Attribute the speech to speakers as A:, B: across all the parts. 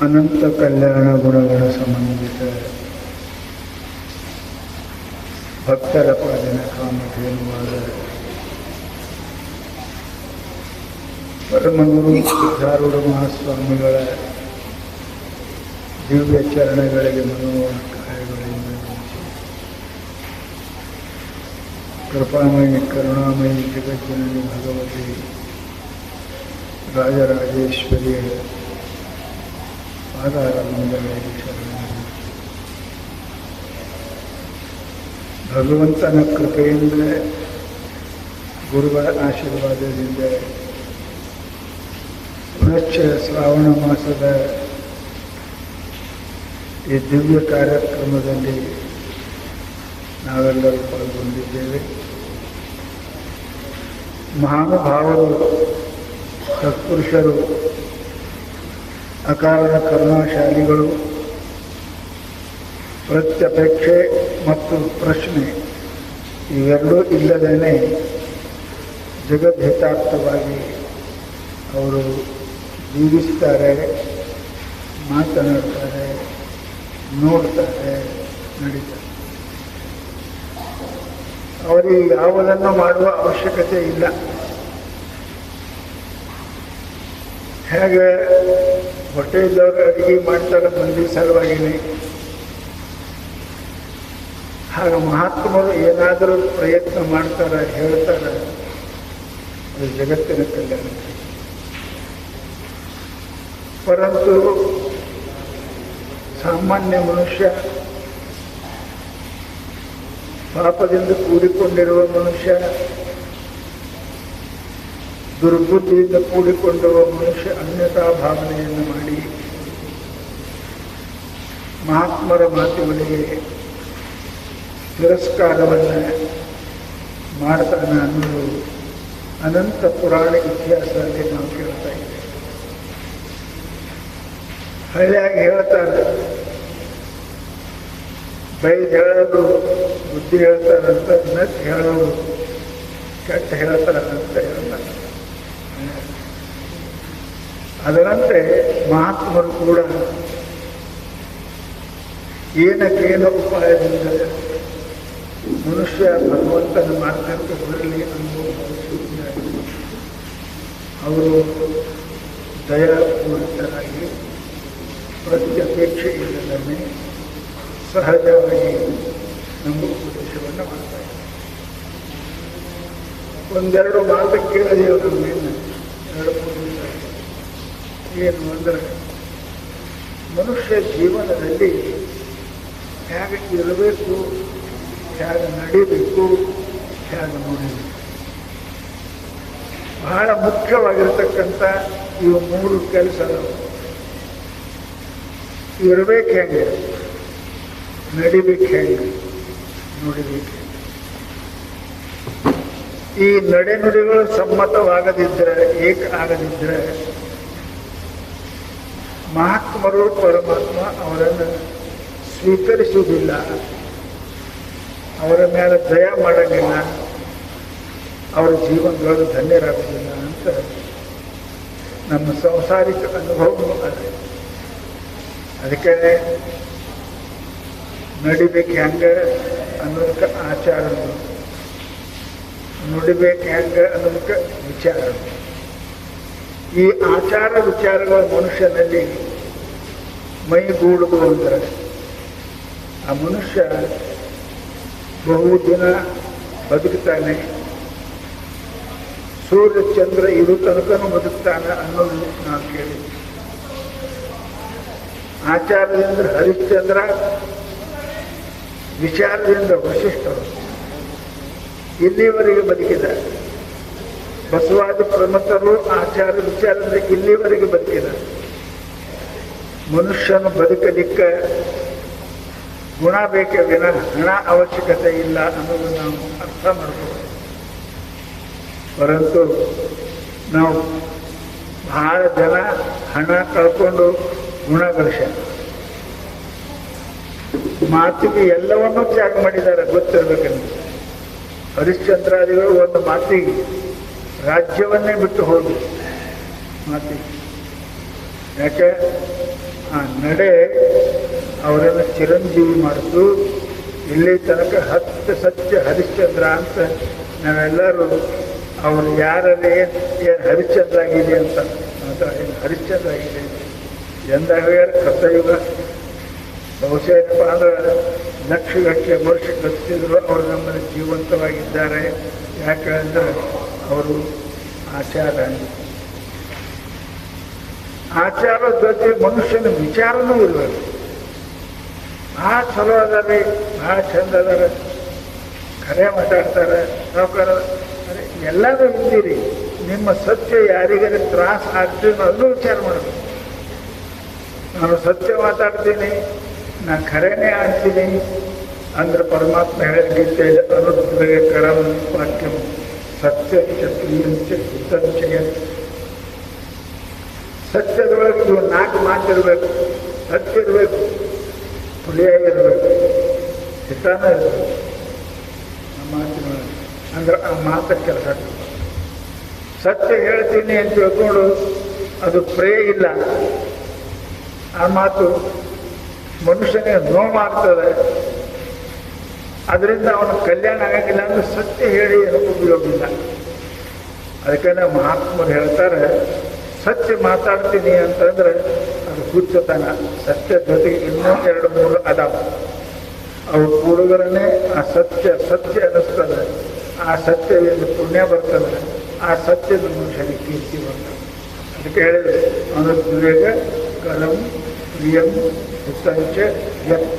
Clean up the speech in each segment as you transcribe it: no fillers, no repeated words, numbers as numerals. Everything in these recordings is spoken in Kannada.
A: ಅನಂತ ಕಲ್ಯಾಣ ಗುಣಗಳ ಸಮನ್ವಿತ ಭಕ್ತರ ಪಾಲಿನ ಕಾಮಧೇನುವಾದ ಪರಮಗುರು ಸಿದ್ಧಾರೂಢ ಮಹಾಸ್ವಾಮಿಗಳ ದಿವ್ಯ ಚರಣಗಳಿಗೆ ಮನೋಕಾಯಗಳಿಂದ ಕೃಪಾಮಯಿ ಕರುಣಾಮಯಿ ಜಗಜ್ಜನನಿ ಭಗವತಿ ರಾಜರಾಜೇಶ್ವರಿಯ ಪಾದಾರ ಮಂಗಲಗಳಿಗೆ ಶರಣ. ಭಗವಂತನ ಕೃಪೆಯಿಂದ ಗುರುಗಳ ಆಶೀರ್ವಾದದಿಂದ ಪುನಶ್ಚ ಶ್ರಾವಣ ಮಾಸದ ಈ ದಿವ್ಯ ಕಾರ್ಯಕ್ರಮದಲ್ಲಿ ನಾವೆಲ್ಲರೂ ಪಾಲ್ಗೊಂಡಿದ್ದೇವೆ. ಮಹಾನುಭಾವರು, ಸತ್ಪುರುಷರು, ಅಕಾರಣ ಕರುಣಾಶಾಲಿಗಳು ಪ್ರತ್ಯಪೇಕ್ಷೆ ಮತ್ತು ಪ್ರಶ್ನೆ ಇವೆರಡೂ ಇಲ್ಲದೇ ಜಗದ್ಹಿತಾರ್ಥವಾಗಿ ಅವರು ಜೀವಿಸ್ತಾರೆ, ಮಾತನಾಡ್ತಾರೆ, ನೋಡ್ತಾರೆ, ನಡೀತಾರೆ. ಅವರಿಗೆ ಯಾವುದನ್ನು ಮಾಡುವ ಅವಶ್ಯಕತೆ ಇಲ್ಲ. ಹೇಗೆ ಹೊಟ್ಟೆ ಇದ್ದವರು ಅಡುಗೆ ಮಾಡ್ತಾರೆ ಮಂದಿ ಸಲುವಾಗಿನೇ, ಹಾಗೆ ಮಹಾತ್ಮರು ಏನಾದರೂ ಪ್ರಯತ್ನ ಮಾಡ್ತಾರೆ, ಹೇಳ್ತಾರೆ, ಅದು ಜಗತ್ತಿನ ಕಲ್ಯಾಣ. ಪರಂತು ಸಾಮಾನ್ಯ ಮನುಷ್ಯ, ಪಾಪದಿಂದ ಕೂಡಿಕೊಂಡಿರುವ ಮನುಷ್ಯ, ದುರ್ಬುದ್ಧಿಯಿಂದ ಕೂಡಿಕೊಂಡಿರುವ ಮನುಷ್ಯ ಅನ್ಯತಾ ಭಾವನೆಯನ್ನು ಮಾಡಿ ಮಹಾತ್ಮರ ಮಾತುಗಳಿಗೆ ತಿರಸ್ಕಾರವನ್ನು ಮಾಡ್ತಾನೆ ಅನ್ನೋದು ಅನಂತ ಪುರಾಣ ಇತಿಹಾಸದಲ್ಲಿ ನಾವು ಕೇಳ್ತಾ ಇದ್ದೇವೆ. ಹಳ್ಳಿಯಾಗಿ ಹೇಳ್ತಾರೆ, ಬೈದು ಹೇಳೋದು ಬುದ್ಧಿ ಹೇಳ್ತಾರಂತ, ನಟ್ ಹೇಳೋದು ಕೆಟ್ಟ ಹೇಳ್ತಾರಂತ ಹೇಳ್ತಾರೆ. ಅದರಂತೆ ಮಹಾತ್ಮರು ಕೂಡ ಏನಕ್ಕೇನೋ ಉಪಾಯದಿಂದ ಮನುಷ್ಯ ಭಗವಂತನ ಮಾರ್ಗಕ್ಕೆ ಬರಲಿ ಅನ್ನೋ ಅವರು ದಯಾಪೂರಿತರಾಗಿ ಪ್ರತ್ಯಪೇಕ್ಷೆ ಇಲ್ಲದೇ ಸಹಜವಾಗಿ ನಮ್ಮ ಉಪದೇಶವನ್ನು ಮಾಡ್ತಾ ಇದ್ದಾರೆ. ಒಂದೆರಡು ಮಾತು ಕೇಳಿದೆವು ನಮ್ಮೇನು 2-3 ದಿವಸ. ಏನು ಅಂದರೆ, ಮನುಷ್ಯ ಜೀವನದಲ್ಲಿ ಹೇಗೆ ಇರಬೇಕು, ಹೇಗೆ ನಡಿಬೇಕು, ಹೇಗೆ ನೋಡಬೇಕು, ಬಹಳ ಮುಖ್ಯವಾಗಿರ್ತಕ್ಕಂಥ ಇವು 3 ಕೆಲಸಗಳು. ಇರಬೇಕು ಹೆಂಗೆ, ನಡಿಬೇಕು ಹೆಂಗೆ, ನೋಡಿಬೇಕು. ಈ ನಡೆನುಡಿಗಳು ಸಮ್ಮತವಾಗದಿದ್ದರೆ, ಏಕ ಆಗದಿದ್ದರೆ ಮಹಾತ್ಮರು ಪರಮಾತ್ಮ ಅವರನ್ನು ಸ್ವೀಕರಿಸುವುದಿಲ್ಲ, ಅವರ ಮೇಲೆ ದಯ ಮಾಡೋಂಗಿಲ್ಲ, ಅವರ ಜೀವನಗಳು ಧನ್ಯರಾಗುವುದಿಲ್ಲ ಅಂತ ನಮ್ಮ ಸಂಸಾರಿಕ ಅನುಭವವೂ ಅದೇ. ಅದಕ್ಕೆ ನಡಿಬೇಕು ಹೆಂಗೆ ಅನ್ನೋದಕ್ಕೆ ಆಚಾರಗಳು, ನುಡಿಬೇಕು ಹೆಂಗೆ ಅನ್ನೋದಕ್ಕೆ ವಿಚಾರಗಳು. ಈ ಆಚಾರ ವಿಚಾರಗಳ ಮನುಷ್ಯನಲ್ಲಿ ಮೈಗೂಡುವುದು ಅಂದರೆ ಆ ಮನುಷ್ಯ ಬಹು ದಿನ ಬದುಕ್ತಾನೆ, ಸೂರ್ಯ ಚಂದ್ರ ಇರು ತನಕನೂ ಬದುಕ್ತಾನೆ ಅನ್ನೋದು ನಾವು ಕೇಳಿ. ಆಚಾರದಿಂದ ಹರಿಶ್ಚಂದ್ರ, ವಿಚಾರದಿಂದ ವಶಿಷ್ಠರು ಇಲ್ಲಿವರೆಗೆ ಬದುಕಿದ್ದಾರೆ. ಬಸವಾದಿ ಪ್ರಮುಖರು ಆಚಾರ ವಿಚಾರದಿಂದ ಇಲ್ಲಿವರೆಗೆ ಬದುಕಿದ್ದಾರೆ. ಮನುಷ್ಯನು ಬದುಕಲಿಕ್ಕೆ ಗುಣ ಬೇಕೇ ವಿನ ಹಣ ಅವಶ್ಯಕತೆ ಇಲ್ಲ ಅನ್ನೋದು ನಾವು ಅರ್ಥ ಮಾಡ್ಬೋದು. ಪರಂತು ನಾವು ಬಹಳ ಜನ ಹಣ ಕಳ್ಕೊಂಡು ಗುಣ ಗಳಿಸ್ಯಾರ. ಮಾತಿಗೆ ಎಲ್ಲವನ್ನೂ ತ್ಯಾಗ ಮಾಡಿದ್ದಾರೆ, ಗೊತ್ತಿರ್ಬೇಕಂದ್ರೆ. ಹರಿಶ್ಚಂದ್ರಾದಿಗಳು ಒಂದು ಮಾತಿಗೆ ರಾಜ್ಯವನ್ನೇ ಬಿಟ್ಟು ಹೋಗಿ ಮಾತಿಗೆ ಯಾಕೆ ಆ ನಡೆ ಅವರನ್ನು ಚಿರಂಜೀವಿ ಮಾಡಿತು. ಇಲ್ಲಿ ತನಕ 10 ಸತ್ಯ ಹರಿಶ್ಚಂದ್ರ ಅಂತ ನಾವೆಲ್ಲರೂ ಅವರು ಯಾರಲ್ಲಿ ಏನು ಹರಿಶ್ಚಂದ್ರ ಆಗಿದೆ ಅಂತ ಏನು ಹರಿಶ್ಚಂದ್ರ ಆಗಿದೆ ಎಂದಾಗ ಕೃತಯುಗ ಬಹುಶಃ ಏನಪ್ಪ ಅಂದ್ರೆ ಲಕ್ಷಗಟ್ಟಲೆ ವರ್ಷ ಕಲಿಸಿದ್ರು ಅವರು ನಮ್ಮಲ್ಲಿ ಜೀವಂತವಾಗಿದ್ದಾರೆ. ಯಾಕಂದ್ರೆ ಅವರು ಆಚಾರ ಆಚಾರದ ಜೊತೆ ಮನುಷ್ಯನ ವಿಚಾರನೂ ಇರಬೇಕು. ಭಾಳ ಚಲೋ ಅದಾರೆ, ಭಾಳ ಚಂದ ಅದಾರೆ, ಖರೆ ಮಾತಾಡ್ತಾರೆ, ಸಾವುಕಾರ ಎಲ್ಲರೂ ಇದ್ದೀರಿ. ನಿಮ್ಮ ಸತ್ಯ ಯಾರಿಗಾರ ತ್ರಾಸ ಆಗ್ತೀವಿ ಅದನ್ನು ವಿಚಾರ ಮಾಡಬೇಕು. ನಾನು ಸತ್ಯ ಮಾತಾಡ್ತೀನಿ, ನಾನು ಖರೇನೇ ಆಡ್ತೀನಿ ಅಂದ್ರೆ ಪರಮಾತ್ಮ ಹೇಳಿದ್ದೆ ಅನುದ್ವೇಗ ಕರಂ ವಾಕ್ಯಂ ಸತ್ಯಂಚ ಪ್ರಿಯಂಚ ಹಿತಂಚಯ. ಸತ್ಯದೊಳಗೆ ಇವು 4 ಮಾತಿರಬೇಕು. ಸತ್ಯ ಇರಬೇಕು, ಪ್ರಿಯಾಗಿರ್ಬೇಕು, ಹಿತಾನ ಇರಬೇಕು. ಆ ಮಾತಿನೊಳಗೆ ಅಂದ್ರೆ ಆ ಮಾತ ಕೆಲಸ ಆಗ್ತದೆ. ಸತ್ಯ ಹೇಳ್ತೀನಿ ಅಂತ ತಿಳ್ಕೊಂಡು ಅದು ಪ್ರಿಯ ಇಲ್ಲ, ಆ ಮಾತು ಮನುಷ್ಯನಿಗೆ ನೋವಾಗ್ತದೆ, ಅದರಿಂದ ಅವನ ಕಲ್ಯಾಣ ಆಗಂಗಿಲ್ಲ. ಅಂದ್ರೆ ಸತ್ಯ ಹೇಳಿ ಏನೂ ಉಪಯೋಗ ಇಲ್ಲ. ಅದಕ್ಕೆ ಮಹಾತ್ಮರು ಹೇಳ್ತಾರೆ, ಸತ್ಯ ಮಾತಾಡ್ತೀನಿ ಅಂತಂದ್ರೆ ಅದು ಹುಚ್ಚತನ. ಸತ್ಯ ಜೊತೆಗೆ ಇನ್ನೂ 2-3 ಅದಾವ, ಅವು ಕೂಡುಗರನ್ನೇ ಆ ಸತ್ಯ ಸತ್ಯ ಅನ್ನಿಸ್ತದೆ. ಆ ಸತ್ಯದಿಂದ ಪುಣ್ಯ ಬರ್ತದೆ, ಆ ಸತ್ಯದ ಮನುಷ್ಯನಿಗೆ ಕೀರ್ತಿ ಬರ್ತದೆ. ಅದಕ್ಕೆ ಹೇಳಿದ್ರೆ ಅನುದ್ವೇಗ ಕಲಂ ಪ್ರಿಯಂ ಹಿತಂಚ ಯತ್.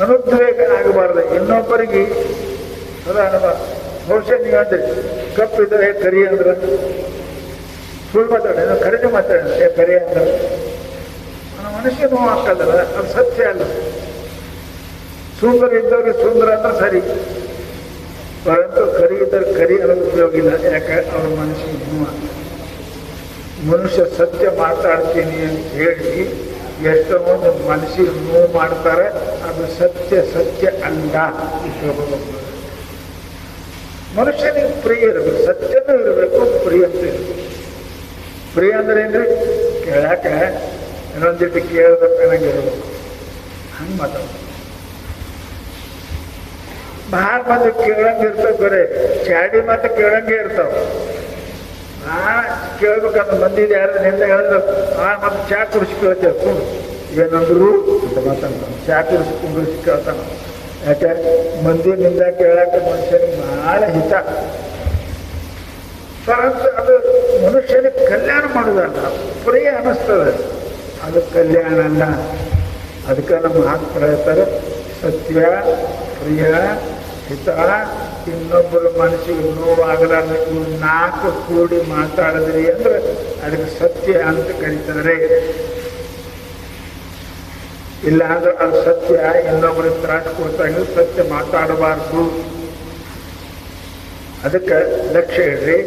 A: ಅನುದ್ವೇಗ ಆಗಬಾರ್ದು ಇನ್ನೊಬ್ಬರಿಗೆ. ಸದಾ ಬಹುಶಃ ನೀವು ಅಂದ್ರೆ ಕಪ್ಪಿದ್ರೆ ಕರಿ ಅಂದ್ರೆ ಸುಳ್ಳು ಮಾತಾಡ, ಕರೆಗೆ ಮಾತಾಡ ಕರಿ ಅಂದ್ರೆ ಮನುಷ್ಯ ನೋವು ಹಾಕಲ್ಲ, ಅದು ಸತ್ಯ ಅಲ್ಲ. ಸುಂದರ ಇದ್ದವ್ರಿಗೆ ಸುಂದರ ಅಂದ್ರೆ ಸರಿ, ಪರಂತು ಕರಿ ಇದ್ದರೆ ಕರಿ ಅನ್ನೋದು ಉಪಯೋಗ ಇಲ್ಲ. ಯಾಕೆ ಅವ್ರ ಮನುಷ್ಯ ನೋವು. ಮನುಷ್ಯ ಸತ್ಯ ಮಾತಾಡ್ತೀನಿ ಅಂತ ಹೇಳಿ ಎಷ್ಟೋ ಒಂದು ಮನಸ್ಸಿಗೆ ನೋವು ಮಾಡ್ತಾರೆ. ಅದು ಸತ್ಯ ಸತ್ಯ ಅಲ್ಲ. ಮನುಷ್ಯನಿಗೆ ಪ್ರಿಯ ಇರಬೇಕು, ಸತ್ಯನೂ ಇರಬೇಕು, ಪ್ರಿಯ ಅಂತ ಇರಬೇಕು. ಪ್ರಿಯ ಅಂದ್ರೆ ಏನ್ರಿ, ಕೇಳಾಕ ಇನ್ನೊಂದಿಟ್ಟು ಕೇಳಬೇಕು ಅನ್ನಂಗಿರ್ಬೇಕು, ಹಂಗೆ ಮಾತಾಡ್ಬೇಕು. ಭಾಳ ಮಂದಿ ಕೇಳಂಗೆ ಇರ್ತಾವ, ಬರೇ ಚಾಡಿ ಮಾತು ಕೇಳಂಗೆ ಇರ್ತಾವ. ಭಾಳ ಕೇಳ್ಬೇಕಂದ್ರೆ ಮಂದಿದ ಯಾರು ನಿಂದ ಹೇಳಿದ್ರು ಮತ್ತೆ ಚಾ ಕುಡಿಸಿ ಕೇಳ್ತೇವೆ, ಕುಂಡು ಏನಂದ್ರು ಅಂತ ಮಾತಾಡ್ತಾನೆ. ಚಾ ಕುಡಿಸಿ ಕುಂಡಿಸಿ ಕೇಳ್ತಾನೆ. ಯಾಕೆ ಮಂದಿನಿಂದ ಕೇಳಕ್ಕೆ ಮನುಷ್ಯನಿಗೆ ಭಾಳ ಹಿತ. ಪರಂತು ಅದು ಮನುಷ್ಯನಿಗೆ ಕಲ್ಯಾಣ ಮಾಡೋದಲ್ಲ, ಪ್ರಿಯ ಅನ್ನಿಸ್ತದೆ, ಅದು ಕಲ್ಯಾಣ ಅಲ್ಲ. ಅದಕ್ಕೆ ನಮ್ಮ ಮಹಾತ್ಮರು ಹೇಳ್ತಾರೆ, ಸತ್ಯ ಪ್ರಿಯ ಹಿತ ಇನ್ನೊಬ್ಬರ ಮನಸ್ಸಿಗೆ ನೋವಾಗಲಾರ್ದು ಇವು 4 ಕೂಡಿ ಮಾತಾಡಿದ್ರಿ ಅಂದ್ರೆ ಅದಕ್ಕೆ ಸತ್ಯ ಅಂತ ಕರೀತಾರೆ. ಇಲ್ಲ ಅಂದ್ರೆ ಅದು ಸತ್ಯ ಇನ್ನೊಬ್ಬರಿಗೆ ತ್ರಾಸ ಕೊಡ್ತಾಗ ಸತ್ಯ ಮಾತಾಡಬಾರ್ದು. ಅದಕ್ಕೆ ಲಕ್ಷ್ಯ ಇಡ್ರಿ,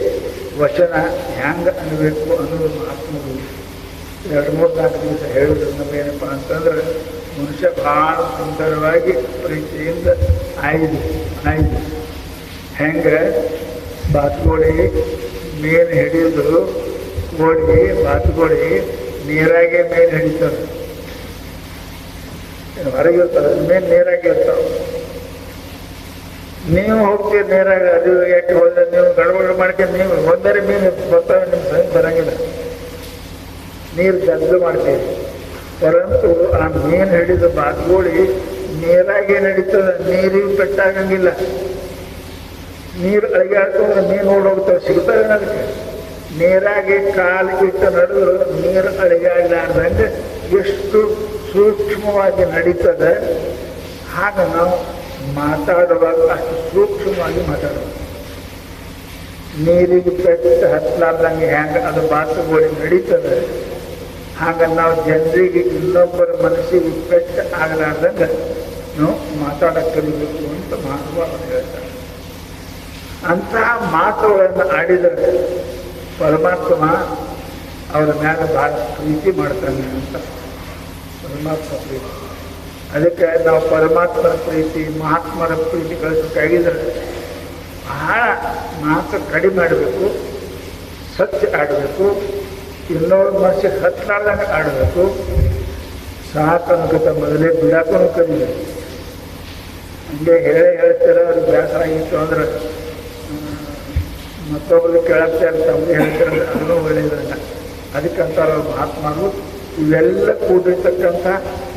A: ವಚನ ಹ್ಯಾಂಗ ಅನ್ಬೇಕು ಅನ್ನೋದು ಮಹಾತ್ಮರು 2-3-4 ದಿವಸ ಹೇಳಿದ್ರು ನಮಗೇನಪ್ಪ ಅಂತಂದ್ರೆ, ಮನುಷ್ಯ ಭಾಳ ಸುಂದರವಾಗಿ ಪ್ರೀತಿಯಿಂದ ಆಯ್ದು ಹೆಂಗೆ ಬಾತುಕೋಳಿ ಮೀನು ಹಿಡಿಯೋದು, ಕೋಳಿ ಬಾತುಕೋಳಿ ನೀರಾಗೆ ಮೀನು ಹಿಡಿತಾರೆ, ಹೊರಗಿರ್ತಾರೆ, ಮೀನು ನೀರಾಗೆ ಇರ್ತಾವೆ. ನೀವು ಹೋಗ್ತೀರಿ ನೀರಾಗ, ಅದು ಯಾಕೆ ಹೋದ್ರೆ ನೀವು ಗಡಬಡ ಮಾಡ್ಕೊಂಡು ನೀವು ಒಂದರೆ ಮೀನು ಬರ್ತಾವೆ, ನಿಮ್ಮ ಸಂಗ್ ಬರಂಗಿಲ್ಲ, ನೀರು ಜಗ್ಗು ಮಾಡ್ತೀವಿ. ಪರಂತು ಆ ಮೀನು ಹಿಡಿದ ಬಾತುಕೋಳಿ ನೀರಾಗೆ ನಡೀತದೆ, ನೀರಿಗೆ ಪೆಟ್ಟಾಗಂಗಿಲ್ಲ. ನೀರು ಅಳಿಗಾಡ್ಕೊಂಡ್ರೆ ಮೀನು ಓಡೋಗ್ತವೆ, ಸಿಗ್ತವೆ. ಅದಕ್ಕೆ ನೀರಾಗಿ ಕಾಲು ಇಟ್ಟು ನಡೆದ್ರು ನೀರು ಅಳಿಗಾಡ್ಲಾರ್ದಂಗೆ ಎಷ್ಟು ಸೂಕ್ಷ್ಮವಾಗಿ ನಡೀತದೆ. ಆಗ ನಾವು ಮಾತಾಡುವಾಗ ಅಷ್ಟು ಸೂಕ್ಷ್ಮವಾಗಿ ಮಾತಾಡೋದು. ನೀರಿಗೆ ಪೆಟ್ಟು ಹತ್ತಲಾರ್ದಂಗೆ ಹೆಂಗೆ ಅದು ಬಾತುಕೋಳಿ ನಡೀತದೆ, ಹಾಗ ನಾವು ಜನರಿಗೆ ಇನ್ನೊಬ್ಬರ ಮನಸ್ಸಿಗೆ ಪೆಟ್ಟು ಆಗಲಾರ್ದಂಗೆ ನಾವು ಮಾತಾಡಕ್ಕೆ ಕಲಿಬೇಕು ಅಂತ ಮಹಾನುಭಾವರು ಹೇಳ್ತಾರೆ. ಅಂತಹ ಮಾತುಗಳನ್ನು ಆಡಿದರೆ ಪರಮಾತ್ಮ ಅವರ ಮೇಲೆ ಭಾಳ ಪ್ರೀತಿ ಮಾಡ್ತಾನೆ ಅಂತ ಪರಮಾತ್ಮ ಪ್ರೀತಿ. ಅದಕ್ಕೆ ನಾವು ಪರಮಾತ್ಮನ ಪ್ರೀತಿ ಮಹಾತ್ಮರ ಪ್ರೀತಿ ಕಳಿಸಬೇಕಾಗಿದ್ರೆ ಬಹಳ ಮಾತು ಕಡಿಮೆ ಮಾಡಬೇಕು, ಸತ್ಯ ಆಡಬೇಕು, ಇನ್ನೊಬ್ಬರ ಮನಸ್ಸಿಗೆ ಹತ್ತಲಾರ್ದಂಗೆ ಆಡಬೇಕು. ಸಾಕು ಅನ್ಕೋತ ಮೊದಲೇ ಬಿಡಾಕೂ ಕಲಿಬೇಕು. ಹಂಗೆ ಹೇಳ್ತಾರೆ ಅವ್ರಿಗೆ ಬೇಸರ ಆಗಿತ್ತು ಅಂದ್ರೆ ಮತ್ತೊಬ್ಬರು ಕೇಳಾಕ್ತಾರೆ, ತಮ್ಮದೇ ಹೇಳ್ತಾರೆ, ಅದನ್ನು ಒಳ್ಳೆಯದಲ್ಲ. ಅದಕ್ಕಂತಾರೆ ಅವ್ರು ಮಹಾತ್ಮರು ಇವೆಲ್ಲ ಕೂಡಿರ್ತಕ್ಕಂಥ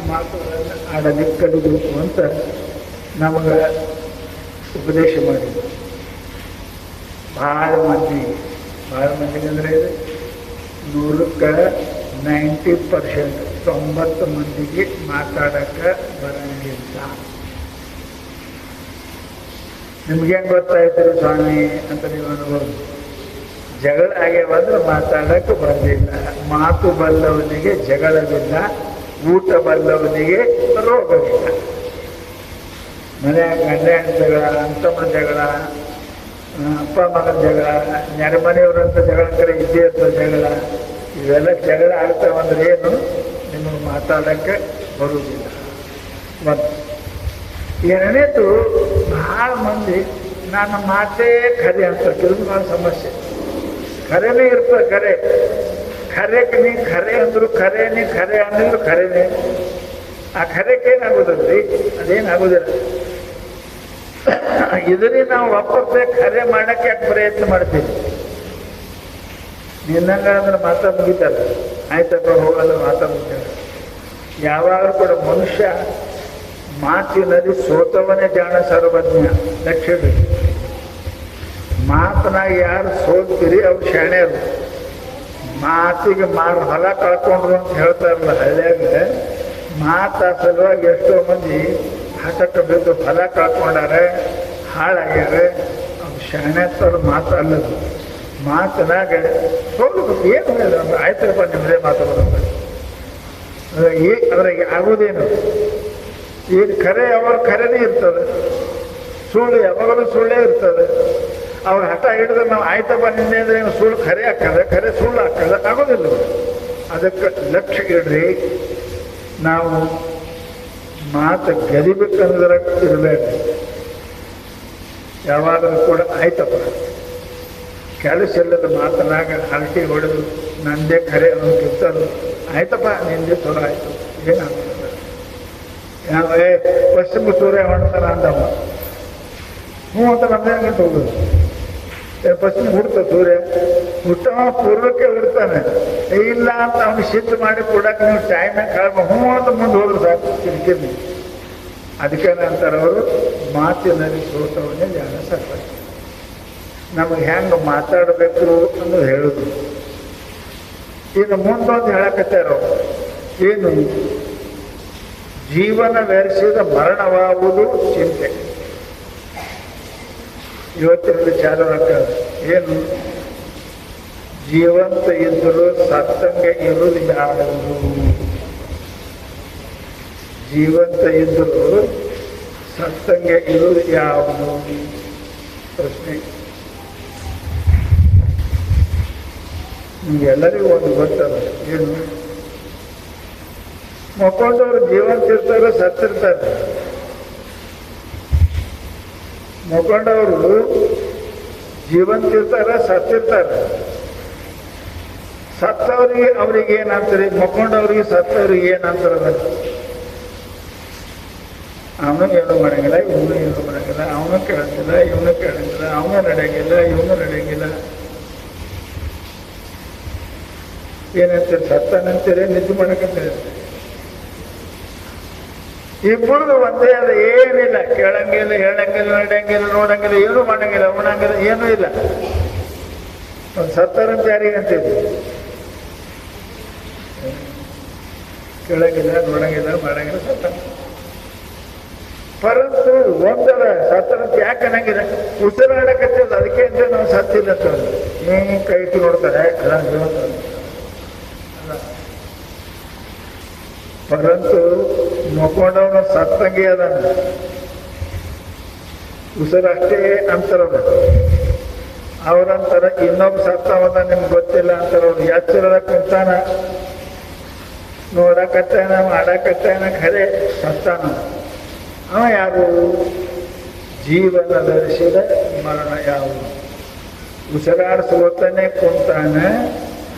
A: ಮಾತುಗಳನ್ನು ಆಡಲಿಕ್ಕೆ ಕಲಿಬೇಕು ಅಂತ ನಮಗೆ ಉಪದೇಶ ಮಾಡಿದ್ರು. ಭಾಳ ಮಂದಿಗೆ ಅಂದರೆ 100ಕ್ಕೆ 90% 90 ಮಂದಿಗೆ ಮಾತಾಡೋಕ್ಕೆ ಬರಂಗಿಲ್ಲ. ನಿಮ್ಗೆ ಹೆಂಗೆ ಗೊತ್ತಾಯ್ತು ಸ್ವಾಮಿ ಅಂತ ನೀವು ಅನ್ಬೋದು. ಜಗಳ ಆಗ್ಯಾವಂದ್ರೆ ಮಾತಾಡಕ್ಕೆ ಬರಲಿಲ್ಲ. ಮಾತು ಬಲ್ಲವನಿಗೆ ಜಗಳವಿಲ್ಲ, ಊಟ ಬಲ್ಲವನಿಗೆ ರೋಗವಿಲ್ಲ. ಮನೆಯಾಗ ಗಂಡ ಜಗಳ, ಅಂತಮ್ಮನ ಜಗಳ, ಅಪ್ಪ ಮಗನ ಜಗಳ, ನೆರೆಮನೆಯವರಂತ ಜಗಳ ಕಡೆ ಇದ್ದೇ ಇರ್ತದೆ ಜಗಳ. ಇವೆಲ್ಲ ಜಗಳ ಆಗ್ತಾವಂದ್ರೆ ಏನು, ನಿಮಗೆ ಮಾತಾಡೋಕ್ಕೆ ಬರುವುದಿಲ್ಲ. ಮತ್ತು ಎರಡನೇದು, ಭಾಳ ಮಂದಿ ನನ್ನ ಮಾತೇ ಖರೆ ಅಂತ ಕೆಲವು ಸಮಸ್ಯೆ. ಖರೇನೇ ಇರ್ತದೆ, ಖರೆಗೆ ನೀ ಖರೆ ಅಂದ್ರು ಖರೆ, ನೀ ಖರೆ ಅಂದ್ರು ಖರೇನೆ. ಆ ಖರೆಗೆ ಏನಾಗೋದಲ್ರಿ, ಅದೇನಾಗೋದಿಲ್ಲ. ಇದರಲ್ಲಿ ನಾವು ಒಪ್ಪತ್ತೆ ಖರೆ ಮಾಡೋಕ್ಕೆ ಯಾಕೆ ಪ್ರಯತ್ನ ಮಾಡ್ತೀವಿ. ನಿನ್ನಂಗ ಅಂದ್ರೆ ಮಾತಾ ಮುಗಿತಾರೆ, ಆಯ್ತಪ್ಪ ಹೋಗಲ್ಲ ಮಾತಾ ಮುಗಿತಾರೆ. ಯಾವಾಗಲೂ ಕೂಡ ಮನುಷ್ಯ ಮಾತಿನಲ್ಲಿ ಸೋತವನೇ ಜಾಣ ಸರ್ವಜ್ಞ. ಲಕ್ಷ್ಯ ಮಾತನಾಗ ಯಾರು ಸೋಲ್ತೀರಿ ಅವ್ರು ಶಾಣ್ಯರು. ಮಾತಿಗೆ ಹೊಲ ಕಳ್ಕೊಂಡ್ರು ಅಂತ ಹೇಳ್ತಾರಲ್ಲ ಹಳ್ಳಿಯಾಗ, ಮಾತ ಸಲುವಾಗಿ ಎಷ್ಟೋ ಮಂದಿ ಹಠಕ್ಕೆ ಬಿದ್ದು ಹೊಲ ಕಳ್ಕೊಂಡಾರೆ, ಹಾಳಾಗ್ಯಾರ. ಅವ್ರು ಶಾಣ್ಯತ್ತವ್ರು ಮಾತಲ್ಲದು. ಮಾತನಾಗ ಸೋಲ್ಬೇಕು. ಏನು ಆಯ್ತಪ್ಪ ನಿಮ್ಮದೇ ಮಾತಾಡೋದು ಅದ್ರಾಗ ಆಗೋದೇನು. ಈಗ ಖರೆ ಯಾವಾಗ ಖರೇನೇ ಇರ್ತದೆ, ಸುಳ್ಳು ಯಾವಾಗಲೂ ಸುಳ್ಳೇ ಇರ್ತದೆ. ಅವ್ರ ಹಠ ಹಿಡಿದ್ರೆ ನಾವು ಆಯ್ತಪ್ಪ ನಿನ್ನೆ ಅಂದರೆ ಸುಳ್ಳು ಖರೆ ಹಾಕದ, ಖರೆ ಸುಳ್ಳು ಹಾಕದ ಆಗೋದಿಲ್ಲ. ಅದಕ್ಕೆ ಲಕ್ಷ್ಯ ಇಡ್ರಿ. ನಾವು ಮಾತು ಗೆದಿಬೇಕಂದ್ರೆ ಇರಬೇಕು. ಯಾವಾಗಲೂ ಕೂಡ ಆಯ್ತಪ್ಪ ಕೆಲಸ ಇಲ್ಲದ ಮಾತನಾಗ ಹರಟಿ ಹೊಡೆದು ನಂದೇ ಖರೆ ಅನ್ನೋಕ್ಕಿಂತಲೂ ಆಯ್ತಪ್ಪ ನಿಂದೆ ಚಲೋ ಆಯ್ತು ಏನಾಗ್ತದೆ. ಯಾವ ಪಶ್ಚಿಮ ಸೂರ್ಯ ಹೊಣ್ತಾನ ಅಂದಮ್ಮ, ಹ್ಞೂ ಅಂತ ನಮ್ದೇ ಗಂಟು ಹೋಗೋದು. ಪಶ್ಚಿಮ ಹುಡ್ತ ಸೂರ್ಯ ಹುಟ್ಟವ ಪೂರ್ವಕ್ಕೆ ಹುಡ್ತಾನೆ. ಇಲ್ಲ ಅಂತ ಅವ್ನು ಸಿಟ್ಟು ಮಾಡಿ ಕೊಡಕ್ಕೆ ನೀವು ಟೈಮೇ ಕಳ್ಬ ಹ್ಞೂ ಅಂತ ಮುಂದೆ ಹೋದ್ರು ಸಾಕು ಕಿರಿಕಿರಿ. ಅದಕ್ಕೆ ಅಂತಾರೆ ಅವರು, ಮಾತಿನಲ್ಲಿ ಸೋತವನ್ನೇ ಜಾಣ ಸಾಕು. ನಮಗೆ ಹೆಂಗೆ ಮಾತಾಡಬೇಕು ಅನ್ನೋದು ಹೇಳುದು. ಈಗ ಮುಂದೊಂದು ಹೇಳಕತ್ತಾರ ಏನು, ಜೀವನ ಬೆರೆಸಿದ ಮರಣವಾಗುವುದು ಚಿಂತೆ. ಇವತ್ತಿನ ವಿಚಾರ ಏನು, ಜೀವಂತ ಇದ್ದರೂ ಸತ್ತಂಗೆ ಇರುವುದು ಯಾವುದು. ಜೀವಂತ ಇದ್ದರೂ ಸತ್ತಂಗೆ ಇರುವುದು ಯಾವುದು ಪ್ರಶ್ನೆ. ನಿಮ್ಗೆಲ್ಲರಿಗೂ ಒಂದು ಗೊತ್ತದ ಏನು, ಮಕ್ಕೊಂಡವ್ರು ಜೀವಂತ ಇರ್ತಾರೆ, ಸತ್ತಿರ್ತಾರೆ. ಮಕ್ಕೊಂಡವರು ಜೀವಂತ ಇರ್ತಾರೆ, ಸತ್ತಿರ್ತಾರೆ. ಸತ್ತವ್ರಿಗೆ ಅವ್ರಿಗೆ ಏನಂತಾರೆ, ಮಕ್ಕೊಂಡವ್ರಿಗೆ ಸತ್ತವ್ರಿಗೆ ಏನಂತಾರೆ. ಅವನು ಏನು ಮಾಡಂಗಿಲ್ಲ, ಇವನು ಏನು ಮಾಡಂಗಿಲ್ಲ, ಅವನು ಕೇಳಂಗಿಲ್ಲ, ಇವನು ಕೇಳಂಗಿಲ್ಲ, ಅವನು ನಡೆಯಂಗಿಲ್ಲ, ಇವನು ನಡೆಯಂಗಿಲ್ಲ. ಏನಂತೀರಿ, ಸತ್ತನಂತೀರಿ, ನಿದ್ದೆ ಮಾಡಕ್ಕಂತೀರಿ. ಇಬ್ಬರದು ಒಂದೇ ಅದ, ಏನಿಲ್ಲ. ಕೇಳಂಗಿಲ್ಲ, ಹೇಳಂಗಿಲ್ಲ, ನಡೆಯಂಗಿಲ್ಲ, ನೋಡಂಗಿಲ್ಲ, ಏನೂ ಮಾಡಂಗಿಲ್ಲ, ಉಣಂಗಿಲ್ಲ, ಏನೂ ಇಲ್ಲ. ಒಂದು ಸತ್ತರಂತ ಯಾರಿಗೆ ಅಂತೀವಿ. ಕೇಳಂಗಿಲ್ಲ, ನೋಡಂಗಿಲ್ಲ, ಮಾಡಂಗಿಲ್ಲ, ಸತ್ತ. ಪರಂತು ಒಂದರ ಸತ್ತರಂತ ಯಾಕೆ ಅನ್ನಂಗಿಲ್ಲ, ಉಸಿರಾಡಕತ್ತಿಲ್ಲ, ಅದಕ್ಕೆ ಅಂತ ನಾವು ಸತ್ತಿಲ್ಲ ಅಂತ ಕೈ ಇಟ್ಟು ನೋಡ್ತಾರೆ. ಪರಂತು ನೋಡ್ಕೊಂಡವನು ಸತ್ತಂಗೆ ಅದಾನ, ಉಸಿರಷ್ಟೇ ಅಂತಾರವ್ರು. ಅವ್ರಂತಾರ ಇನ್ನೊಬ್ಬ ಸತ್ತವದ ನಿಮ್ಗೆ ಗೊತ್ತಿಲ್ಲ ಅಂತಾರವ್ರು. ಎಚ್ಚರದ ಕುಂತಾನ, ನೋಡಕತ್ತಾನ, ಮಾಡಕತ್ತಾನ, ಖರೆ ಸತ್ತಾನ. ಅವ ಯಾರು, ಜೀವನ ಧರಿಸಿದ ಮರಣ ಯಾವುದು. ಉಸಿರಾಡಿಸ್ಕೊತಾನೆ ಕುಂತಾನೆ,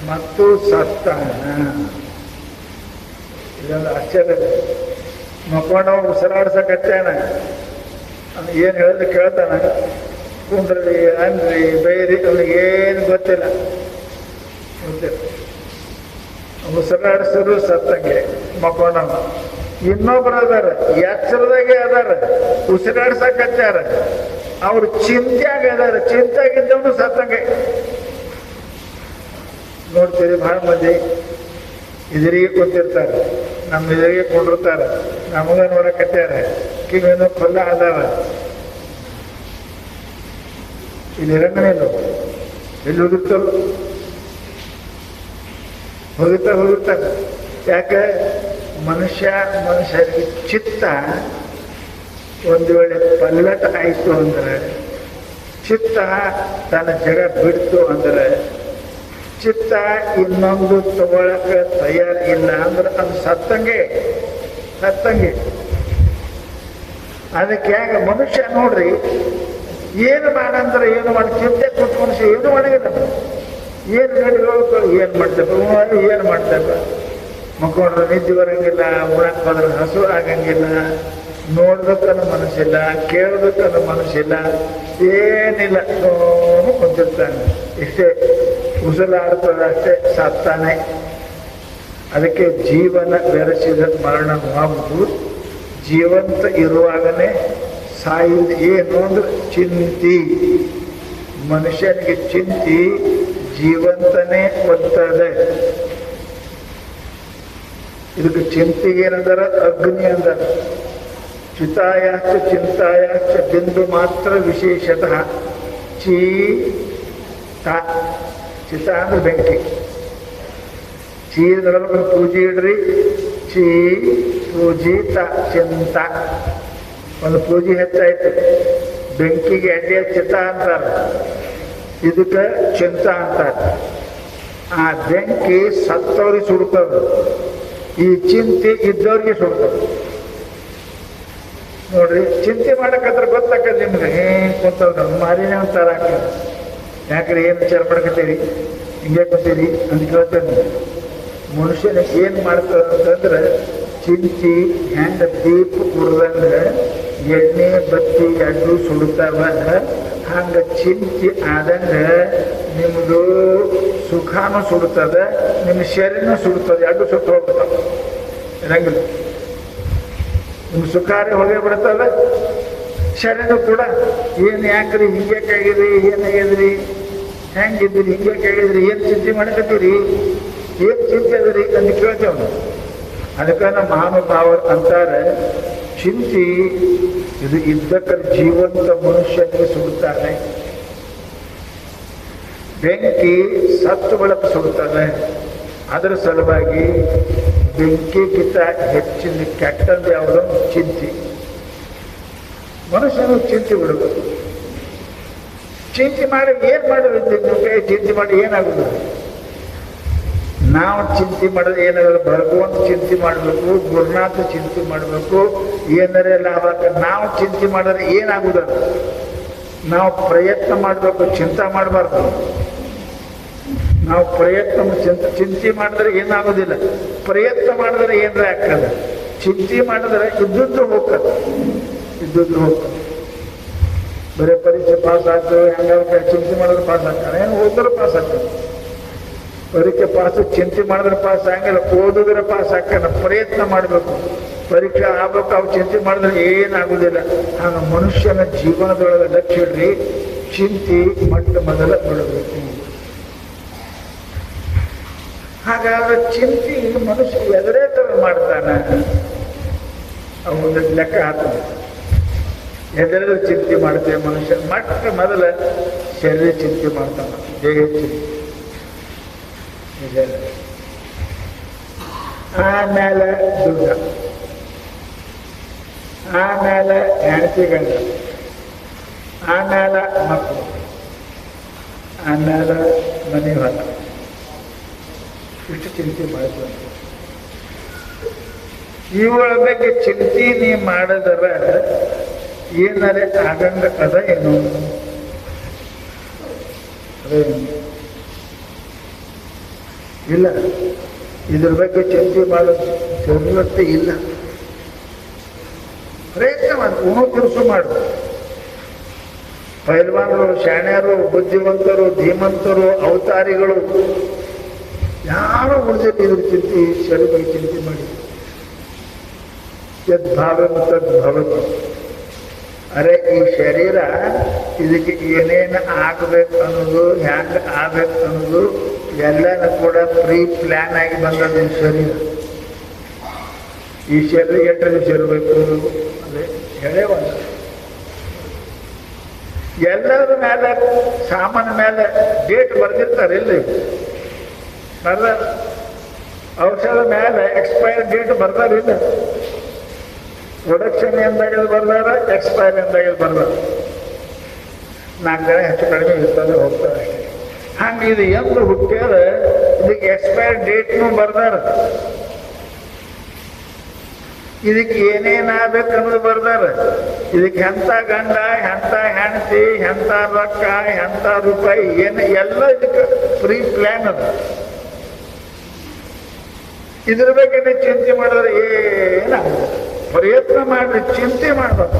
A: ಮತ್ತು ಸತ್ತಾನ. ಇದೊಂದು ಆಶ್ಚರ್ಯ. ಮಕ್ಕೊಂಡವ ಉಸಿರಾಡ್ಸಕತ್ತಾನ, ಏನು ಹೇಳಿದ್ರೆ ಕೇಳ್ತಾನ. ಕುಂಡ್ರಿ ಅನ್ರಿ ಬೈರಿ ಅವ್ನಿಗೆ ಏನು ಗೊತ್ತಿಲ್ಲ. ಉಸಿರಾಡಿಸಿದ್ರು ಸತ್ತಂಗೆ ಮಕ್ಕೊಂಡವ. ಇನ್ನೊಬ್ರು ಅದಾರ ಎಚ್ಚರದಾಗೆ ಅದಾರ, ಉಸಿರಾಡ್ಸಕತ್ತಾರ, ಅವ್ರು ಚಿಂತ್ಯಾಗ ಅದಾರ, ಚಿಂತ್ಯಾಗಿದ್ದವನು ಸತ್ತಂಗೆ. ನೋಡ್ತೀರಿ ಭಾಳ ಮಂದಿ ಎದುರಿಗೆ ಕೂತಿರ್ತಾರೆ, ನಮ್ಮ ಎದುರಿಗೆ ಕೊಂಡಿರ್ತಾರೆ, ನಮಗ ನೋಡಕತ್ಯಾರ, ಕಿವೇನೋ ಕೊಲ್ಲ ಅದಾವ. ಇಲ್ಲಿ ಇರಂಗನೇನು ಎಲ್ಲಿ ಹೋಗಿರ್ತಾರೆ. ಯಾಕೆ ಮನುಷ್ಯರಿಗೆ ಚಿತ್ತ ಒಂದು ವೇಳೆ ಪಲ್ಲಟ ಆಯಿತು ಅಂದ್ರೆ, ಚಿತ್ತ ತನ್ನ ಜಗ ಬಿಡ್ತು ಅಂದ್ರೆ, ಚಿತ್ತ ಇನ್ನೊಂದು ತಗೊಳಕ್ಕೆ ತಯಾರಿಲ್ಲ ಅಂದ್ರೆ ಅದು ಸತ್ತಂಗೆ. ಅದಕ್ಕೆ ಯಾಕೆ ಮನುಷ್ಯ ನೋಡ್ರಿ, ಏನು ಮಾಡಂದ್ರೆ ಏನು ಮಾಡಿ ಚಿಂತೆ ಕೊಟ್ಟು ಮನುಷ್ಯ ಏನು ಮಾಡಿಲ್ಲ. ಏನು ನಡಿಗಳು ಏನು ಮಾಡ್ತೇವೆ ಮಕ್ಕೊಂಡ್ರೆ ನಿದ್ದೆ ಬರಂಗಿಲ್ಲ, ಉಣಕ್ಕೆ ಹೋದ್ರೆ ಹಸು ಆಗಂಗಿಲ್ಲ, ನೋಡ್ಬೇಕನ್ನೋ ಮನಸ್ಸಿಲ್ಲ, ಕೇಳಬೇಕನ್ನೋ ಮನಸ್ಸಿಲ್ಲ, ಏನಿಲ್ಲ, ಕುಂತಿರ್ತಾನೆ. ಇಷ್ಟೇ ಉಸಿರಾಡ್ತದೆ, ಅಷ್ಟೇ ಸತ್ತಾನೆ. ಅದಕ್ಕೆ ಜೀವನ ಬೆರೆಸಿದ ಮರಣವಾಗುವುದು. ಜೀವಂತ ಇರುವಾಗನೇ ಸಾಯುವುದು. ಏನು ಅಂದ್ರೆ ಚಿಂತಿ. ಮನುಷ್ಯನಿಗೆ ಚಿಂತಿ ಜೀವಂತನೇ ಒತ್ತದೆ. ಇದಕ್ಕೆ ಚಿಂತೆಗೆ ಏನಂದಾರ? ಅಗ್ನಿ ಅಂದಾರ. ಚಿತಾಯಾಶ್ಚ ಚಿಂತಾಯಾಶ್ಚ ಬಿಂದು ಮಾತ್ರ ವಿಶೇಷತಃ ಚಿತ ಅಂದ್ರೆ ಬೆಂಕಿ. ಚೀರದೊಳಗೆ ಪೂಜೆ ಇಡ್ರಿ, ಪೂಜಿತ ಚಿಂತ. ಒಂದು ಪೂಜೆ ಹೆಚ್ಚಾಯ್ತು, ಬೆಂಕಿಗೆ ಅಡ್ಡಿಯ ಚಿತ ಅಂತಾರ, ಇದಕ್ಕೆ ಚಿಂತ ಅಂತಾರ. ಆ ಬೆಂಕಿ ಸತ್ತವ್ರಿಗೆ ಸುಡ್ತದ, ಈ ಚಿಂತೆ ಇದ್ದವ್ರಿಗೆ ಸುಡ್ತದ. ನೋಡ್ರಿ, ಚಿಂತೆ ಮಾಡಕತ್ರ ಗೊತ್ತಾಕದ ನಿಮ್ಗೆ. ಕುಂತವ್ರ ಮಾರಿನೇ ಅಂತಾರ. ಯಾಕ್ರಿ ಏನು ವಿಚಾರ ಮಾಡ್ಕೊತೀರಿ, ಹಿಂಗೆ ಕೂತೀರಿ ಅಂತ ಕೇಳ್ತೇನೆ. ಮನುಷ್ಯನಿಗೆ ಏನು ಮಾಡ್ತದ ಅಂತಂದ್ರೆ, ಚಿಂತಿ ಹೆಂಗ ದೀಪ ಕುಡ್ದಂಗೆ ಎಣ್ಣೆ ಬತ್ತಿ ಅಡ್ಡು ಸುಡ್ತಾವ, ಹಂಗ ಚಿಂತೆ ಆದಂಗೆ ನಿಮ್ಮದು ಸುಖಾನು ಸುಡ್ತದ, ನಿಮ್ಮ ಶರೀರನೂ ಸುಡ್ತದೆ, ಅಡ್ಡು ಸುಟ್ಟು ಹೋಗ್ತಾವ. ಇರಂಗಿಲ್ಲ, ನಿಮ್ಮ ಸುಖಾರಿ ಹೋಗೇ ಬಿಡ್ತಲ್ಲ, ಶರೀರ ಕೂಡ. ಏನು ಯಾಕ್ರಿ ಹಿಂಗ್ಯಾಕಾಗಿದ್ರಿ, ಏನಾಗಿದ್ರಿ, ಹೆಂಗಿದ್ರಿ, ಹಿಂಗ್ಯಾಕಾಗಿದ್ರಿ, ಏನು ಚಿಂತೆ ಮಾಡಕತ್ತೀರಿ, ಏನು ಚಿಂತೆ ಅದ್ರಿ ಅಂತ ಕೇಳ್ತೇವೆ. ಅದಕ್ಕೆ ನಮ್ಮ ಮಹಾನುಭಾವರು ಅಂತಾರೆ, ಚಿಂತೆ ಇದು ಇದ್ದಕ್ಕ ಜೀವಂತ ಮನುಷ್ಯನಿಗೆ ಸುಡುತ್ತಾನೆ. ಬೆಂಕಿ ಸತ್ತು ಬೆಳಕು ಸುಡುತ್ತದೆ. ಅದರ ಸಲುವಾಗಿ ಬೆಂಕಿಗಿಂತ ಹೆಚ್ಚಿನ ಕೆಟ್ಟದ್ದು ಯಾವುದೋ ಚಿಂತೆ. ಮನುಷ್ಯನು ಚಿಂತೆ ಬಿಡಬೇಕು. ಚಿಂತೆ ಮಾಡಿ ಏನು ಮಾಡೋದು? ಚಿಂತೆ ಮಾಡಿ ಏನಾಗುದು? ನಾವು ಚಿಂತೆ ಮಾಡಿದ್ರೆ ಏನಾಗಲ್ಲ, ಭಗವಂತ ಚಿಂತೆ ಮಾಡಬೇಕು, ಗುರುನಾಥ ಚಿಂತೆ ಮಾಡಬೇಕು, ಏನಾರೇ ಲಾಭ. ನಾವು ಚಿಂತೆ ಮಾಡಿದ್ರೆ ಏನಾಗುದ? ನಾವು ಪ್ರಯತ್ನ ಮಾಡಬೇಕು, ಚಿಂತೆ ಮಾಡಬಾರ್ದು. ನಾವು ಪ್ರಯತ್ನ ಚಿಂತೆ ಮಾಡಿದ್ರೆ ಏನಾಗೋದಿಲ್ಲ, ಪ್ರಯತ್ನ ಮಾಡಿದ್ರೆ ಏನಾರ ಆಗ್ತದೆ. ಚಿಂತೆ ಮಾಡಿದ್ರೆ ಇದ್ದದ್ದು ಹೋಗ್ತದೆ. ಬರೀ ಪರೀಕ್ಷೆ ಪಾಸ್ ಆಗ್ತದೆ, ಹಂಗಾಗಿ ಚಿಂತೆ ಮಾಡಿದ್ರೆ ಪಾಸ್ ಆಗ್ತಾನೆ, ಏನು ಓದಿದ್ರೆ ಪಾಸ್ ಆಗ್ತದೆ. ಪರೀಕ್ಷೆ ಪಾಸ್ ಚಿಂತೆ ಮಾಡಿದ್ರೆ ಪಾಸ್ ಆಗಂಗಿಲ್ಲ, ಓದಿದ್ರೆ ಪಾಸ್ ಆಗ್ತಾನೆ. ಪ್ರಯತ್ನ ಮಾಡಬೇಕು, ಪರೀಕ್ಷೆ ಆಗ್ಬೇಕು. ಅವು ಚಿಂತೆ ಮಾಡಿದ್ರೆ ಏನಾಗುದಿಲ್ಲ. ಆಗ ಮನುಷ್ಯನ ಜೀವನದೊಳಗೆ ಲಕ್ಷ್ಯ ಇಡ್ರಿ, ಚಿಂತೆ ಮೊದಲ ಬಿಡಬೇಕು. ಹಾಗಾದ್ರೆ ಚಿಂತೆ ಮನುಷ್ಯ ಎದರೇ ತರ ಮಾಡ್ತಾನೆ, ಅವನ ಲೆಕ್ಕ ಹಾಕ್ತಾನೆ. ಎದರ ಚಿಂತೆ ಮಾಡ್ತೇವೆ ಮನುಷ್ಯ? ಮೊದಲ ಶರೀರ ಚಿಂತೆ ಮಾಡ್ತಾನೆ, ದೇಹ ಚಿಂತೆ. ಆಮೇಲೆ ದುಡ್ಡ, ಆಮೇಲೆ ಹೆಂಡತಿ ಗಂಡ, ಆಮೇಲೆ ಮಕ್ಕಳು, ಆಮೇಲೆ ಮನೆ ಹೊಲ. ಇಷ್ಟು ಚಿಂತೆ ಮಾಡ್ತಾರೆ. ಇವುಗಳ ಬಗ್ಗೆ ಚಿಂತೆ ನೀ ಮಾಡಿದರ ಏನಾರೆ ಆಗಂಗ ಅದ ಏನು? ಇಲ್ಲ. ಇದ್ರ ಬಗ್ಗೆ ಚಿಂತೆ ಮಾಡೋದು ಜರುರತ್ತೆ ಇಲ್ಲ. ಪ್ರಯತ್ನ ಮಾಡಿ ಉಣು ತಿರುಸು ಮಾಡು. ಪೈಲ್ವಾನರು, ಶಾಣ್ಯರು, ಬುದ್ಧಿವಂತರು, ಧೀಮಂತರು, ಅವತಾರಿಗಳು ಯಾರು ಉಳಿದಿಲ್ಲ ಇದ್ರ ಚಿಂತೆ, ಶರೀರ ಬಗ್ಗೆ ಚಿಂತೆ ಮಾಡಿ. ಯದ್ಭಾವಂ ತದ್ಭವತಿ. ಅರೆ ಈ ಶರೀರ ಇದಕ್ಕೆ ಏನೇನು ಆಗ್ಬೇಕು ಅನ್ನೋದು, ಹ್ಯಾಂಗ ಆಗ್ಬೇಕು ಅನ್ನೋದು ಎಲ್ಲನೂ ಕೂಡ ಪ್ರೀ ಪ್ಲ್ಯಾನ್ ಆಗಿ ಬಂದದ ಈ ಶರೀರ. ಈ ಶರೀರ ಎಷ್ಟು ದಿವಸ ಇರಬೇಕು ಅದೇ ಹೇಳೇ ಒಂದು. ಎಲ್ಲರ ಮೇಲೆ ಸಾಮಾನ್ಯ ಮೇಲೆ ಡೇಟ್ ಬರ್ದಿರ್ತಾರೆ. ಇಲ್ಲಿ ಬರ್ದಾರ, ಔಷಧ ಮೇಲೆ ಎಕ್ಸ್ಪೈರ್ ಡೇಟ್ ಬರ್ದಾರಿಲ್ಲ. ಪ್ರೊಡಕ್ಷನ್ ಎಂದಾಗ ಬರ್ದಾರ, ಎಕ್ಸ್ಪೈರ್ ಎಂದಾಗ ಬರ್ದಾರ. 4 ಜನ ಹೆಚ್ಚು ಕಡಿಮೆ ಇರ್ತದೆ, ಹೋಗ್ತಾರೆ ಅಷ್ಟೇ. ಹಂಗೆ ಇದು ಎಂದು ಹುಟ್ಟ್ಯಾರ ಇದಕ್ಕೆ ಎಕ್ಸ್ಪೈರ್ ಡೇಟ್ನು ಬರ್ದಾರ. ಇದಕ್ಕೆ ಏನೇನಾಗಬೇಕು ಅನ್ನೋದು ಬರ್ದಾರ. ಇದಕ್ಕೆ ಎಂಥ ಗಂಡ, ಎಂಥ ಹೆಂಡತಿ, ಎಂಥ ರೊಕ್ಕ, ಎಂಥ ರೂಪಾಯಿ, ಏನು ಎಲ್ಲ ಇದಕ್ಕೆ ಪ್ರೀ ಪ್ಲ್ಯಾನ್ ಅದ. ಇದ್ರ ಬಗ್ಗೆ ಚಿಂತೆ ಮಾಡಿದ್ರೆ ಏನಾಗುತ್ತೆ? ಪ್ರಯತ್ನ ಮಾಡ್ರಿ, ಚಿಂತೆ ಮಾಡ್ಬಾರ್ದು.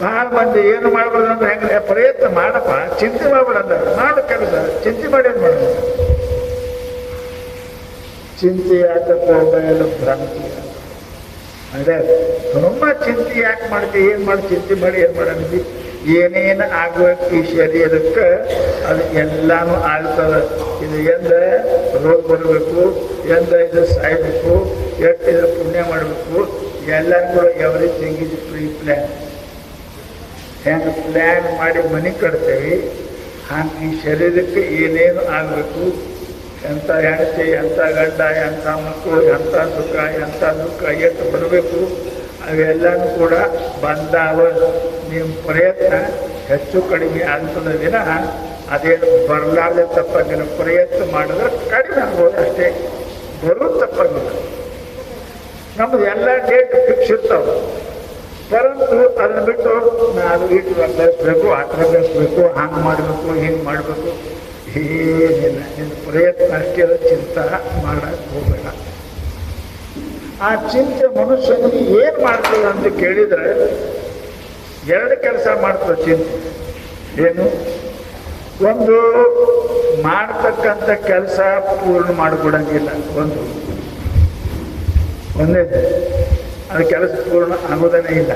A: ಭಾಳ ಮಂದಿ ಏನು ಮಾಡ್ಬಾರ್ದು ಅಂದ್ರೆ ಹೆಂಗೆ, ಪ್ರಯತ್ನ ಮಾಡಪ್ಪ, ಚಿಂತೆ ಮಾಡ್ಬೇಡ ಅಂದ. ಮಾಡು ಕೆಲಸ, ಚಿಂತೆ ಮಾಡಿ ಏನು ಮಾಡೋದು? ಚಿಂತೆ ಯಾಕಪ್ಪ ಹೋಗಲ್ಲ, ಭ್ರಾಂತಿ. ಅದೇ ತುಂಬ ಚಿಂತೆ ಯಾಕೆ ಮಾಡ್ತೀವಿ? ಏನು ಮಾಡಿ ಚಿಂತೆ ಮಾಡಿ ಏನು ಮಾಡೋದು? ಏನೇನು ಆಗ್ಬೇಕು ಈ ಶರೀರಕ್ಕೆ ಅದು ಎಲ್ಲಾನು ಆಗ್ತದೆ. ಇದು ಎಂದ ರೋಗ ಬರಬೇಕು, ಎಂದ ಇದು ಸಾಯ್ಬೇಕು, ಎಷ್ಟು ಇದು ಪುಣ್ಯ ಮಾಡಬೇಕು, ಎಲ್ಲರೂ ಕೂಡ ಎವ್ರಿಥಿಂಗ್ ಇಸ್ ಪ್ರೀ ಪ್ಲ್ಯಾನ್. ಹೆಂಗೆ ಪ್ಲ್ಯಾನ್ ಮಾಡಿ ಮನೆ ಕಟ್ತೇವೆ, ಹಂಗೆ ಈ ಶರೀರಕ್ಕೆ ಏನೇನು ಆಗಬೇಕು, ಎಂಥ ಹೆಂಡತಿ, ಎಂಥ ಗಂಡ, ಎಂಥ ಮಕ್ಕಳು, ಎಂಥ ಸುಖ, ಎಂಥ ದುಃಖ ಎಷ್ಟು ಬರಬೇಕು, ಅವೆಲ್ಲನೂ ಕೂಡ ಬಂದಾವ. ನಿಮ್ಮ ಪ್ರಯತ್ನ ಹೆಚ್ಚು ಕಡಿಮೆ ಆಗ್ತದೆ ವಿನ ಅದೇನು ಬರಲಾರ್ದೆ ತಪ್ಪಾಗಿಲ್ಲ. ಪ್ರಯತ್ನ ಮಾಡಿದ್ರೆ ಕಡಿಮೆ ಆಗ್ಬೋದು ಅಷ್ಟೇ, ಬರೋದು ತಪ್ಪಾಗಿಲ್ಲ. ನಮ್ದು ಎಲ್ಲ ಡೇಟ್ ಫಿಕ್ಸ್ ಇರ್ತಾವೆ. ಪರಂತು ಅದನ್ನು ಬಿಟ್ಟು ನಾವು ಇಟ್ಟು ಬೆಳೆಸ್ಬೇಕು, ಆ ಥರ ಬೆಳೆಸ್ಬೇಕು, ಹಂಗೆ ಮಾಡಬೇಕು, ಹಿಂಗೆ ಮಾಡಬೇಕು, ಏನಿಲ್ಲ. ನಿನ್ನ ಪ್ರಯತ್ನ ಅಷ್ಟೇ, ಚಿಂತೆ ಮಾಡಕ್ಕೆ ಹೋಗಬೇಡ. ಆ ಚಿಂತೆ ಮನುಷ್ಯನಿಗೆ ಏನು ಮಾಡ್ತದೆ ಅಂತ ಕೇಳಿದರೆ 2 ಕೆಲಸ ಮಾಡ್ತದೆ ಚಿಂತೆ. ಏನು? ಒಂದು, ಮಾಡ್ತಕ್ಕಂಥ ಕೆಲಸ ಪೂರ್ಣ ಮಾಡಿಕೊಡಂಗಿಲ್ಲ. ಒಂದೇದು ಅದು ಕೆಲಸ ಪೂರ್ಣ ಆಗೋದನೇ ಇಲ್ಲ.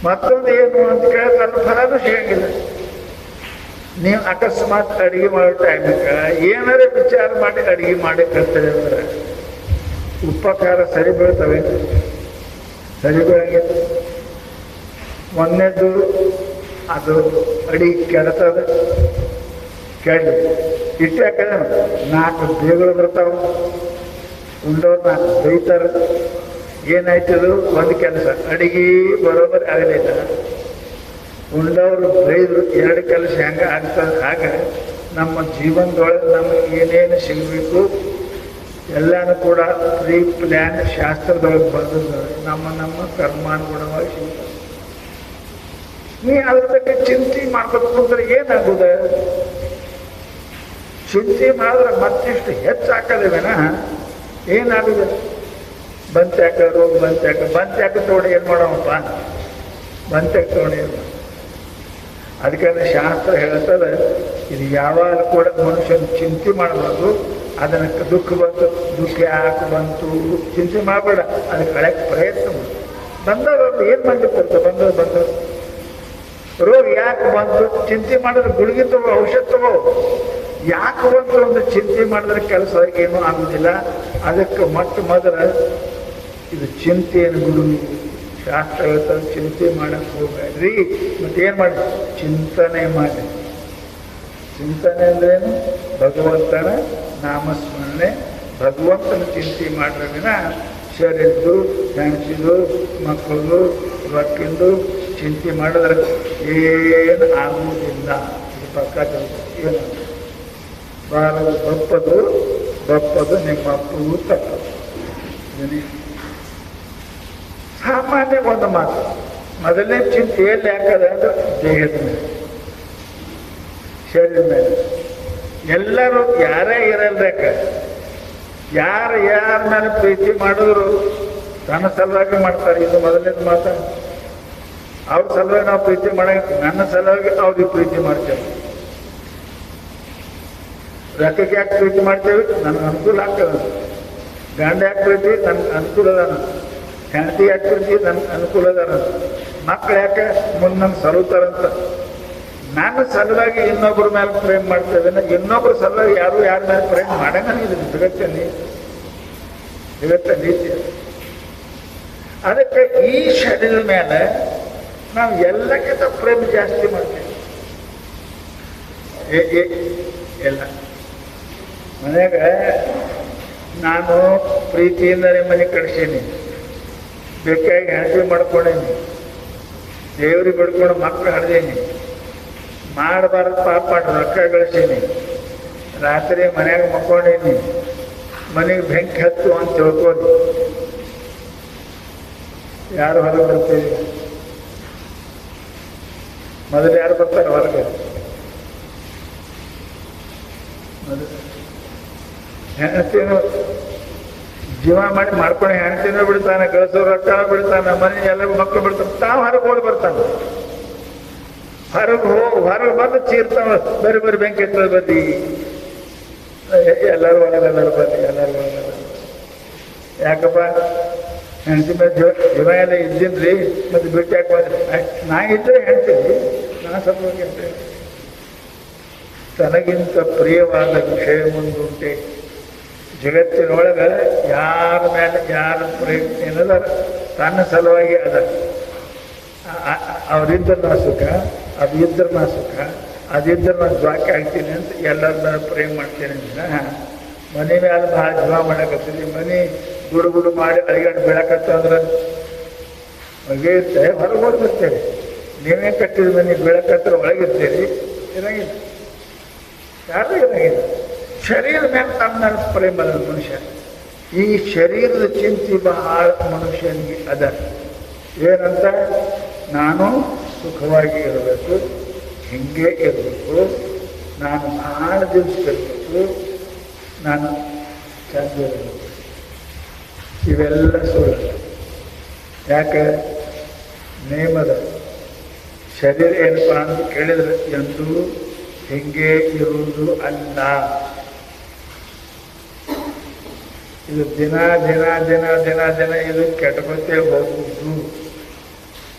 A: ಮತ್ತೊಂದು ಏನು ಅಂತ ಕೇಳಿದ್ರೆ ಅದು ಫಲನೂ ಸಿಗಂಗಿಲ್ಲ. ನೀವು ಅಕಸ್ಮಾತ್ ಅಡುಗೆ ಮಾಡೋ ಟೈಮಿಗೆ ಏನಾರ ವಿಚಾರ ಮಾಡಿ ಅಡುಗೆ ಮಾಡಿ ಕಲ್ತದೆ ಅಂದ್ರೆ ಉಪಕಾರ ಸರಿ ಬೀಳ್ತವೆ, ಸರಿ ಬೀಳಂಗಿಲ್ಲ. ಮೊನ್ನೆದ್ದು ಅದು ಅಡಿಗೆ ಕೆಡ್ತದೆ, ಕೆಡ್ಲಿ ಇಟ್ಟು ಯಾಕಂದ್ರೆ 4 ಬೇಗಳು ಬರ್ತಾವೆ, ಉಂಡವ್ರು 4 ಬೈತಾರೆ. ಏನಾಯ್ತದು? ಒಂದು ಕೆಲಸ ಅಡಿಗೆ ಬರೋಬರಿ ಆಗಲಿಲ್ಲ, ಉಂಡವರು ಬೈದ್ರು, 2 ಕೆಲಸ ಹೆಂಗೆ ಆಗ್ತದೆ. ಹಾಗೆ ನಮ್ಮ ಜೀವನದೊಳಗೆ ನಮಗೆ ಏನೇನು ಸಿಗಬೇಕು ಎಲ್ಲನೂ ಕೂಡ ಪ್ರೀ ಪ್ಲ್ಯಾನ್ ಶಾಸ್ತ್ರದೊಳಗೆ ಬಂದಿದ್ದಾರೆ. ನಮ್ಮ ಕರ್ಮಾನುಗುಣವಾಗಿ ಸಿಗ್ತದೆ. ನೀ ಅದ್ರ ಬಗ್ಗೆ ಚಿಂತೆ ಮಾಡ್ಬೇಕು ಅಂದ್ರೆ ಏನಾಗುದ? ಚಿಂತೆ ಮಾಡಿದ್ರೆ ಮತ್ತಿಷ್ಟು ಹೆಚ್ಚಾಕದೇವೇನ ಏನಾಗುದ? ಬಂತ್ಯಾಕ ರೋಗ, ಬಂತ್ಯಾಕ ತಗೊಂಡು ಏನು ಮಾಡೋವಪ್ಪ? ಬಂತ್ಯಾಕ ತಗೊಂಡು ಏನು? ಅದಕ್ಕೆ ಶಾಸ್ತ್ರ ಹೇಳ್ತದೆ, ಇದು ಯಾವಾಗ ಕೂಡ ಮನುಷ್ಯನ ಚಿಂತೆ ಮಾಡಬಾರ್ದು. ಅದಕ್ಕೆ ದುಃಖ ಬಂತು, ದುಃಖ ಯಾಕೆ ಬಂತು ಚಿಂತೆ ಮಾಡಬೇಡ, ಅದಕ್ಕೆ ಕಳೆಯಕ್ಕೆ ಪ್ರಯತ್ನ ಮಾಡು. ಬಂದವರು ಏನು ಬಂದಿರ್ತದೆ? ಬಂದವರು ರೋಗ ಯಾಕೆ ಬಂತು ಚಿಂತೆ ಮಾಡಿದ್ರೆ ಗುಳಿಗೆ ತಗೋ, ಔಷಧ ತಗೋ. ಯಾಕೆ ಬಂತು ಒಂದು ಚಿಂತೆ ಮಾಡಿದ್ರೆ ಕೆಲಸ ಏನೂ ಆಗುದಿಲ್ಲ. ಅದಕ್ಕೆ ಮೊದಲ ಇದು ಚಿಂತೆಯನ್ನು ಗುರು ಶಾಸ್ತ್ರ ಹೇಳ್ತಾರೆ, ಚಿಂತೆ ಮಾಡಕ್ಕೆ ಹೋಗ್ಬೇಡ್ರಿ. ಮತ್ತೇನು ಮಾಡಿ? ಚಿಂತನೆ ಮಾಡಿ. ಚಿಂತನೆ ಅಂದ್ರೇನು? ಭಗವಂತನ ನಾಮಸ್ಮರಣೆ, ಭಗವಂತನ ಚಿಂತೆ ಮಾಡ್ರವಿನ ಶರೀರದ್ದು, ಹೆಂಡತಿದು, ಮಕ್ಕಳದು, ರೊಕ್ಕಿಂದು ಚಿಂತೆ ಮಾಡಿದ್ರೆ ಏನು ಆಗುವುದಿಲ್ಲ. ಇದು ಪಕ್ಕ ಏನು ಬಾರದು ಬಪ್ಪದು ನಿಮ್ಮ ಅಪ್ಪಗೂ ತಪ್ಪದು. ಸಾಮಾನ್ಯ ಒಂದು ಮಾತು, ಮೊದಲನೇ ಚಿಂತೆ ಎಲ್ಲಿ ಹಾಕದ ಅಂದ್ರೆ ದೇಹದ ಮೇಲೆ, ಶರೀರದ ಮೇಲೆ. ಎಲ್ಲರೂ ಯಾರೇ ಇರಲ್ಬೇಕ, ಯಾರ ಮೇಲೆ ಪ್ರೀತಿ ಮಾಡಿದ್ರು ತನ್ನ ಸಲುವಾಗಿ ಮಾಡ್ತಾರೆ. ಇದು ಮೊದಲನೇದು ಮಾತು. ಅವ್ರ ಸಲುವಾಗಿ ನಾವು ಪ್ರೀತಿ ಮಾಡ, ನನ್ನ ಸಲುವಾಗಿ ಅವ್ರಿಗೆ ಪ್ರೀತಿ ಮಾಡ್ತೇವೆ. ರೊಕ್ಕಕ್ಕೆ ಯಾಕೆ ಪ್ರೀತಿ ಮಾಡ್ತೇವೆ? ನನಗೆ ಅನುಕೂಲ ಆಗ್ತದೆ. ಗಂಡ ಯಾಕೆ ಪ್ರೀತಿ? ನನ್ಗೆ ಅನುಕೂಲ ಅದಾನ. ಹೆಂಡತಿ ಯಾಕೆ ಪ್ರೀತಿ? ನನ್ಗೆ ಅನುಕೂಲ ಅದಾನ. ಮಕ್ಕಳು ಯಾಕೆ ಮುಂದೆ ನಮ್ಗೆ ಸಲುತ್ತಾರಂತ. ನನ್ನ ಸಲುವಾಗಿ ಇನ್ನೊಬ್ಬರ ಮೇಲೆ ಪ್ರೇಮ ಮಾಡ್ತೇವೆ. ಇನ್ನೊಬ್ಬರ ಸಲುವಾಗಿ ಯಾರು ಯಾರ ಮೇಲೆ ಪ್ರೇಮ ಮಾಡಂಗನೇ ಇದೆ ಜಗತ್ತ ನೀತಿ. ಅದಕ್ಕೆ ಈ ಶರೀರದ ಮೇಲೆ ನಾವು ಎಲ್ಲಕ್ಕಿಂತ ಪ್ರೇಮ ಜಾಸ್ತಿ ಮಾಡ್ತೇವೆ. ಎಲ್ಲ ಮನೆಯಾಗ ನಾನು ಪ್ರೀತಿಯಿಂದಲೇ ಮನೆ ಕಳಿಸೀನಿ, ಬೇಕಾಗಿ ಹೆಂಡತಿ ಮಾಡ್ಕೊಂಡೇನಿ, ದೇವ್ರಿಗೆ ಬಿಡ್ಕೊಂಡು ಮಕ್ಕಳು ಹಡ್ದೀನಿ, ಮಾಡಬಾರ್ದು ಪಾಪ ಮಾಡಿ ರೊಕ್ಕ ಗಳಿಸೀನಿ, ರಾತ್ರಿ ಮನ್ಯಾಗ ಮಕ್ಕೊಂಡೀನಿ, ಮನೆಗೆ ಬೆಂಕಿ ಹತ್ತು ಅಂತ ತಿಳ್ಕೊಂಡು ಯಾರು ಹೊರಗೆ ಬರ್ತೀವಿ? ಮೊದಲು ಯಾರು ಬರ್ತಾರೆ ಹೊರಗೆ? ಹೆಂಡತಿನೂ ಜೀವ ಮಾಡಿ ಮಾಡ್ಕೊಂಡು ಹೆಂಡತಿನೂ ಬಿಡ್ತಾನೆ, ಗಳಿಸೋ ರೊಕ್ಕ ಬಿಡ್ತಾನೆ, ಮನೆ ಎಲ್ಲ ಮಕ್ಕಳು ಬಿಡ್ತಾನೆ, ತಾವು ಹೊರಗೆ ಹೋಗಿ ಬರ್ತಾನೆ. ಹೊರಗೆ ಬಂದು ಚೀರ್ತಾವ, ಬರೀ ಬೆಂಕಿ ಎತ್ತದ ಬದ್ದಿ ಎಲ್ಲರೂ ಒಳಗಲ್ಲರು ಬನ್ನಿ, ಎಲ್ಲರೂ ಒಳಗಲ್ಲ. ಯಾಕಪ್ಪ ಹೆಂಡತಿ ಮೇಲೆ ಜೀವ ಎಲ್ಲ ಇದ್ದೀನ್ರಿ, ಮತ್ತೆ ಬಿಟ್ಟು ಯಾಕೆ ಬಂದ್ರಿ? ನಾ ಇದ್ರೆ ಹೇಳ್ತೀವಿ, ನಾ ಸ್ವಲ್ಪ ಹೇಳ್ತೇನೆ. ತನಗಿಂತ ಪ್ರಿಯವಾದ ವಿಷಯ ಮುಂದುಂಟೆ. ಜಗತ್ತಿನೊಳಗೆ ಯಾರ ಮೇಲೆ ಯಾರ ಪ್ರೇಮ ಏನದ ತನ್ನ ಸಲುವಾಗಿ ಅದ. ಅವರಿದ್ದರೆ ನಾ ಸುಖ, ಅದು ಇದ್ದರೆ ನಾ ಸುಖ, ಅದಿದ್ದರೆ ನಾನು ಜ್ವಾಕೆ ಆಗ್ತೀನಿ ಅಂತ ಎಲ್ಲರ ಮೇಲೆ ಪ್ರೇಮ ಮಾಡ್ತೀನಿ ಅಂತ ಮನೆ ಮೇಲೆ ಭಾಳ ಜೀವ ಮಾಡಕತ್ತೀರಿ. ಮನೆ ಗುಡು ಮಾಡಿ ಅಡಿಗಾಡಿ ಬೀಳಕತ್ತಂದ್ರೆ ಹೊಗೆ ಇರ್ತೇವೆ, ಹೊರಗೆ ಹೋಗಿ ಬರ್ತೇವೆ. ನೀವೇ ಕಟ್ಟಿದ ಮನೆ ಬೀಳಕತ್ರ ಒಳಗಿರ್ತೀರಿ, ಇರಂಗಿಲ್ಲ, ಯಾರು ಇರಂಗಿಲ್ಲ. ಶರೀರದ ಮೇಲೆ ತನ್ನ ಪ್ರೇಮ ಅದ ಮನುಷ್ಯ. ಈ ಶರೀರದ ಚಿಂತೆ ಬಹಳ ಮನುಷ್ಯನಿಗೆ ಅದ. ಏನಂತ? ನಾನು ಸುಖವಾಗಿ ಇರಬೇಕು, ಹಿಂಗೆ ಇರಬೇಕು, ನಾನು ಭಾಳ ದಿವಸ ಇರಬೇಕು, ನಾನು ಚಂದ ಇರಬೇಕು. ಇವೆಲ್ಲ ಸುಳ್ಳು. ಯಾಕೆ? ನೇಮದ ಶರೀರ ಏನಪ್ಪ ಅಂತ ಕೇಳಿದ್ರೆ ಎಂದೂ ಹಿಂಗೆ ಇರುವುದು ಅಲ್ಲ. ಇದು ದಿನ ದಿನ ದಿನ ದಿನ ದಿನ ಇದು ಕೆಟ್ಟಗೊತ್ತೇ ಹೋಗುವುದು.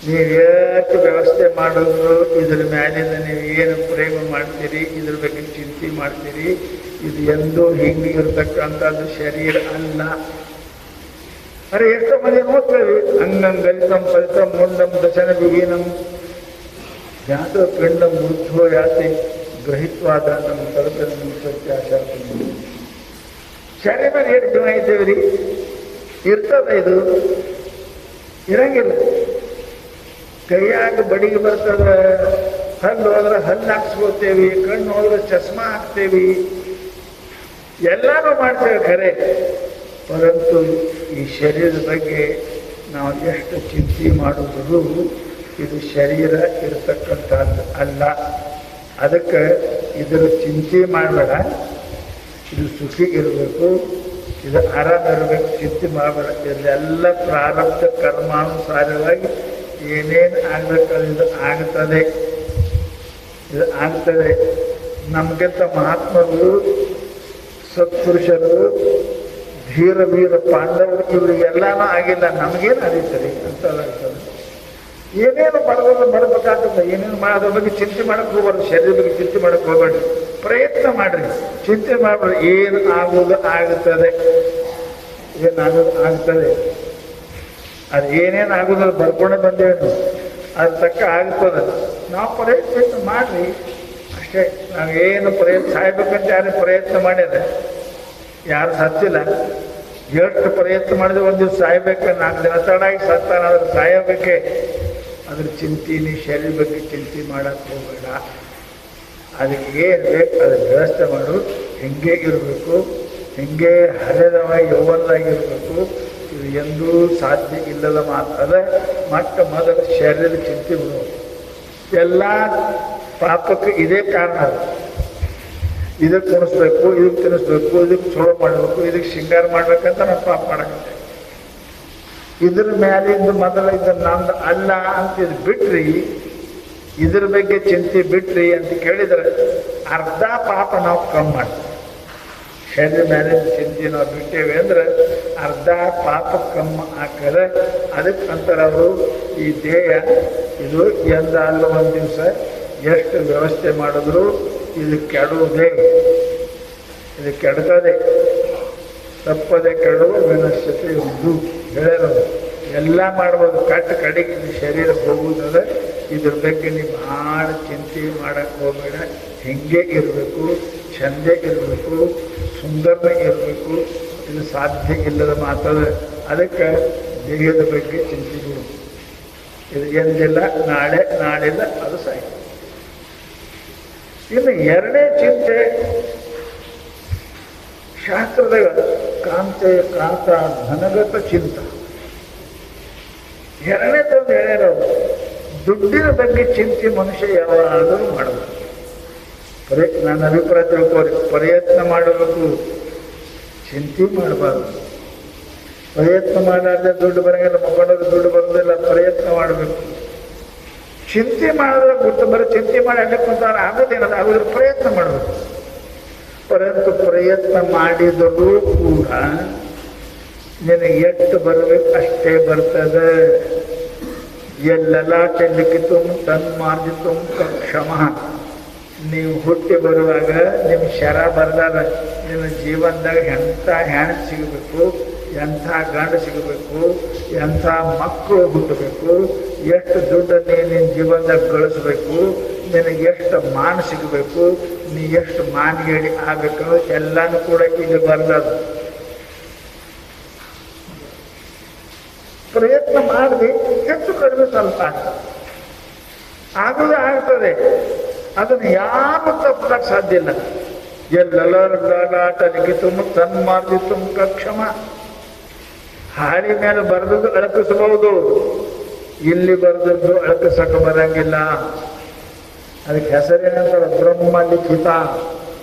A: ನೀವು ಎಷ್ಟು ವ್ಯವಸ್ಥೆ ಮಾಡಿದ್ರು ಇದ್ರ ಮ್ಯಾಲಿಂದ ನೀವು ಏನು ಪ್ರೇಮ ಮಾಡ್ತೀರಿ, ಇದ್ರ ಬಗ್ಗೆ ಚಿಂತೆ ಮಾಡ್ತೀರಿ, ಇದು ಎಂದೂ ಹಿಂಗೆ ಇರ್ತಕ್ಕಂಥದ್ದು ಶರೀರ ಅಲ್ಲ. ಅರೆ ಎಷ್ಟೋ ಮಂದಿ ನೋಡ್ತೇವೆ, ಅಂಗಂಗಲಿತಂ ಫಲಿತಂ ಮುಂಡಂ ದಶನ ವಿಹೀನಂ ಜಾತ ಪಿಂಡ ಮೃತ್ಯೋ ಯಾತಿ ಗ್ರಹಿತ್ವಾದ ನಮ್ಮ ತಲುಪಿದ ಸತ್ಯಾಶಾಪ. ಶರೀರ ಮೇಲೆ ಎಷ್ಟು ಜನ ಇದ್ದೇವೆ ರೀ? ಇರ್ತದ? ಇದು ಇರಂಗಿಲ್ಲ. ಕೈಯಾಗ ಬಡಿಗೆ ಬರ್ತದ, ಹಲ್ಲು ಹೋದ್ರೆ ಹಲ್ಲು ಹಾಕ್ಸ್ಕೋತೇವಿ, ಕಣ್ಣು ಹೋದ್ರೆ ಚಸ್ಮಾ ಹಾಕ್ತೇವಿ, ಎಲ್ಲಾನು ಮಾಡ್ತೇವೆ ಖರೆ. ಪರಂತು ಈ ಶರೀರದ ಬಗ್ಗೆ ನಾವು ಎಷ್ಟು ಚಿಂತೆ ಮಾಡಿದ್ರು ಇದು ಶರೀರ ಇರತಕ್ಕಂಥದ್ದು ಅಲ್ಲ. ಅದಕ್ಕೆ ಇದರ ಚಿಂತೆ ಮಾಡಬೇಡ. ಇದು ಸುಖಿ ಇರಬೇಕು, ಇದು ಆರಾಮ ಇರಬೇಕು, ಚಿಂತೆ ಮಾಡಬೇಡ. ಇದೆಲ್ಲ ಪ್ರಾರಬ್ಧ ಕರ್ಮಾನುಸಾರವಾಗಿ ಏನೇನು ಆಗಬೇಕಲ್ಲ ಇದು ಆಗ್ತದೆ, ಇದು ಆಗ್ತದೆ. ನಮಗಿಂತ ಮಹಾತ್ಮರು, ಸತ್ಪುರುಷರು, ಧೀರ ವೀರ ಪಾಂಡವರು ಇವರಿಗೆಲ್ಲಾನು ಆಗಿಲ್ಲ, ನಮಗೇನು ಅರಿತದೆ ಅಂತ ಆಗ್ತದೆ. ಏನೇನು ಮಾಡಬೇಕಾಗ್ತದೆ, ಏನೇನು ಅದ್ರ ಬಗ್ಗೆ ಚಿಂತೆ ಮಾಡಕ್ಕೆ ಹೋಗ್ಬಾರ್ದು. ಶರೀರ ಬಗ್ಗೆ ಚಿಂತೆ ಮಾಡಕ್ಕೆ ಹೋಗ್ಬೇಡ್ರಿ, ಪ್ರಯತ್ನ ಮಾಡ್ರಿ, ಚಿಂತೆ ಮಾಡ್ಬೇಡ್ರಿ. ಏನು ಆಗೋದು ಆಗುತ್ತದೆ, ಏನಾಗೋದು ಆಗ್ತದೆ. ಅದು ಏನೇನು ಆಗೋದು ಬರ್ಕೊಂಡೇ ಬಂದೇನು, ಅದ್ರ ತಕ್ಕ ಆಗ್ತದೆ. ನಾವು ಪ್ರಯತ್ನ ಮಾಡ್ರಿ ಅಷ್ಟೇ. ನಾವೇನು ಪ್ರಯತ್ನ ಸಾಯ್ಬೇಕಂತ ಯಾರು ಪ್ರಯತ್ನ ಮಾಡ್ಯಾರ? ಯಾರು ಸತ್ತಿಲ್ಲ. ಎಷ್ಟು ಪ್ರಯತ್ನ ಮಾಡಿದ್ರೆ ಒಂದು ದಿವಸ ಸಾಯ್ಬೇಕು, 4 ದಿನ ತಡಾಗಿ ಸತ್ತಾನ, ಅದ್ರ ಸಾಯಬೇಕೆ. ಅದ್ರ ಚಿಂತೀನಿ ಶರೀರ ಬಗ್ಗೆ ಚಿಂತೆ ಮಾಡಕ್ಕೆ ಹೋಗಬೇಡ. ಅದಕ್ಕೆ ಏನು ಬೇಕು ಅದ್ರ ವ್ಯವಸ್ಥೆ ಮಾಡು. ಹಿಂಗೆ ಇರಬೇಕು, ಹಿಂಗೆ ಹರಿದವಾಗಿ ಯೌವನದಾಗಿರಬೇಕು. ಇದು ಎಂದೂ ಸಾಧ್ಯ ಇಲ್ಲದ ಮಾತದ. ಮೊದಲು ಶರೀರದ ಚಿಂತೆ ಬಿಡು. ಎಲ್ಲ ಪಾಪಕ್ಕೆ ಇದೇ ಕಾರಣ. ಇದಕ್ಕೆ ಕುಣಿಸ್ಬೇಕು, ಇದಕ್ಕೆ ತಿನ್ನಿಸ್ಬೇಕು, ಇದಕ್ಕೆ ಚಲೋ ಮಾಡಬೇಕು, ಇದಕ್ಕೆ ಶೃಂಗಾರ ಮಾಡ್ಬೇಕಂತ ನಾವು ಪಾಪ ಮಾಡಕತ್ತೆ. ಇದ್ರ ಮ್ಯಾಲಿಂದ ಮೊದಲ ಇದು ನಮ್ದು ಅಲ್ಲ ಅಂತ ಇದು ಬಿಟ್ರಿ, ಇದ್ರ ಬಗ್ಗೆ ಚಿಂತೆ ಬಿಟ್ರಿ ಅಂತ ಕೇಳಿದ್ರೆ ಅರ್ಧ ಪಾಪ ನಾವು ಕಮ್ಮಿ ಮಾಡ್ತೀವಿ. ಶರೀರ ಮ್ಯಾಲಿಂದ ಚಿಂತೆ ನಾವು ಬಿಟ್ಟೇವೆ ಅಂದ್ರೆ ಅರ್ಧ ಪಾಪ ಕಮ್ಮಿ ಹಾಕದೆ. ಅದಕ್ಕೆ ಅಂತಾರೆ ಅವರು, ಈ ದೇಹ ಇದು ಎಂದ ಅಲ್ಲ ಒಂದು ದಿವಸ ಎಷ್ಟು ವ್ಯವಸ್ಥೆ ಮಾಡಿದ್ರು ಇದು ಕೆಡುವುದೇ, ಇದು ಕೆಡ್ತದೆ, ತಪ್ಪದೆ ಕೆಡುವ ವಿನಶ್ಯತೆ ಒಂದು ಹೇಳಿರೋದು. ಎಲ್ಲ ಮಾಡ್ಬೋದು, ಕಡೆಗೆ ಇದು ಶರೀರ ಹೋಗುವುದದ. ಇದ್ರ ಬಗ್ಗೆ ನೀವು ಭಾಳ ಚಿಂತೆ ಮಾಡಕ್ಕೆ ಹೋಗಬೇಡ. ಹಿಂಗೆ ಇರಬೇಕು, ಚಂದೇ ಇರಬೇಕು, ಸುಂದರನೇ ಇರಬೇಕು. ಇದು ಸಾಧ್ಯ ಇಲ್ಲದ ಮಾತದ. ಅದಕ್ಕೆ ದೇಹದ ಬಗ್ಗೆ ಚಿಂತೆ ಬಿಡು. ಇದು ಎಂದಿಲ್ಲ, ನಾಳೆ, ನಾಳಿಲ್ಲ, ಅದು ಸಾಯ್ತು. ಇನ್ನು ಎರಡನೇ ಚಿಂತೆ ಶಾಸ್ತ್ರದಾಗ ಕಾಂತ ಧನಗತ ಚಿಂತ. ಎರಡನೇ ತಂದು ಹೇಳ್ಯಾರವರು, ದುಡ್ಡಿನ ಬಗ್ಗೆ ಚಿಂತೆ ಮನುಷ್ಯ ಯಾವಾಗಲೂ ಮಾಡಬೇಕು. ನನ್ನ ಅಭಿಪ್ರಾಯ ತಿಳ್ಕೋರಿ, ಪ್ರಯತ್ನ ಮಾಡಬೇಕು, ಚಿಂತೆ ಮಾಡಬಾರ್ದು. ಪ್ರಯತ್ನ ಮಾಡಾದ್ರೆ ದುಡ್ಡು ಬರೋಂಗಿಲ್ಲ, ಮಕ್ಕಳವ್ರಿಗೆ ದುಡ್ಡು ಬರೋದಿಲ್ಲ. ಪ್ರಯತ್ನ ಮಾಡಬೇಕು. ಚಿಂತೆ ಮಾಡಿದ್ರೆ ಗೊತ್ತು, ಬರೀ ಚಿಂತೆ ಮಾಡಿ ಅಡ್ಡಕ್ಕೆ ಕುಂತಾರ ಆಗೋದೇನಲ್ಲ, ಆಗೋದ್ರ ಪ್ರಯತ್ನ ಮಾಡಬೇಕು. ಪರಂತು ಪ್ರಯತ್ನ ಮಾಡಿದರೂ ಕೂಡ ನಿನಗೆ ಎಷ್ಟು ಬರಬೇಕು ಅಷ್ಟೇ ಬರ್ತದೆ. ಎಲ್ಲೆಲ್ಲ ಚೆಲ್ಲಿಕ್ಕಿತು ತನ್ಮಾರ್ಜಿತು ಕ್ಷಮ. ನೀವು ಹುಟ್ಟಿ ಬರುವಾಗ ನಿಮ್ಮ ಶರ ಬರ್ದಾಗ ನಿಮ್ಮ ಜೀವನದಾಗ ಎಂಥ ಹೆಣ್ಣು ಸಿಗಬೇಕು, ಎಂಥ ಗಂಡು ಸಿಗಬೇಕು, ಎಂಥ ಮಕ್ಕಳು ಹುಟ್ಟಬೇಕು, ಎಷ್ಟು ದುಡ್ಡನ್ನು ನಿನ್ನ ಜೀವನದಾಗ ಗಳಿಸ್ಬೇಕು, ನಿನಗೆ ಎಷ್ಟು ಮಾನ ಸಿಗಬೇಕು, ನೀ ಎಷ್ಟು ಮಾನಗೇಡಿ ಆಗಬೇಕು, ಎಲ್ಲನೂ ಕೂಡ ಇಲ್ಲಿ ಬರ್ದದು. ಪ್ರಯತ್ನ ಮಾಡಿದೆ ಹೆಚ್ಚು ಕಡಿಮೆ ಸ್ವಲ್ಪ ಆಗೋದು ಆಗ್ತದೆ. ಅದನ್ನು ಯಾರು ತಪ್ಪಕ್ಕೆ ಸಾಧ್ಯ ಇಲ್ಲ. ಎಲ್ಲಾಟ ಲಿಖಿತು ತನ್ಮಾರ್ಜಿತು ಕ್ಷಮ. ಹಾಳಿ ಮೇಲೆ ಬರೆದದ್ದು ಅಳಕಿಸಬಹುದು, ಇಲ್ಲಿ ಬರೆದದ್ದು ಅಳಕಿಸಕ್ಕೆ ಬರಂಗಿಲ್ಲ. ಅದಕ್ಕೆ ಹೆಸರೇನಂತಾರೆ ಬ್ರಹ್ಮ ಲಿಖಿತ.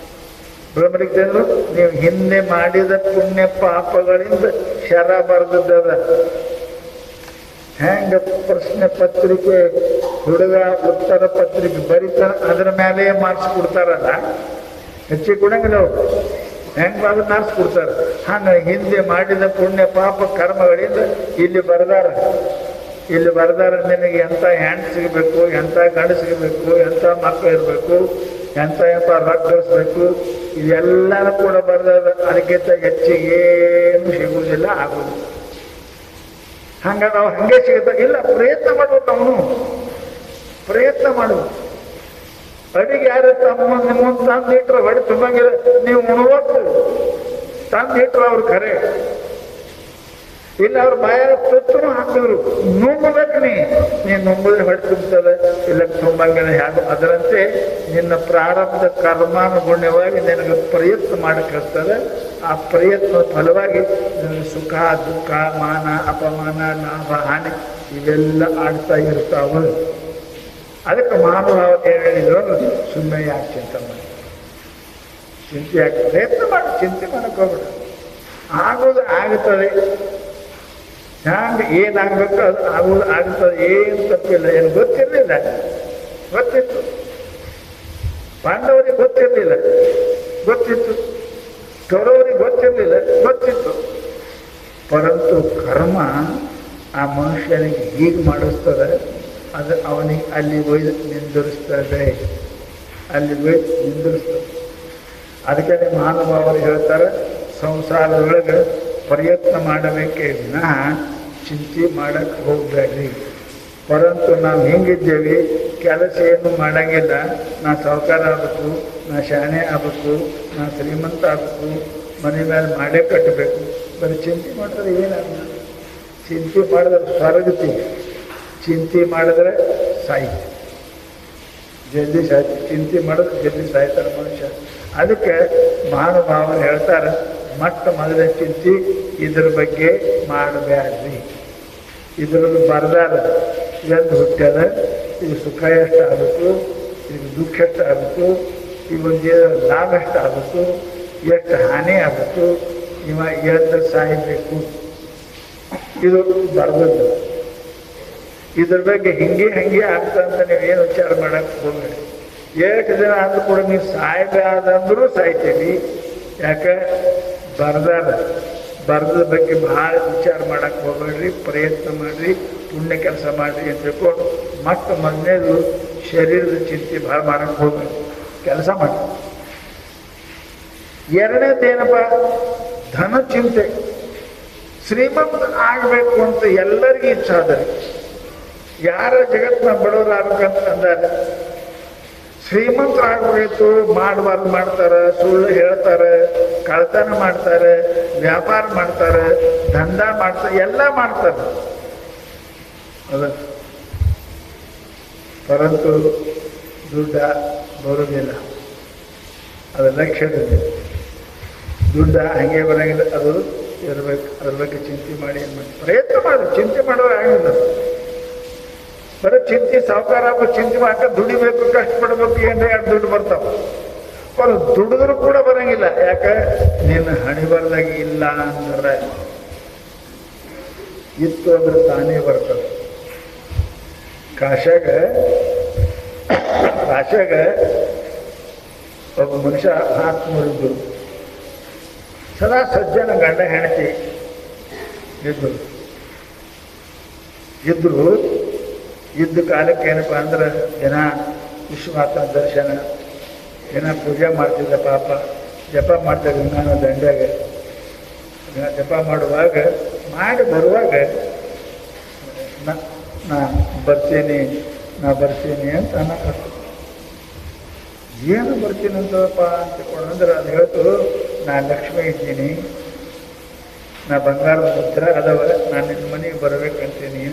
A: ಬ್ರಹ್ಮಲಿಖಿತ ಅಂದ್ರು ನೀವು ಹಿಂದೆ ಮಾಡಿದ ಪುಣ್ಯ ಪಾಪಗಳಿಂದ ಶರ ಬರೆದದ್ದದ. ಹೆಂಗ ಪ್ರಶ್ನೆ ಪತ್ರಿಕೆ ಹುಡುಗ ಉತ್ತರ ಪತ್ರಿಕೆ ಬರೀತಾರ, ಅದ್ರ ಮೇಲೆ ಮಾರ್ಕ್ಸ್ ಕೊಡ್ತಾರಲ್ಲ, ಹೆಚ್ಚಿಗೆ ಕೊಡಂಗಿಲ್ಲ ಅವ್ರು. ಹೆಂಗೆ ಅದು ಮಾರ್ಕ್ಸ್ ಕೊಡ್ತಾರೆ. ಹಂಗೆ ಹಿಂದೆ ಮಾಡಿದ ಪುಣ್ಯ ಪಾಪ ಕರ್ಮಗಳಿಂದ ಇಲ್ಲಿ ಬರ್ದಾರ ನಿನಗೆ ಎಂಥ ಹೆಣ್ಣು ಸಿಗಬೇಕು, ಎಂಥ ಗಂಡು ಸಿಗಬೇಕು, ಎಂಥ ಮಕ್ಕಳು ಇರಬೇಕು, ಎಂಥ ರೊಕ್ಕ ಗಳಿಸ್ಬೇಕು, ಇದೆಲ್ಲನೂ ಕೂಡ ಬರ್ದಾರ. ಅದಕ್ಕಿಂತ ಹೆಚ್ಚಿಗೆ ಏನು ಸಿಗುವುದಿಲ್ಲ, ಆಗುವುದಿಲ್ಲ. ಹಂಗ ನಾವು ಹಂಗೆ ಸಿಗುತ್ತ ಇಲ್ಲ, ಪ್ರಯತ್ನ ಮಾಡ್ಬೇಕು. ಅವನು ಪ್ರಯತ್ನ ಮಾಡುವುದು. ಅಡಿಗೆ ಯಾರು ನಿಮ್ಮೊಂದು ತಂದು ಇಟ್ರೆ ಹೊಡೆ ತುಂಬಂಗಿಲ್ಲ, ನೀವು ಉಣಬೇಕು. ತಂದು ಇಟ್ರು ಅವ್ರು ಖರೆ ಇಲ್ಲ, ಅವ್ರ ಬಾಯಾಗ ತುತ್ತೂ ಹಾಕಿದ್ರು ನುಂಗಬೇಕು. ನೀನು ನುಂಗಿದ್ರೆ ಹೊಡೆ ತುಂಬುತ್ತದೆ, ಇಲ್ಲ ತುಂಬಂಗಿಲ್ಲ. ಹೇಗೆ ಅದರಂತೆ ನಿನ್ನ ಪ್ರಾರಬ್ಧ ಕರ್ಮಾನುಗುಣ್ಯವಾಗಿ ನಿನಗೆ ಪ್ರಯತ್ನ ಮಾಡಕ್ಕೆ ಇರ್ತದೆ. ಆ ಪ್ರಯತ್ನದ ಫಲವಾಗಿ ನಿನಗೆ ಸುಖ ದುಃಖ ಮಾನ ಅಪಮಾನ ಲಾಭ ಹಾನಿ ಇವೆಲ್ಲ ಆಡ್ತಾ ಇರ್ತಾವೆ. ಅದಕ್ಕೆ ಮಹಾನುಭಾವ ಏನು ಹೇಳಿದ್ರು, ಸುಮ್ಮನೆ ಯಾಕೆ ಚಿಂತೆ ಮಾಡಿ, ಚಿಂತೆ ಯಾಕೆ, ಪ್ರಯತ್ನ ಮಾಡಿ, ಚಿಂತೆ ಮಾಡಕ್ಕೆ ಹೋಗ್ಬೇಡ. ಆಗೋದು ಆಗುತ್ತದೆ. ಹ್ಯಾಂಗೆ ಏನಾಗಬೇಕು ಅದು ಆಗೋದು ಆಗುತ್ತದೆ. ಏನು ತಪ್ಪಿಲ್ಲ. ಏನು ಗೊತ್ತಿರಲಿಲ್ಲ, ಗೊತ್ತಿತ್ತು. ಪಾಂಡವರಿಗೆ ಗೊತ್ತಿರಲಿಲ್ಲ, ಗೊತ್ತಿತ್ತು. ಕೌರವರಿಗೆ ಗೊತ್ತಿರಲಿಲ್ಲ, ಗೊತ್ತಿತ್ತು. ಪರಂತು ಕರ್ಮ ಆ ಮನುಷ್ಯನಿಗೆ ಹೀಗೆ ಮಾಡಿಸ್ತದೆ. ಅದು ಅವನಿಗೆ ಅಲ್ಲಿ ಒಯ್ದು ನಿಂದಿರಿಸ್ತದೆ, ಅಲ್ಲಿ ಒಯ್ದು ನಿಂದಿರಿಸ್ತದೆ. ಅದಕ್ಕೆ ಮಹಾನುಭಾವರು ಹೇಳ್ತಾರೆ, ಸಂಸಾರದೊಳಗೆ ಪ್ರಯತ್ನ ಮಾಡಬೇಕೇ ವಿನಃ ಚಿಂತೆ ಮಾಡಕ್ಕೆ ಹೋಗಬೇಡ್ರಿ. ಪರಂತು ನಾವು ಹಿಂಗಿದ್ದೇವೆ, ಕೆಲಸ ಏನು ಮಾಡೋಂಗಿಲ್ಲ. ನಾ ಸಾಹುಕಾರ ಆಗಬೇಕು, ನಾ ಶಾಣೆ ಆಗಬೇಕು, ನಾ ಶ್ರೀಮಂತ ಆಗಬೇಕು, ಮನೆ ಮೇಲೆ ಮಾಡೇ ಕಟ್ಟಬೇಕು. ಬರೀ ಚಿಂತೆ ಮಾಡಿದ್ರೆ ಏನಾಗಲ್ಲ. ಚಿಂತೆ ಮಾಡಿದ್ರೆ ಸ್ವರ್ಗತಿ, ಚಿಂತೆ ಮಾಡಿದ್ರೆ ಸಾಯ್ತಿ, ಜಲ್ದಿ ಸಾಯ್ತಿ. ಚಿಂತೆ ಮಾಡಿದ್ರೆ ಜಲ್ದಿ ಸಾಯ್ತಾರೆ ಮನುಷ್ಯ. ಅದಕ್ಕೆ ಮಹಾನುಭಾವರು ಹೇಳ್ತಾರೆ, ಮೊದಲ ಚಿಂತೆ ಇದ್ರ ಬಗ್ಗೆ ಮಾಡಬೇಡ್ರಿ. ಇದರಲ್ಲಿ ಬರ್ದಾರ ಎಂದು ಹುಟ್ಟ್ಯದ, ಇದು ಸುಖ ಎಷ್ಟು ಆಗಬೇಕು, ಇದು ದುಃಖ ಎಷ್ಟು ಆಗಬೇಕು, ಇವೊಂದು ಲಾಭ ಎಷ್ಟು ಆಗುತ್ತೋ ಎಷ್ಟು ಹಾನಿ ಆಗುತ್ತೋ ಇವ ಎದ್ದು ಸಾಯಬೇಕು. ಇದು ಬರಬದ್ದು. ಇದ್ರ ಬಗ್ಗೆ ಹಿಂಗೆ ಆಗ್ತಂತ ನೀವೇನು ವಿಚಾರ ಮಾಡಕ್ಕೆ ಹೋಗ್ಬೇಡಿ. ಎಷ್ಟು ದಿನ ಆದ್ರೂ ಕೂಡ ನೀವು ಸಾಯ್ಬಾರ್ದಂದ್ರೂ ಸಾಯ್ತೇವಿ. ಯಾಕೆ ಬರದ ಬಗ್ಗೆ ಭಾಳ ವಿಚಾರ ಮಾಡಕ್ಕೆ ಹೋಗ್ಬೇಡ್ರಿ. ಪ್ರಯತ್ನ ಮಾಡಿರಿ, ಪುಣ್ಯ ಕೆಲಸ ಮಾಡಿರಿ ಅಂತ ತಿಳ್ಕೊಂಡು ಮತ್ತೆ ಮೊದಲನೇದು ಶರೀರದ ಚಿಂತೆ ಭಾಳ ಮಾಡಕ್ಕೆ ಹೋಗ್ಬೇಡಿ, ಕೆಲಸ ಮಾಡಿ. ಎರಡನೇದೇನಪ್ಪ, ಧನ ಚಿಂತೆ. ಶ್ರೀಮಂತ ಆಗಬೇಕು ಅಂತ ಎಲ್ಲರಿಗೂ ಇಚ್ಛೆ ಆದರೆ ಯಾರ ಜಗತ್ತಿನ ಬಡವರು ಆಗ್ಬೇಕಂತ ಅಂದಾಗ ಶ್ರೀಮಂತರಾಗಬೇಕು ಮಾಡಬಾರ್ದು ಮಾಡ್ತಾರೆ, ಸುಳ್ಳು ಹೇಳ್ತಾರೆ, ಕಳ್ತನ ಮಾಡ್ತಾರೆ, ವ್ಯಾಪಾರ ಮಾಡ್ತಾರೆ, ದಂಧ ಮಾಡ್ತಾರೆ, ಎಲ್ಲ ಮಾಡ್ತಾರೆ. ಅದ ಪರಂತು ದುಡ್ಡ ಬರೋದಿಲ್ಲ. ಅದು ಲಕ್ಷ್ಯದಲ್ಲಿ ದುಡ್ಡ ಹಂಗೆ ಬರೋಂಗಿಲ್ಲ. ಅದು ಇರಬೇಕು. ಅದ್ರ ಬಗ್ಗೆ ಚಿಂತೆ ಮಾಡಿ ಪ್ರಯತ್ನ ಮಾಡಿ. ಚಿಂತೆ ಮಾಡೋರು ಆಗಿಲ್ಲ. ಬರೀ ಚಿಂತೆ ಸಾವುಕಾರ ಚಿಂತೆ ಮಾಡಕ ದುಡಿಬೇಕು, ಕಷ್ಟಪಡ್ಬೇಕು, ಏನ್ರಿ ಎರಡು ದುಡ್ಡು ಬರ್ತಾವ. ಅವ್ರು ದುಡಿದ್ರು ಕೂಡ ಬರಂಗಿಲ್ಲ. ಯಾಕೆ ನಿನ್ನ ಹಣಿ ಬರ್ದಾಗ ಇಲ್ಲ ಅಂದ್ರೆ ಇತ್ತು ಅಂದ್ರೆ ತಾನೇ ಬರ್ತದೆ. ಕಾಶಾಗ ಒಬ್ಬ ಮನುಷ್ಯ ಆತ್ಮರಿದ್ದು ಸದಾ ಸಜ್ಜನ ಗಂಡ ಹೆಂಡತಿ ಇದ್ರು. ಇದ್ದ ಕಾಲಕ್ಕೆ ಏನಪ್ಪ ಅಂದ್ರೆ ದಿನ ವಿಶ್ವಮಾತನ ದರ್ಶನ, ದಿನ ಪೂಜೆ ಮಾಡ್ತಿದ್ದ. ಪಾಪ ಜಪ ಮಾಡ್ತಿದ್ದ ನಾನು ದಂಡ್ಯಾಗ. ಜಪ ಮಾಡುವಾಗ ಮಾಡಿ ಬರುವಾಗ ನಾ ಬರ್ತೀನಿ ಅಂತ ಅನ್ನಕತ್ತ. ಏನು ಬರ್ತೀನಿ ಅಂತಪ್ಪ ಅಂತಕೊಂಡ್ರೆ ಅದು ಹೇಳ್ತು, ನಾ ಲಕ್ಷ್ಮಿ ಇದ್ದೀನಿ, ನಾ ಬಂಗಾರದ ಮುದ್ರ ಅದವ, ನಾನು ನಿನ್ನ ಮನೆಗೆ ಬರ್ಬೇಕಂತೀನಿ.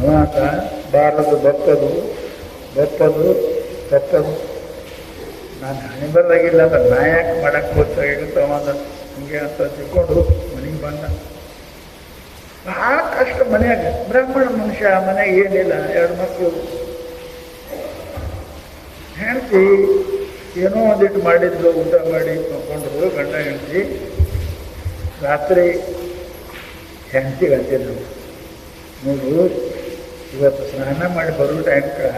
A: ಅವಾಗ ಬಾರದು ಬಪ್ಪದು ತಪ್ಪದು. ನಾನು ಹಣೆ ಬರ್ದಾಗಿಲ್ಲ ಅಂದ್ರೆ ನಾ ಯಾಕೆ ಮಾಡಕ್ಕೆ ಗೊತ್ತಾಗಿತ್ತು ಅವಾಗ ಹಂಗೆ ಅಂತ ತಿಳ್ಕೊಂಡು ಮನೆಗೆ ಬಂದ. ಭಾಳ ಕಷ್ಟ ಮನೆಯಾಗ. ಬ್ರಾಹ್ಮಣ ಮನುಷ್ಯ, ಮನೆಯಾಗ ಏನಿಲ್ಲ, 2 ಮಕ್ಕಳು, ಹೆಂಡತಿ ಏನೋ ಒಂದಿಟ್ಟು ಮಾಡಿದ್ರು, ಊಟ ಮಾಡಿ ತಗೊಂಡ್ರು. ಗಂಡ ಹೆಂಡತಿ ರಾತ್ರಿ ಹೆಂಡತಿಗೆ ಅಂತಿದ್ರು, ನೋಡು ಇವತ್ತು ಸ್ನಾನ ಮಾಡಿ ಬರೋ ಟೈಮ್ಗೆ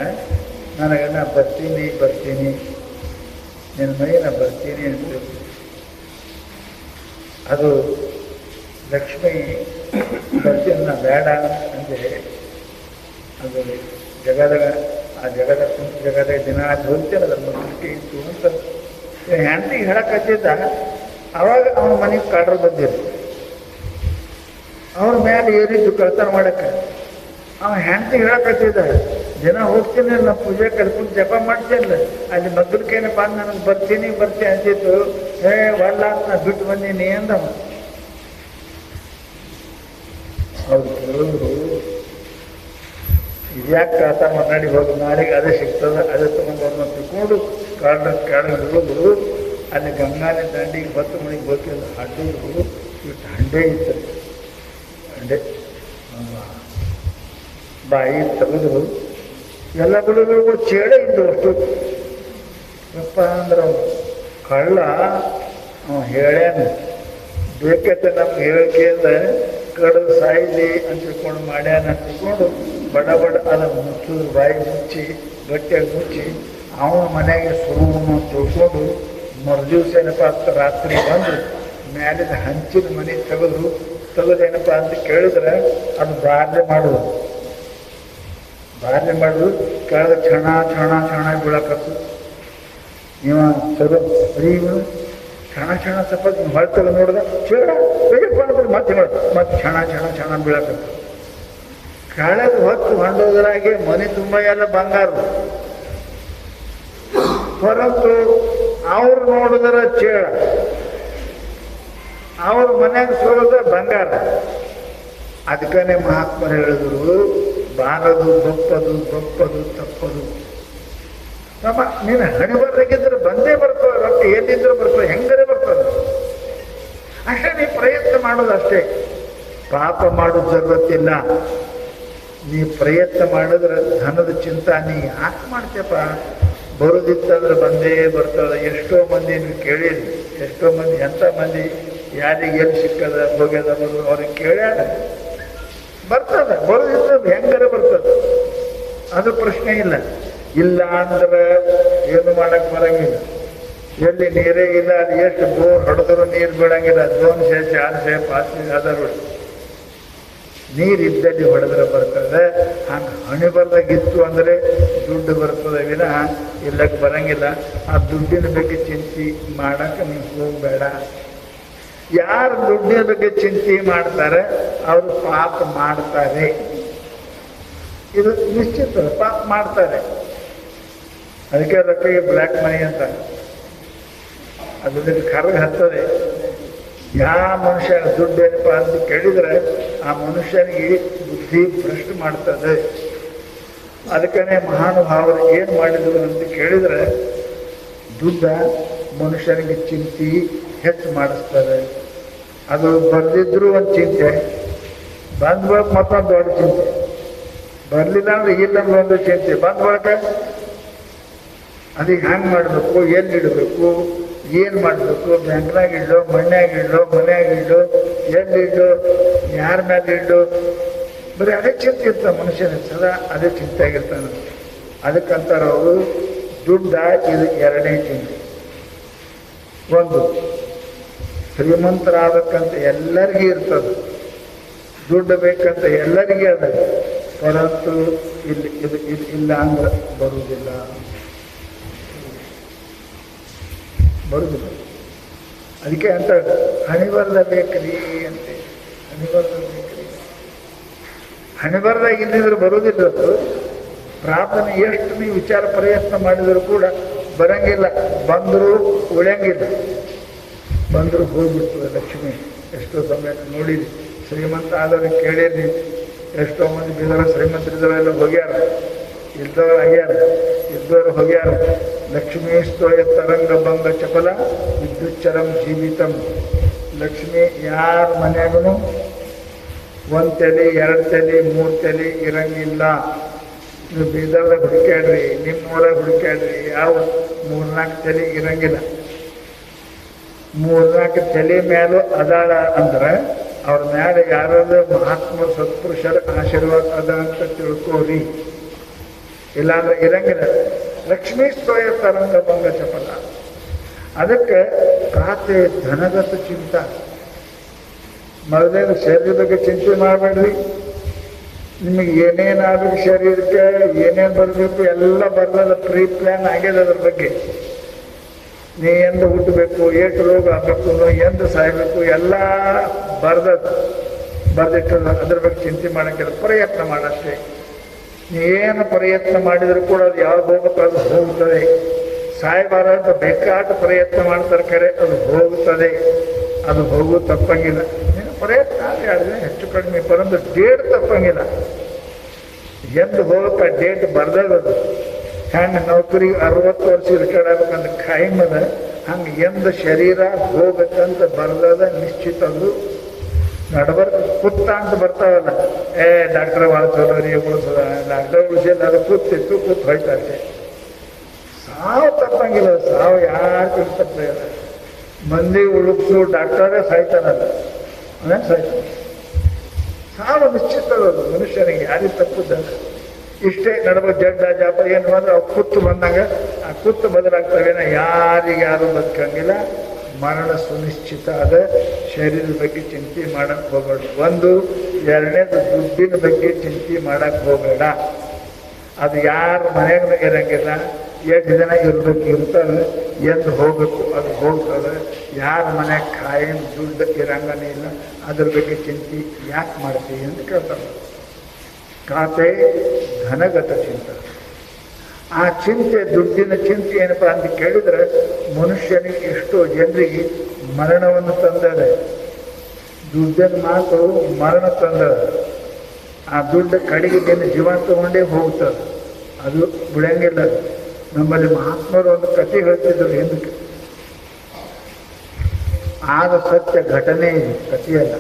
A: ನನಗೆ ನಾ ಬರ್ತೀನಿ ನಿನ್ನ ಮನೆ ನಾ ಬರ್ತೀನಿ ಅಂತ. ಅದು ಲಕ್ಷ್ಮಿ ಬರ್ತೀನಿ ನಾ ಬೇಡ ಅಂದರೆ ಅದು ಜಗದಾಗ ಕುಂತ ಜಗದಾಗ ದಿನ ಹೋಗ್ತೇನೆ ಅದ್ರ ದೃಷ್ಟಿ ಇತ್ತು ಅಂತ ಹೆಂಡತಿಗೆ ಹೇಳಕತ್ತಿದ್ದ. ಅವಾಗ ಅವನ ಮನೆಗೆ ಕಾಡ್ರು ಬಂದಿರು. ಅವ್ರ ಮೇಲೆ ಏರಿದ್ದು ಕಳ್ತನ ಮಾಡಕ್ಕೆ. ಅವ ಹೆಂಡತಿಗೆ ಹೇಳಕತ್ತಿದ್ದ, ದಿನ ಹೋಗ್ತೀನಿ ನಾ ಪೂಜೆ ಕರ್ಕೊಂಡು ಜಪ ಮಾಡ್ತೇನಲ್ಲ, ಅಲ್ಲಿ ಮಗ್ಗಲ್ಕೇನಪ್ಪ ಅಂದ್ ನನಗೆ ಬರ್ತೀನಿ ಅಂತಿತ್ತು. ಒಲ್ಲ ನಾ ಬಿಟ್ಟು ಬಂದೀನಿ ಅಂದವ. ಅವ್ರು ಕೇಳಿದ್ರು, ಇದ್ಯಾಕೆ ಕಳ್ತನ ಮಾಡಿ ಹೋಗಿ ನಾಳೆಗೆ ಅದೇ ಸಿಗ್ತದೆ, ಅದೇ ತಗೊಂಡು ತಿಳ್ಕೊಂಡು ಕಾಡಿಗೆ ಹೋದ್ರು. ಅಲ್ಲಿ ಗಂಗಾನೆ ದಂಡಿಗೆ 10 ಮಣಿಗೆ ಹೋಗಿಲ್ಲ. ಅಡ್ಡಿದ್ರು ಇಟ್ಟು ಹಂಡೆ ಇತ್ತು. ಹಂಡೆ ಬಾಯಿ ತೆಗೆದ್ರು. ಎಲ್ಲ ಬಿಡುಗಳು ಚೇಡೆ ಇದ್ದು ಅಷ್ಟು. ಯಪ್ಪ ಅಂದ್ರೆ ಕಳ್ಳ ಹೇಳ್ಯಾನ, ಬೇಕೈತೆ ನಮ್ಗೆ ಹೇಳಿಕೆಯಿಂದ ಕಡ್ದು ಸಾಯಿಲಿ ಅಂತ ತಿಳ್ಕೊಂಡು ಮಾಡ್ಯಾನ ಅಂತ ತಿಳ್ಕೊಂಡು ಬಡ ಅದನ್ನು ಮುಚ್ಚಿದ್ರು. ಬಾಯಿ ಮುಚ್ಚಿ ಗಟ್ಟಿಯಾಗಿ ಮುಚ್ಚಿ ಅವನ ಮನೆಗೆ ಸುರುವನ್ನು ತಿಳ್ಕೊಂಡು ಮರುದಿವ್ಸ ಏನಪ್ಪ ಅಂತ ರಾತ್ರಿ ಬಂದು ಮ್ಯಾಲಿನ ಹಂಚಿನ ಮನೆ ತೆಗೆದೇನಪ್ಪ ಅಂತ ಕೇಳಿದ್ರೆ ಅದು ಬಾರ್ಲೆ ಮಾಡೋದು ಕೆಳಗೆ ಛಣ ಬೀಳಕತ್ತು. ಇವ ಸರು ಅಯ್ಯೋ ಛಣ ಸಪತ್ ಹೊರ ತೆಗೆದು ನೋಡಿದ, ಚೇಡ ಮತ್ತೆ ಛಣ ಬೀಳಕತ್ತು. ಕೆಳಗೆ ಹೊತ್ತು ಹೊಂಡೋದ್ರಾಗೆ ಮನೆ ತುಂಬ ಎಲ್ಲ ಬಂಗಾರ. ಹೊರತು ಅವ್ರು ನೋಡಿದ್ರೆ ಚೇಳ, ಅವ್ರ ಮನ್ಯಾಗ ಸೋಲದ ಬಂಗಾರ. ಅದಕ್ಕೇ ಮಹಾತ್ಮರು ಹೇಳಿದ್ರು, ಬಾರದು ಬಪ್ಪದು ತಪ್ಪದು. ನಮ್ಮ ನೀನು ಹಣೆ ಬರ್ಬೇಕಿದ್ರೆ ಬಂದೇ ಬರ್ತವೆ, ರೊಕ್ಕ ಎಲ್ಲಿದ್ರೂ ಬರ್ತವೆ, ಹೆಂಗರೇ ಬರ್ತದೆ. ಅಷ್ಟೇ ನೀ ಪ್ರಯತ್ನ ಮಾಡೋದು ಅಷ್ಟೇ. ಪಾಪ ಮಾಡೋದು ಜರುರತ್ತಿಲ್ಲ. ನೀ ಪ್ರಯತ್ನ ಮಾಡಿದ್ರೆ ಧನದ ಚಿಂತ ನೀ ಯಾಕೆ ಮಾಡ್ತೀಯಪ್ಪ? ಬರೋದಿತ್ತಂದ್ರೆ ಬಂದೇ ಬರ್ತದೆ. ಎಷ್ಟೋ ಮಂದಿ ನೀವು ಕೇಳಿರಿ, ಎಷ್ಟೋ ಮಂದಿ ಎಂಥ ಮಂದಿ ಯಾರಿಗೆ ಎಲ್ಲಿ ಸಿಕ್ಕದ ಹೋಗ್ಯದ ಬರೋದು ಅವ್ರಿಗೆ ಕೇಳ್ಯಾರ, ಬರ್ತದೆ. ಬರೋದಿತ್ತು ಹೆಂಗಾರ ಬರ್ತದೆ, ಅದು ಪ್ರಶ್ನೆ ಇಲ್ಲ. ಇಲ್ಲ ಅಂದ್ರೆ ಏನು ಮಾಡಕ್ಕೆ ಬರಂಗಿಲ್ಲ. ಎಲ್ಲಿ ನೀರೇ ಇಲ್ಲ, ಅದು ಎಷ್ಟು ಬೋರ್ ಹೊಡೆದ್ರು ನೀರು ಬೀಳಂಗಿಲ್ಲ. 200 400 500 ಅದಾರು ನೀರಿದ್ದಲ್ಲಿ ಹೊಡೆದ್ರೆ ಬರ್ತದೆ. ಹಂಗೆ ಹಣಿ ಬರ್ದಾಗಿತ್ತು ಅಂದರೆ ದುಡ್ಡು ಬರ್ತದೆ ವಿನಃ ಇಲ್ಲಕ್ಕೆ ಬರಂಗಿಲ್ಲ. ಆ ದುಡ್ಡಿನ ಬಗ್ಗೆ ಚಿಂತೆ ಮಾಡಕ್ಕೆ ನೀವು ಹೋಗಬೇಡ. ಯಾರು ದುಡ್ಡಿನ ಬಗ್ಗೆ ಚಿಂತೆ ಮಾಡ್ತಾರೆ ಅವರು ಪಾಪ ಮಾಡ್ತಾರೆ. ಇದು ನಿಶ್ಚಿತ, ಪಾಪ ಮಾಡ್ತಾರೆ. ಅದಕ್ಕೆ ರೊಕ್ಕಗೆ ಬ್ಲ್ಯಾಕ್ ಮನಿ ಅಂತ ಅದರಲ್ಲಿ ಕರ್ಗ ಹತ್ತದೆ. ಯಾವ ಮನುಷ್ಯ ದುಡ್ಡು ಏನಪ್ಪ ಅಂತ ಕೇಳಿದರೆ ಆ ಮನುಷ್ಯನಿಗೆ ಬುದ್ಧಿ ಭ್ರಷ್ಟ ಮಾಡ್ತದೆ. ಅದಕ್ಕೇ ಮಹಾನುಭಾವರು ಏನು ಮಾಡಿದ್ರು ಅಂತ ಕೇಳಿದರೆ ದುಡ್ಡ ಮನುಷ್ಯನಿಗೆ ಚಿಂತೆ ಹೆಚ್ಚು ಮಾಡಿಸ್ತದೆ. ಅದು ಬರೆದಿದ್ರು ಒಂದು ಚಿಂತೆ, ಬಂದ ಬಳಕ ಮತ್ತೊಂದು ದೊಡ್ಡ ಚಿಂತೆ, ಬರಲಿಲ್ಲ ಅಂದ್ರೆ ಇಲ್ಲಂದ್ರೆ ಒಂದು ಚಿಂತೆ, ಬಂದ ಬಳಕ ಅದಕ್ಕೆ ಹ್ಯಾಂಗೆ ಮಾಡಬೇಕು, ಎಲ್ಲಿಡಬೇಕು, ಏನು ಮಾಡಬೇಕು, ಬ್ಯಾಂಕ್ನಾಗ ಇಡ್ಲು, ಮಣ್ಯಾಗ ಇಡ್ಲು, ಮನ್ಯಾಗ ಇಡ್ಲು, ಎಲ್ಲಿಡ್ಲು, ಯಾರ ಮೇಲೆ ಇಡ್ಲು, ಬರೀ ಅದೇ ಚಿಂತೆ ಇರ್ತಾನೆ ಮನುಷ್ಯನ. ಸದಾ ಅದೇ ಚಿಂತೆ ಆಗಿರ್ತಾನೆ. ಅದಕ್ಕಂತಾರೆ ಅವರು ದುಡ್ಡ ಇದು ಎರಡನೇ ಚಿಂತೆ. ಒಂದು ಶ್ರೀಮಂತರಾಗಬೇಕಂತ ಎಲ್ಲರಿಗೂ ಇರ್ತದೆ, ದುಡ್ಡು ಬೇಕಂತ ಎಲ್ಲರಿಗೂ ಅದ. ಪರಂತು ಇಲ್ಲಿ ಇದು ಇಲ್ಲ ಅಂದ್ರೆ ಬರುವುದಿಲ್ಲ. ಅದಕ್ಕೆ ಅಂತ ಹಣಿಬರ್ದ ಬೇಕ್ರಿ ಅಂತೆ. ಹಣಿಬರ್ದ ಬೇಕ್ರಿ, ಹಣಿಬರ್ದಾಗ ಇಲ್ಲಿದ್ರೆ ಬರುವುದಿಲ್ಲ. ಅದು ಪ್ರಾರ್ಥನೆ ಎಷ್ಟು ನೀವು ವಿಚಾರ ಪ್ರಯತ್ನ ಮಾಡಿದರೂ ಕೂಡ ಬರಂಗಿಲ್ಲ. ಬಂದರೂ ಉಳಿಯಂಗಿಲ್ಲ, ಬಂದರೂ ಹೋಗ್ಬಿಡ್ತದೆ ಲಕ್ಷ್ಮಿ. ಎಷ್ಟೋ ಸಮಯ ನೋಡಿರಿ, ಶ್ರೀಮಂತ ಆದವ್ರಿಗೆ ಕೇಳಿರಿ, ಎಷ್ಟೋ ಮಂದಿ ಬಿದ್ದರ ಶ್ರೀಮಂತರಿದ್ದವರೆಲ್ಲ ಹೋಗ್ಯಾರ, ಇದ್ದವ್ರು ಆಗ್ಯಾರ, ಇದ್ದವರು ಹೋಗ್ಯಾರ. ಲಕ್ಷ್ಮೀ ಸ್ತೋಯ ತರಂಗ ಭಂಗ ಚಪಲ ವಿದ್ಯುಚ್ಚರಂ ಜೀವಿತಂ. ಲಕ್ಷ್ಮಿ ಯಾರ ಮನ್ಯಾಗೂ 1 ತಲೆ 2 ತಲೆ 3 ತಲೆ ಇರಂಗಿಲ್ಲ. ನೀವು ಬೀದರ್ದಾಗ ಹುಡುಕ್ಯಾಡ್ರಿ, ನಿಮ್ಮೂರಾಗ ಹುಡುಕ್ಯಾಡ್ರಿ, ಯಾವ 3-4 ತಲೆ ಇರಂಗಿಲ್ಲ. 3-4 ತಲೆ ಮೇಲೂ ಅದಾಳ ಅಂದ್ರೆ ಅವ್ರ ಮೇಲೆ ಯಾರಾದ್ರೂ ಮಹಾತ್ಮ ಸತ್ಪುರುಷರ ಆಶೀರ್ವಾದ ಅದ ಅಂತ ತಿಳ್ಕೋರಿ. ಇಲ್ಲಾಂದ್ರೆ ಇರಂಗಿಲ್ಲ. ಲಕ್ಷ್ಮೀ ಸ್ತೋಯ ತರಂಗ ಭಂಗ ಚಪಲ. ಅದಕ್ಕೆ ಖಾತೆ ಧನಗತ ಚಿಂತ. ಮೊದಲೇನು ಶರೀರ ಬಗ್ಗೆ ಚಿಂತೆ ಮಾಡಬೇಡ್ರಿ. ನಿಮಗೆ ಏನೇನಾಗಬೇಕು, ಶರೀರಕ್ಕೆ ಏನೇನು ಬರಬೇಕು ಎಲ್ಲ ಬರಲ್ಲ, ಪ್ರೀ ಪ್ಲ್ಯಾನ್ ಆಗ್ಯದ. ಅದ್ರ ಬಗ್ಗೆ ನೀ ಎಂದು ಹುಟ್ಟಬೇಕು, ಏಟು ರೋಗ ಆಗಬೇಕು, ಎಂದು ಸಾಯಬೇಕು ಎಲ್ಲ ಬರ್ದಿಟ್ಟದ. ಅದ್ರ ಬಗ್ಗೆ ಚಿಂತೆ ಮಾಡೋಕ್ಕಿಲ್ಲ, ಪ್ರಯತ್ನ ಮಾಡಷ್ಟೇ. ಏನು ಪ್ರಯತ್ನ ಮಾಡಿದರೂ ಕೂಡ ಅದು ಯಾವ್ದು ಹೋಗುತ್ತೆ ಅದು ಹೋಗುತ್ತದೆ. ಸಾಯಬಾರದು ಬೇಕಾದ ಪ್ರಯತ್ನ ಮಾಡ್ತಾರೆ, ಕರೆ ಅದು ಹೋಗುತ್ತದೆ. ಅದು ಹೋಗು ತಪ್ಪಂಗಿಲ್ಲ. ನೀನು ಪ್ರಯತ್ನ ಆದರೆ ಹೆಚ್ಚು ಕಡಿಮೆ ಬರೋದು ಡೇಟ್ ತಪ್ಪಂಗಿಲ್ಲ. ಎಂದು ಹೋಗಕ್ಕೆ ಡೇಟ್ ಬರ್ದದು. ಹೆಂಗೆ ನೌಕರಿ 60 ವರ್ಷ ರಿಟೈರ್ಡ್ ಆಗ್ಬೇಕಂತ ಖಾಯಮದ, ಹಂಗೆ ಎಂದು ಶರೀರ ಹೋಗ್ಬೇಕಂತ ಬರ್ದದ ನಿಶ್ಚಿತ. ಅದು ನಡ್ಬರ್ಕ ಕುತ್ತ ಅಂತ ಬರ್ತಾವಲ್ಲ, ಡಾಕ್ಟರ್ ಮಾಡ್ಸೋರಿ ಉಳಿಸೋದ, ಡಾಕ್ಟರ್ ಉಳಿಸಿಲ್ಲ, ಅದು ಕೂತಿತ್ತು, ಕೂತ್ ಹೋಯ್ತಾರೆ. ಸಾವು ತಪ್ಪಂಗಿಲ್ಲ. ಸಾವು ಯಾರು ತಪ್ಪಿಲ್ಲ. ಮಂದಿ ಉಳುಕ್ಸು ಡಾಕ್ಟರೇ ಸಾಯ್ತಾನಲ್ಲ, ಅವನೇ ಸಾಯ್ತಾನೆ. ಸಾವು ನಿಶ್ಚಿತ ಅದು ಮನುಷ್ಯನಿಗೆ, ಯಾರಿಗೆ ತಪ್ಪುದಲ್ಲ. ಇಷ್ಟೇ ನಡುವ ಜಡ್ಡ ಜಾಪ ಏನು ಅಂದ್ರೆ ಅವು ಕುತ್ತು ಬಂದಾಗ ಆ ಕುತ್ತು ಬದಲಾಗ್ತವೇನ, ಯಾರಿಗ್ಯಾರು ಬದುಕಂಗಿಲ್ಲ. ಮರಣ ಸುನಿಶ್ಚಿತ ಅದ. ಶರೀರದ ಬಗ್ಗೆ ಚಿಂತೆ ಮಾಡಕ್ಕೆ ಹೋಗಬೇಡ. ಒಂದು. ಎರಡನೇದು ದುಡ್ಡಿನ ಬಗ್ಗೆ ಚಿಂತೆ ಮಾಡಕ್ಕೆ ಹೋಗಬೇಡ. ಅದು ಯಾರ ಮನೆಯಾಗ ಇರಂಗಿಲ್ಲ. ಎಷ್ಟು ದಿನ ಇರ್ಬೇಕು ಇರ್ತದೆ, ಎಂದು ಹೋಗ್ಬೇಕು ಅದು ಹೋಗ್ತದೆ. ಯಾರ ಮನೆ ಕಾಯಂ ದುಡ್ಡು ಇರಂಗನೇ ಇಲ್ಲ, ಅದ್ರ ಬಗ್ಗೆ ಚಿಂತೆ ಯಾಕೆ ಮಾಡ್ತೀವಿ ಅಂತ ಕೇಳ್ತಾರೆ. ಖಾತೆ ಧನಗತ ಚಿಂತ. ಆ ಚಿಂತೆ, ದುಡ್ಡಿನ ಚಿಂತೆ ಏನಪ್ಪ ಅಂತ ಕೇಳಿದ್ರೆ ಮನುಷ್ಯನಿಗೆ ಎಷ್ಟೋ ಜನರಿಗೆ ಮರಣವನ್ನು ತಂದದೆ. ದುಡ್ಡಿನ ಮಾತು ಮರಣ ತಂದದ. ಆ ದುಡ್ಡು ಕಡೆಗೆ ನಿನ್ನ ಜೀವನ ತಗೊಂಡೇ ಹೋಗ್ತದೆ, ಅದು ಬಿಡಂಗಿಲ್ಲ. ನಮ್ಮಲ್ಲಿ ಮಹಾತ್ಮರು ಒಂದು ಕಥೆ ಹೇಳ್ತಿದ್ರು ಹಿಂದಕ್ಕೆ. ಆದ ಸತ್ಯ ಘಟನೆ ಇದು, ಕಥೆಯಲ್ಲ.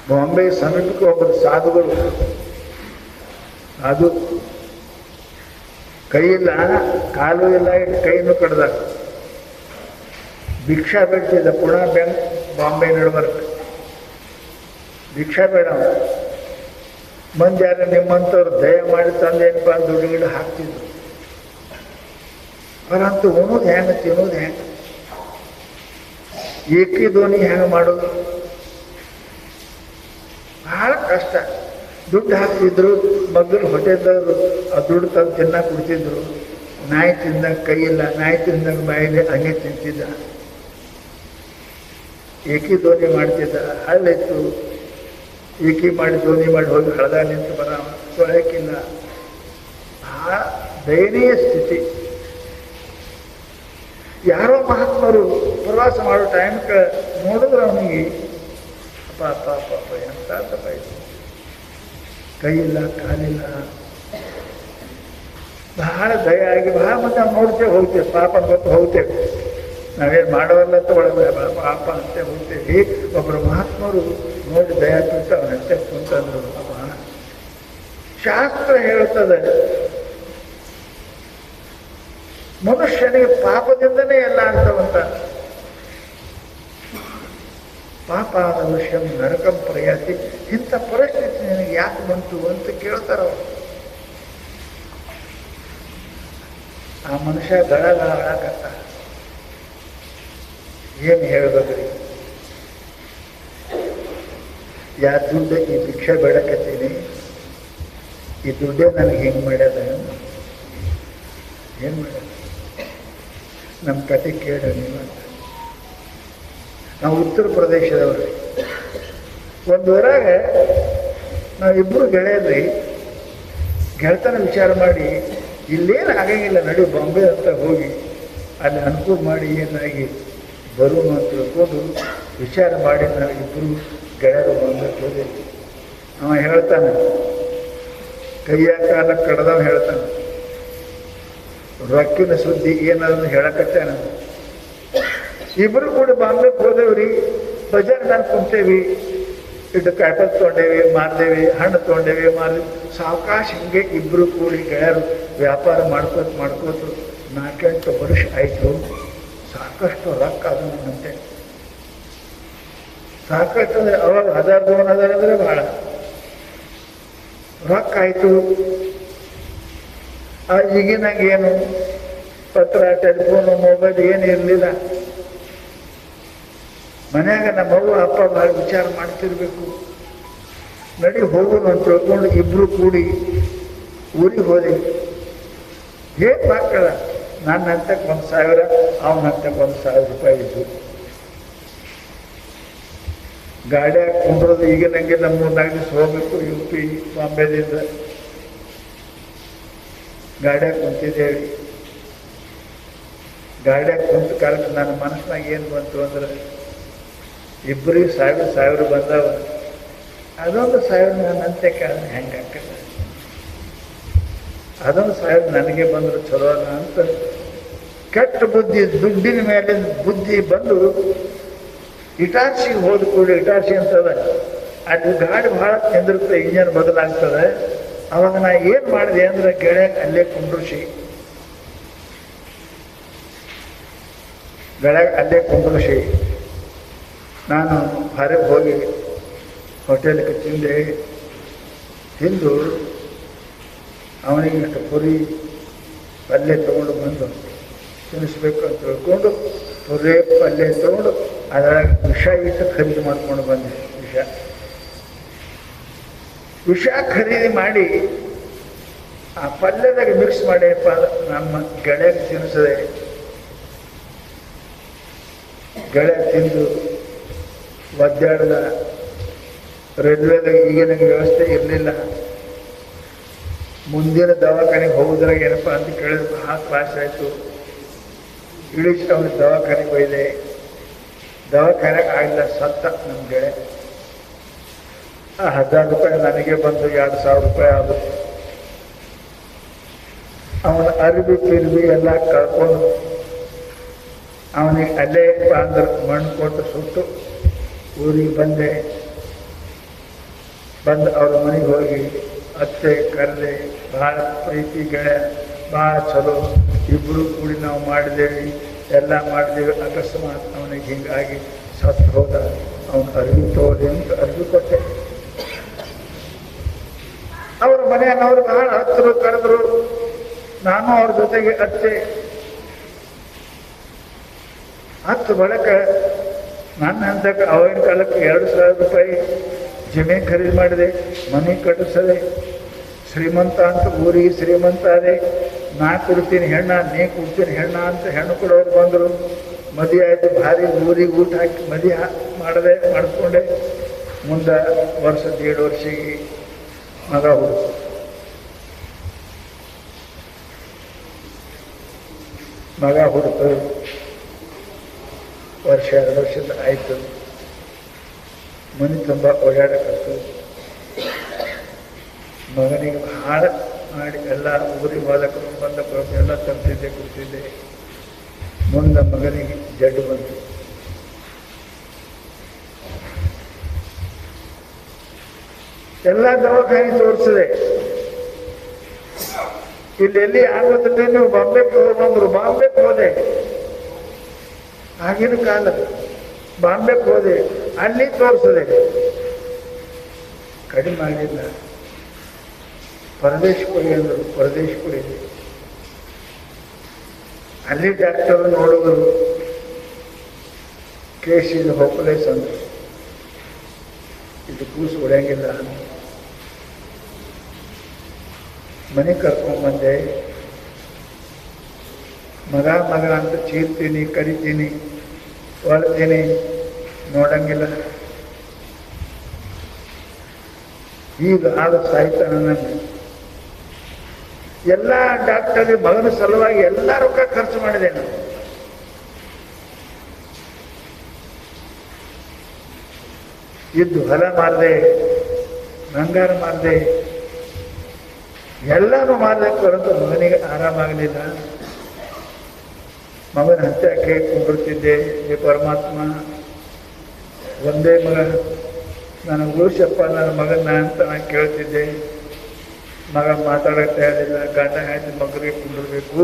A: ಬಾಂಬೆ ಸಮೀಪಕ್ಕೆ ಒಬ್ಬರು ಸಾಧುಗಳು, ಅದು ಕೈ ಇಲ್ಲ ಕಾಲು ಇಲ್ಲ, ಕೈನೂ ಕಡ್ದಾಗ ಭಿಕ್ಷಾ ಬೇಡ್ತಿದ್ದ. ಪುಣೆ ಬಾಂಬೆ ನಡುವರ್ಕ್ ಭಿಕ್ಷಾ ಬೇಡ. ಮಂದಿ ಯಾರು ನಿಮ್ಮಂಥವ್ರು ದಯಮಾಡಿ ತಂದೇನಪ್ಪ ದುಡ್ಡು ಗಿಡ ಹಾಕ್ತಿದ್ರು. ಪರಂತು ಉಣೋದು ಹೆಂಗೆ, ತಿನ್ನೋದು ಹೆಂಗೆ, ಏಕಿ ಧ್ವನಿ ಹೆಂಗೆ ಮಾಡೋದು ಬಹಳ ಕಷ್ಟ. ದುಡ್ಡು ಹಾಕ್ತಿದ್ರು, ಮಗ್ಗಲು ಹೊಟ್ಟೆದವರು ಆ ದುಡ್ಡು ತಂದು ತಿನ್ನಾಕ ಕೊಡ್ತಿದ್ರು. ನಾಯಿ ತಿಂದಾಗ ಕೈ ಇಲ್ಲ, ನಾಯಿ ತಿಂದಾಗ ಬಾಯಿಲೆ ಹಂಗೆ ತಿಂತಿದ್ದ. ಏಕಿ ಧ್ವನಿ ಮಾಡ್ತಿದ್ದ. ಹಳ್ಳಿತ್ತು, ಏಕಿ ಮಾಡಿ ಧ್ವನಿ ಮಾಡಿ ಹೋಗಿ ಹಳದ ನಿಂತು ಬರ ತೊಳೆಯಕ್ಕಿಲ್ಲ. ಆ ದಯನೀಯ ಸ್ಥಿತಿ. ಯಾರೋ ಮಹಾತ್ಮರು ಪ್ರವಾಸ ಮಾಡೋ ಟೈಮ್ಗೆ ನೋಡಿದ್ರೆ ಅವನಿಗೆ ಪಾಪ ಪಾಪ ಎಂತ ತಪ್ಪ ಇದು, ಕೈ ಇಲ್ಲ ಕಾಲಿಲ್ಲ. ಬಹಳ ದಯ ಆಗಿ ಬಹಳ ಮಂದಿ ನಾವು ನೋಡ್ತೇವೆ, ಹೋಗ್ತೇವೆ, ಪಾಪ ಗೊತ್ತು ಹೋಗ್ತೇವೆ, ನಾವೇನು ಮಾಡೋಲ್ಲ ಅಂತ ಒಳಗೆ ಪಾಪ ಅಂತ ಹೋಗ್ತೇವೆ. ಒಬ್ಬರು ಮಹಾತ್ಮರು ನೋಡಿ ದಯ ಬಿಟ್ಟು ಅವನಂತೆ ಕುಂತಂದ್ರು. ಪಾಪ ಶಾಸ್ತ್ರ ಹೇಳ್ತದೆ, ಮನುಷ್ಯನಿಗೆ ಪಾಪದಿಂದನೇ ಎಲ್ಲ ಅಂತವಂತ. ಪಾಪ ಮನುಷ್ಯ ನರಕಂ ಪ್ರಯಾತಿ. ಇಂಥ ಪರಿಸ್ಥಿತಿ ನಿನಗೆ ಯಾಕೆ ಬಂತು ಅಂತ ಕೇಳ್ತಾರ ಅವರು. ಆ ಮನುಷ್ಯ ಗಳಗಳಾಗತ್ತ. ಏನು ಹೇಳ್ಬೇಕ್ರಿ, ಯಾ ದುಡ್ಡು ಈ ಭಿಕ್ಷೆ ಬೇಡಕತ್ತೀನಿ, ಈ ದುಡ್ಡೇ ನನಗೆ ಹೆಂಗೆ ಮಾಡ್ಯದ, ಏನು ಮಾಡ್ಯದ, ನಮ್ಮ ಕತೆ ಕೇಳ ನೀವು ಅಂತ. ನಾವು ಉತ್ತರ ಪ್ರದೇಶದವ್ರಿ. ಒಂದು ಊರಾಗ ನಾವಿಬ್ಬರು ಗೆಳೆಯರ್ರಿ ಗೆಳತನ ವಿಚಾರ ಮಾಡಿ ಇಲ್ಲೇನು ಆಗಂಗಿಲ್ಲ, ನಡಿ ಬಾಂಬೆ ಅಂತ ಹೋಗಿ ಅಲ್ಲಿ ಅನುಕೂಲ ಮಾಡಿ ಏನಾಗಿ ಬರೋಣ ಅಂತ ತಿಳ್ಕೊಂಡು ವಿಚಾರ ಮಾಡಿ ನಾವು ಇಬ್ಬರು ಗೆಳೆಯರು ಬಾಂಬೆಗೆ ಹೋದೇವಿ. ಅವ ಹೇಳ್ತಾನೆ, ಕೈಯ ಕಾಲ ಕಡ್ದವ ಹೇಳ್ತಾನೆ, ರೊಕ್ಕಿನ ಸುದ್ದಿ ಏನಾದ್ರು ಹೇಳಕತ್ತಾನ. ಇಬ್ಬರು ಕೂಡ ಬಾಂಬೆಗೆ ಹೋದೇವ್ರಿ. ಬಜಾರ್ನಾಗ ಕುಂತೇವಿ, ಇಟ್ಟು ಕಾಯಿಪಲ್ ತೊಗೊಂಡೇವಿ, ಮಾರ್ದೇವಿ, ಹಣ್ಣು ತೊಗೊಂಡೇವಿ, ಮಾರ್ದೇವಿ. ಸಾವಕಾಶ ಹಿಂಗೆ ಇಬ್ಬರು ಕೂಡಿ ಗೆಳೆಯರು ವ್ಯಾಪಾರ ಮಾಡ್ಕೋತು 4-8 ವರ್ಷ ಆಯಿತು. ಸಾಕಷ್ಟು ರೊಕ್ಕ ಅದು ನನ್ನಂತೆ, ಸಾಕಷ್ಟು ಅಂದರೆ ಅವಾಗ 1000-2000 ಅಂದರೆ ಭಾಳ ರೊಕ್ಕ ಆಯಿತು. ಈಗಿನಾಗ ಏನು ಪತ್ರ, ಟೆಲಿಫೋನು, ಮೊಬೈಲ್ ಏನು ಇರಲಿಲ್ಲ. ಮನ್ಯಾಗ ನಮ್ಮವ್ವ ಅಪ್ಪ ಭಾಳ ವಿಚಾರ ಮಾಡ್ತಿರ್ಬೇಕು. ನಡಿ ಹೋಗೋದು ಅಂತ ತಿಳ್ಕೊಂಡು ಇಬ್ಬರು ಕೂಡಿ ಊರಿಗೆ ಹೋದೆ. ಏನು ಮಕ್ಕಳ, ನನ್ನ ಹಂತಕ್ಕೆ 1000, ಅವನ ಹಂತಕ್ಕೆ 1000 ರೂಪಾಯಿ ಇದ್ದು. ಗಾಡಿಯಾಗ ಕುಂಡ್ರೋದು. ಈಗ ನನಗೆ ನಮ್ಮ 3-4 ದಿವಸ ಹೋಗ್ಬೇಕು UP ಬಾಂಬೆದಿಂದ. ಗಾಡಿಯಾಗ ಕುಂತಿದ್ದೇವೆ. ಗಾಡಿಯಾಗ ಕುಂತ ಕಾಲಕ್ಕೆ ನನ್ನ ಮನಸ್ಸಿನಾಗ ಏನು ಬಂತು ಅಂದ್ರೆ, ಇಬ್ಬರಿಗೆ 1000 ಬಂದಾವ, ಅದೊಂದು 1000 ನನ್ನಂತೆ ಕಾರಣ ಹೆಂಗೆ ಹಾಕಲ್ಲ, ಅದೊಂದು 1000 ನನಗೆ ಬಂದ್ರೆ ಚಲೋ ಅಲ್ಲ ಅಂತ ಕೆಟ್ಟ ಬುದ್ಧಿ, ದುಡ್ಡಿನ ಮೇಲೆ ಬುದ್ಧಿ ಬಂದು ಇಟಾರ್ಸಿಗೆ ಹೋದ ಕೂಡ, ಇಟಾರ್ಸಿ ಅಂತದ ಅಲ್ಲಿ ಗಾಡಿ ಭಾಳ ನಿಂದಿರುತ್ತೆ, ಇಂಜನ್ ಬದಲಾಗ್ತದೆ. ಅವಾಗ ನಾ ಏನು ಮಾಡಿದೆ ಅಂದ್ರೆ ಗೆಳೆಯಾಗ ಅಲ್ಲೇ ಕುಂಡ್ರಿಸಿ, ನಾನು ಹೊರಗೆ ಹೋಗಿ ಹೋಟೆಲ್ಗೆ ತಿಂದು ಅವನಿಗೆ ಇಷ್ಟು ಪುರಿ ಪಲ್ಯ ತೊಗೊಂಡು ಬಂದು ತಿನ್ನಿಸ್ಬೇಕು ಅಂತ ತಿಳ್ಕೊಂಡು ಪುರಿ ಪಲ್ಯ ತೊಗೊಂಡು ಅದರಾಗ ವಿಷ ಇಟ್ಟು ಖರೀದಿ ಮಾಡ್ಕೊಂಡು ಬಂದೆ. ವಿಷ ಖರೀದಿ ಮಾಡಿ ಆ ಪಲ್ಯದಾಗ ಮಿಕ್ಸ್ ಮಾಡಿಯಪ್ಪ ನಮ್ಮ ಗೆಳೆಗೆ ತಿನ್ನಿಸಿದೆ. ಗೆಳೆ ತಿಂದು ಒದ್ದಾಡ್ದ. ರೈಲ್ವೆದಾಗ ಈಗಿನ ವ್ಯವಸ್ಥೆ ಇರಲಿಲ್ಲ. ಮುಂದಿನ ದವಾಖಾನೆಗೆ ಹೋಗೋದ್ರಾಗ ಏನಪ್ಪ ಅಂತ ಕೇಳಿದ್ರೆ ಭಾಳ ಕ್ಲಾಸ್ ಆಯಿತು. ಇಳಿಸಿ ಅವ್ರಿಗೆ ದವಾಖಾನೆಗೆ ಒಯ್ದೆ. ದವಾಖಾನೆಗೆ ಆಗಲಿಲ್ಲ, ಸತ್ತ ನಮ್ಮ ಗೆಳೆ. ಆ 1000 ರೂಪಾಯಿ ನನಗೆ ಬಂದು 2000 ರೂಪಾಯಿ ಆದವು. ಅವನ ಅರಿವಿ ಪಿರ್ವಿ ಎಲ್ಲ ಕಳ್ಕೊಂಡು ಅವನಿಗೆ ಅಲ್ಲೇ ಅಂದ್ರೆ ಮಣ್ಣು ಕೊಟ್ಟು ಸುಟ್ಟು ಊರಿಗೆ ಬಂದೆ. ಬಂದು ಅವ್ರ ಮನೆಗೆ ಹೋಗಿ ಅತ್ತೆ ಕರೆದೆ, ಭಾಳ ಪ್ರೀತಿ ಗೆಳೆಯ, ಭಾಳ ಚಲೋ, ಇಬ್ಬರು ಕೂಡಿ ನಾವು ಮಾಡಿದೇವಿ, ಎಲ್ಲ ಮಾಡಿದೇವಿ. ಅಕಸ್ಮಾತ್ ಅವನಿಗೆ ಹಿಂಗಾಗಿ ಸತ್ತು ಹೋದ, ಅವನು ಅರಿವಿ ತೋರಿ ಅಂತ ಅರಿವಿ ಕೊಟ್ಟೆ. ಅವ್ರ ಮನೆಯನ್ನವ್ರು ಬಹಳ ಹತ್ತರು, ಕರೆದ್ರು. ನಾನು ಅವ್ರ ಜೊತೆಗೆ ಅತ್ತೆ ಹತ್ತು ಬಳಿಕ ನನ್ನ ಹಂತಕ್ಕೆ ಅವಾಗಿನ ಕಾಲಕ್ಕೆ 2,000 ರೂಪಾಯಿ ಜಮೀನು ಖರೀದಿ ಮಾಡಿದೆ, ಮನೆ ಕಟ್ಟಿಸದೆ. ಶ್ರೀಮಂತ ಅಂತ ಊರಿಗೆ ಶ್ರೀಮಂತ ಅದೇ, ನಾ ಕೊಡ್ತೀನಿ ಹೆಣ್ಣ, ನೀ ಕೊಡ್ತೀನಿ ಹೆಣ್ಣ ಅಂತ ಹೆಣ್ಣು ಕೊಡೋರು ಬಂದರು. ಮದುವೆ ಆಯಿತು, ಭಾರಿ ಊರಿಗೆ ಊಟ ಹಾಕಿ ಮದುವೆ ಮಾಡಿಸ್ಕೊಂಡೆ. ಮುಂದೆ 1.5 ವರ್ಷಕ್ಕೆ ಮಗ ಹುಡುಗ. ಮಗ ಹುಡುಕು 1-2 ವರ್ಷದ ಆಯಿತು. ಮನೆ ತುಂಬ ಓಡಾಡಕತ್ತು. ಮಗನಿಗೆ ಭಾಳ ಮಾಡಿ ಎಲ್ಲ ಊರಿಗೆ ಬಾಲಕರು ಬಂದ ಎಲ್ಲ ತರ್ತಿದ್ದೆ, ಕೊಡ್ತಿದ್ದೆ. ಮುಂದೆ ಮಗನಿಗೆ ಜಡ್ಡು ಬಂತು. ಎಲ್ಲ ದವಾಖಾನೆ ತೋರಿಸಿದೆ, ಇಲ್ಲೆಲ್ಲಿ ಆಗೋದಿಲ್ಲ, ನೀವು ಬಾಂಬೆಗೆ ಹೋಗ್ಬಂದ್ರು. ಬಾಂಬೆಗೆ ಹೋದೆ, ಆಗಿನ ಕಾಲ ಬಾಂಬೆಗೆ ಹೋದೆ, ಅಲ್ಲಿ ತೋರಿಸಿದೆ, ಕಡಿಮೆ ಆಗಿಲ್ಲ. ಪರದೇಶಕ್ಕೆ ಹೋಗಿ ಅಂದರು, ಪರದೇಶಕ್ಕೆ ಹೋಗಿದೆ. ಅಲ್ಲಿ ಡಾಕ್ಟರ್ ನೋಡಿದ್ರು, ಕೇಸ್ ಇದು ಹೋಪ್ಲೆಸ್ ಅಂದರು, ಇದು ಕೂಸು ಹೊಡೆಯಂಗಿಲ್ಲ. ಮನೆ ಕರ್ಕೊಂಡ್ಬಂದೆ. ಮಗ ಮಗ ಅಂತ ಚೀರ್ತೀನಿ, ಕರಿತೀನಿ, ಹೊಳ್ತೀನಿ, ನೋಡಂಗಿಲ್ಲ. ಈಗ ಆದ ಸಾಯ್ತಾನ. ನನಗೆ ಎಲ್ಲ ಡಾಕ್ಟರ್ ಮಗನ ಸಲುವಾಗಿ ಎಲ್ಲ ರೊಕ್ಕ ಖರ್ಚು ಮಾಡಿದೆ. ನಾನು ಇದ್ದು ಹೊಲ ಮಾರಿದೆ, ಬಂಗಾರ ಮಾರಿದೆ, ಎಲ್ಲನೂ ಮಾರಬೇಕು ಅಂತ ಮಗನಿಗೆ ಆರಾಮಾಗಲಿಲ್ಲ. ಮಗನ ಹತ್ಯಕ್ಕೆ ಕುಂಬಿಡ್ತಿದ್ದೆ. ಈ ಪರಮಾತ್ಮ ಒಂದೇ ಮಗ, ನನಗೆ ಉಳಿಸಪ್ಪ ನನ್ನ ಮಗನ ಅಂತ ನಾನು ಕೇಳ್ತಿದ್ದೆ. ಮಗ ಮಾತಾಡೋಕ್ಕೆ ತಯಾರಿಲ್ಲ. ಗಂಡ ಆಯ್ತು ಮಗನಿಗೆ ಕುಂದಿರ್ಬೇಕು.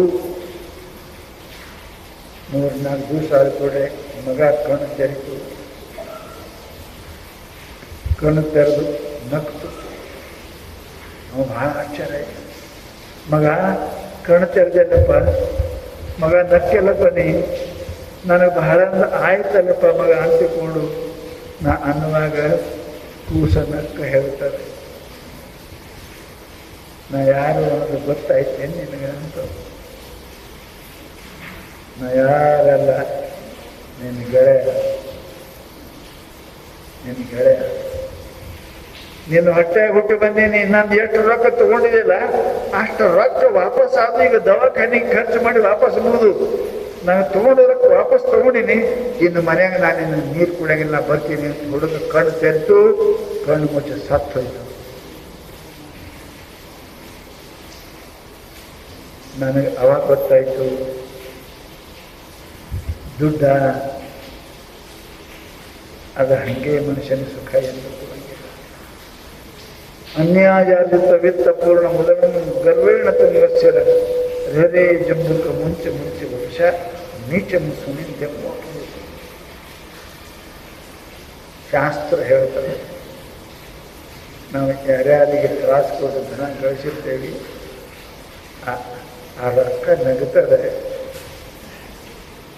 A: 3-4 ದಿವಸ ಆದ ಕೂಡಲೇ ಮಗ ಕಣ್ಣು ತೆರೀತು. ಕಣ್ಣು ತೆರೆದು ನಕ್ತು. ನಾವು ಭಾಳ ಆಶ್ಚರ್ಯ. ಮಗ ಕಣ್ಣು ತೆರೆದಲ್ಲಪ್ಪ, ಮಗ ನಕ್ಕೆಲ್ಲಪ್ಪ, ನೀ ನನಗೆ ಬಹಳ ಆಯ್ತಲ್ಲಪ್ಪ ಮಗ ಅಂತಿಕೊಂಡು ನಾ ಅನ್ನುವಾಗ ಕೂಸ ನಕ್ಕ ಹೇಳ್ತಾರೆ, ನಾ ಯಾರು ಅನ್ನೋದು ಗೊತ್ತಾಯ್ತೇನು ನಿನಗೆ ಅಂತ. ನಾ ಯಾರಲ್ಲ, ನಿನ್ನ ಗೆಳೆಯ, ನಿನ್ನ ಗೆಳೆಯ. ನೀನು ಹೊಟ್ಟೆಗೆ ಹುಟ್ಟಿ ಬಂದೀನಿ. ನಾನು ಎಷ್ಟು ರೊಕ್ಕ ತಗೊಂಡಿದ್ದಿಲ್ಲ ಅಷ್ಟು ರೊಕ್ಕ ವಾಪಸ್ ಆದ. ಈಗ ದವಾಖಾನಿಗೆ ಖರ್ಚು ಮಾಡಿ ವಾಪಸ್ ಮುಗಿದು ನಾನು ತಗೊಂಡು ರೊಕ್ಕ ವಾಪಸ್ ತಗೊಂಡಿನಿ. ಇನ್ನು ಮನ್ಯಾಗ ನಾನು ಇನ್ನು ನೀರು ಕುಡಿಯಂಗಿಲ್ಲ, ಬರ್ತೀನಿ ಅಂತ ಹುಡುಗ ಕಣ್ಣು ತೆರೆದು ಕಣ್ಣು ಮುಚ್ಚಿ ಸತ್ತು ಹೋಯ್ತು. ನನಗೆ ಅವಾಗ ಗೊತ್ತಾಯ್ತು, ದುಡ್ಡ ಅದು ಹಂಗೆ ಮನುಷ್ಯನ ಸುಖ ಎಂದು ಕೊಡಂಗಿಲ್ಲ. ಅನ್ಯಾಯಾರ್ಜಿತ ವಿತ್ತ ಪೂರ್ಣ ಮುದವನ್ನು ಗರ್ವೇಣ ತುಂಗಸ್ಯರ ಹೃದಯ ಜಂಬುಕ ಮುಂಚೆ ವರ್ಷ ನೀಚ ಮುಸುನಿ ಜಂಬು. ಶಾಸ್ತ್ರ ಹೇಳ್ತಾರೆ, ನಾವು ಯಾರ್ಯಾರಿಗೆ ತ್ರಾಸ ಕೊಟ್ಟು ಧನ ಗಳಿಸಿರ್ತೇವೆ, ಆ ರೊಕ್ಕ ನಗ್ತದೆ,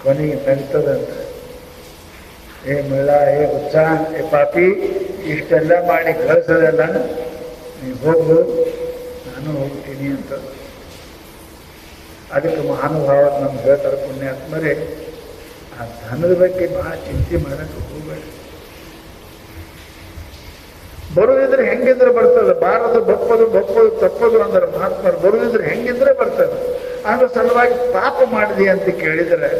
A: ಕೊನೆಗೆ ನಗ್ತದಂತ. ಏ ಮಳ್ಳ, ಏ ಹುಚ್ಚ, ಏ ಪಾಪಿ, ಇಷ್ಟೆಲ್ಲ ಮಾಡಿ ಗಳಿಸೋದೆಲ್ಲ ನೀವು ಹೋಗು, ನಾನು ಹೋಗ್ತೀನಿ ಅಂತ. ಅದಕ್ಕೆ ಮಹಾನುಭಾವ ನಮ್ಗೆ ಹೇಳ್ತಾರೆ, ಪುಣ್ಯಾತ್ಮರೇ, ಆ ಧನದ ಬಗ್ಗೆ ಭಾಳ ಚಿಂತೆ ಮಾಡೋಕ್ಕೆ ಹೋಗಬೇಡ. ಬರುದಿದ್ರೆ ಹೆಂಗಿದ್ರೆ ಬರ್ತದೆ. ಬಾರದು ಬಪ್ಪದು ತಪ್ಪದು ಅಂದ್ರೆ ಮಹಾತ್ಮರು, ಬರುದಿದ್ರೆ ಹೆಂಗಿದ್ರೆ ಬರ್ತದೆ. ಆಗ ಸಲುವಾಗಿ ಪಾಪ ಮಾಡಿದೆ ಅಂತ ಕೇಳಿದರೆ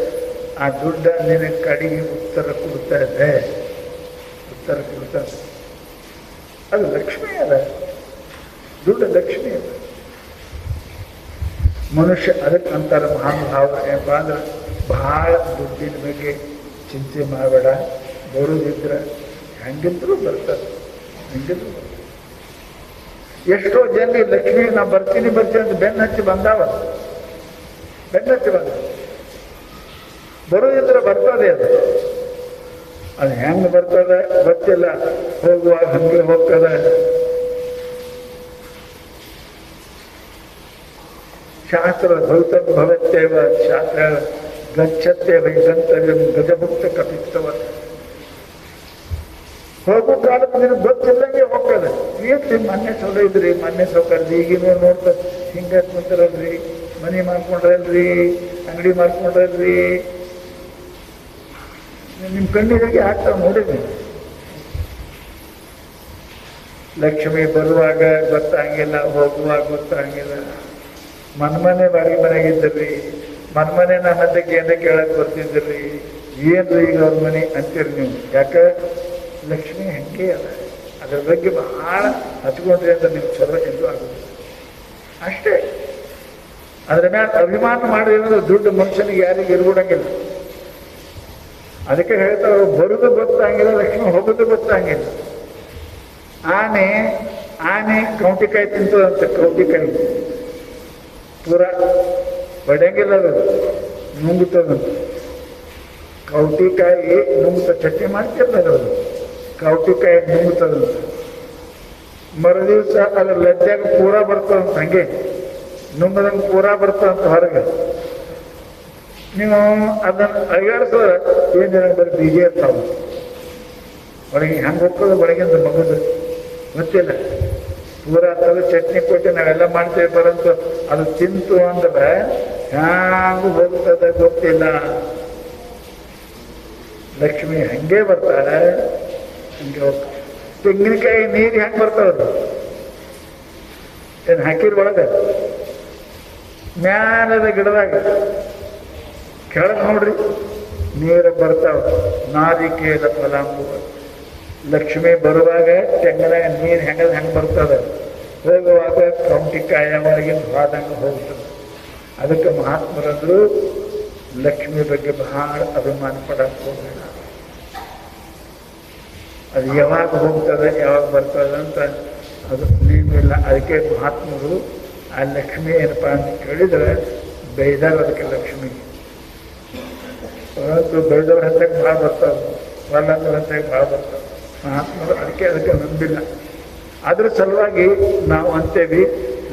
A: ಆ ದುಡ್ಡ ನಿನಗೆ ಕಡೆಗೆ ಉತ್ತರ ಕೊಡ್ತಾ ಇದೆ. ಉತ್ತರ ಕೊಡ್ತದೆ. ಅದು ಲಕ್ಷ್ಮಿ ಅದ, ದುಡ್ಡು ಲಕ್ಷ್ಮಿ ಅದ. ಮನುಷ್ಯ ಅದಕ್ಕೆ ಅಂತಾರೆ ಮಹಾನುಭಾವ ಏನಪ್ಪ ಅಂದ್ರೆ, ಭಾಳ ದುಡ್ಡಿನ ಬಗ್ಗೆ ಚಿಂತೆ ಮಾಡಬೇಡ. ಬರುದಿದ್ರೆ ಹೆಂಗಿದ್ರು ಬರ್ತದೆ, ಹೆಂಗಿದ್ರು ಬರ್ತದೆ. ಎಷ್ಟೋ ಜನ ಲಕ್ಷ್ಮಿ ನಾ ಬರ್ತೀನಿ ಅಂತ ಬೆನ್ನ ಹಚ್ಚಿ ಬಂದಾವ, ಬರೋದಿದ್ರೆ ಬರ್ತದೆ. ಅದು ಹೆಂಗೆ ಬರ್ತದೆ ಗೊತ್ತಿಲ್ಲ, ಹೋಗುವಾಗ ಹಂಗೆ ಹೋಗ್ತದೆ. ಶಾಸ್ತ್ರ ಭೌತ ಭವತ್ಯವ ಶಾಸ್ತ್ರ ಗಚ್ಚತೆ ವೈಗಂತವ್ಯ ಗಜಭುಕ್ತ ಕಪಿಸ್ತವ. ಹೋಗೋ ಕಾಲಕ್ಕೆ ನಿನಗೆ ಗೊತ್ತಿಲ್ಲಂಗೆ ಹೋಗ್ತದೆ. ಏನ್ರಿ ಮೊನ್ನೆ ಚಲೋ ಇದ್ರಿ, ಮೊನ್ನೆ ಸೌಕರ್ಯ, ಈಗಿನ ನೋಡ್ತಾರೆ ಹಿಂಗೆ ಕುಂತಾರಲ್ರಿ, ಮನೆ ಮಾಡ್ಕೊಂಡ್ರಲ್ರಿ, ಅಂಗಡಿ ಮಾಡ್ಕೊಂಡ್ರಲ್ರಿ, ನಿಮ್ಮ ಕಣ್ಣಿಗೆ ಆಗ್ತಾವ ನೋಡಿದ್ರಿ. ಲಕ್ಷ್ಮಿ ಬರುವಾಗ ಗೊತ್ತಾಗಿಲ್ಲ, ಹೋಗುವಾಗ ಗೊತ್ತಾಗಿಲ್ಲ. ಮನ್ಮನೆ ಬಾಡಿಗೆ ಮನೆಗಿದ್ದಿರ್ರಿ, ಮನ್ಮನೆ ನಮ್ಮ ಹತ್ತಕ್ಕೆ ಏನ ಕೇಳಕ್ ಬರ್ತಿದ್ದಿರ್ರಿ, ಏನ್ರಿ ಈಗ ಅವ್ರ ಮನೆ ಅಂತೀರಿ ನೀವು. ಯಾಕೆ ಲಕ್ಷ್ಮಿ ಹಂಗೆ ಅದ, ಅದ್ರ ಬಗ್ಗೆ ಬಹಳ ಹಚ್ಕೊಂಡ್ರಿ ಅಂತ ನಿಮ್ಗೆ ಚಲೋ ಎಂದು ಆಗುದಿಲ್ಲ ಅಷ್ಟೇ. ಅದ್ರ ಮ್ಯಾಲ ಅಭಿಮಾನ ಮಾಡಿದ್ರೆ ದುಡ್ಡು ಮನುಷ್ಯನಿಗೆ ಯಾರಿಗೆ ಇರ್ಬಿಡಂಗಿಲ್ಲ. ಅದಕ್ಕೆ ಹೇಳ್ತಾವ, ಬರುದು ಗೊತ್ತಾಗಿಲ್ಲ, ಲಕ್ಷ್ಮಿ ಹೋಗೋದು ಗೊತ್ತಾಗಿಲ್ಲ. ಆನೆ ಕೌಟಿಕಾಯಿ ತಿಂತದಂತೆ, ಕೌಟಿಕಾಯಿ ಪೂರ ಬಡಿಯಂಗಿಲ್ಲ, ಅದು ನುಂಗುತ್ತದಂತ. ಕೌಟಿಕಾಯಿ ನುಂಗುತ್ತ, ಚಟ್ನಿ ಮಾಡ್ತಿರ್ತಾರೆ ಅದು, ಕೌಟಿಕಾಯಿ ನುಂಗುತ್ತದಂತ. ಮರುದಿವ್ಸ ಅದ್ರ ಲಜ್ಜಾಗ ಪೂರ ಬರ್ತದಂತ, ಹಂಗೆ ನುಂಗದಂಗೆ ಪೂರ ಬರ್ತದಂತ ಹೊರಗೆ. ನೀವು ಅದನ್ನು ಅಯ್ಯಾಡ್ಸೋದ್ರೆ ಏನಿಲ್ಲ, ಬರೀ ಬೀಜ ಇರ್ತಾವ ಒಳಗೆ. ಹೆಂಗೆ ಹೋಗ್ತದೆ ಒಳಗಿಂದ ಮಗುದು ಗೊತ್ತಿಲ್ಲ. ಪೂರ ಅಂತದ್ದು ಚಟ್ನಿ ಕೊಟ್ಟು ನಾವೆಲ್ಲ ಮಾಡ್ತೇವೆ ಬರಂತ, ಅದು ತಿಂತು ಅಂದ್ರೆ ಹ್ಯಾಂಗೂ ಹೋಗ್ತದೆ ಗೊತ್ತಿಲ್ಲ. ಲಕ್ಷ್ಮಿ ಹಂಗೆ ಬರ್ತಾಳೆ, ಹಂಗೆ ಹೋಗ್ತಾಳೆ. ತೆಂಗಿನಕಾಯಿ ನೀರು ಹೆಂಗೆ ಬರ್ತಾವದು, ಏನು ಹಾಕಿರ್ ಒಳಗೆ ಮ್ಯಾಲದ ಗಿಡದಾಗ ಕೆಳಗೆ ನೋಡ್ರಿ ನೀರು ಬರ್ತಾವ. ನಾರಿಕೇಲ ಫಲಾಂಬುವ. ಲಕ್ಷ್ಮಿ ಬರುವಾಗ ತೆಂಗಿನಾಗ ನೀರು ಹೆಂಗೆ ಬರ್ತದೆ, ಹೋಗುವಾಗ ಕೌಟಿಕಾಯ ಒಳಗಿನ ಹಾದಂಗೆ ಹೋಗ್ತದೆ. ಅದಕ್ಕೆ ಮಹಾತ್ಮರಂದ್ರು ಲಕ್ಷ್ಮಿ ಬಗ್ಗೆ ಬಹಳ ಅಭಿಮಾನ ಪಡಕ್ಕೆ ಹೋಗಬೇಡ. ಅದು ಯಾವಾಗ ಹೋಗ್ತದೆ ಯಾವಾಗ ಬರ್ತದೆ ಅಂತ ಅದು ನೀವಿಲ್ಲ. ಅದಕ್ಕೆ ಮಹಾತ್ಮರು ಆ ಲಕ್ಷ್ಮಿ ಏನಪ್ಪ ಅಂತ ಕೇಳಿದರೆ ಬೈದಾರ. ಅದಕ್ಕೆ ಲಕ್ಷ್ಮಿ ಬೈದವ್ರ ಹಂತಕ್ಕೆ ಭಾಳ ಬರ್ತಾವೆ, ಒಲ್ಲಂದ್ರ ಹಂತಕ್ಕೆ ಭಾಳ ಬರ್ತಾವೆ ಮಹಾತ್ಮರು. ಅದಕ್ಕೆ ನಂಬಿಲ್ಲ. ಅದ್ರ ಸಲುವಾಗಿ ನಾವು ಅಂತೇವಿ,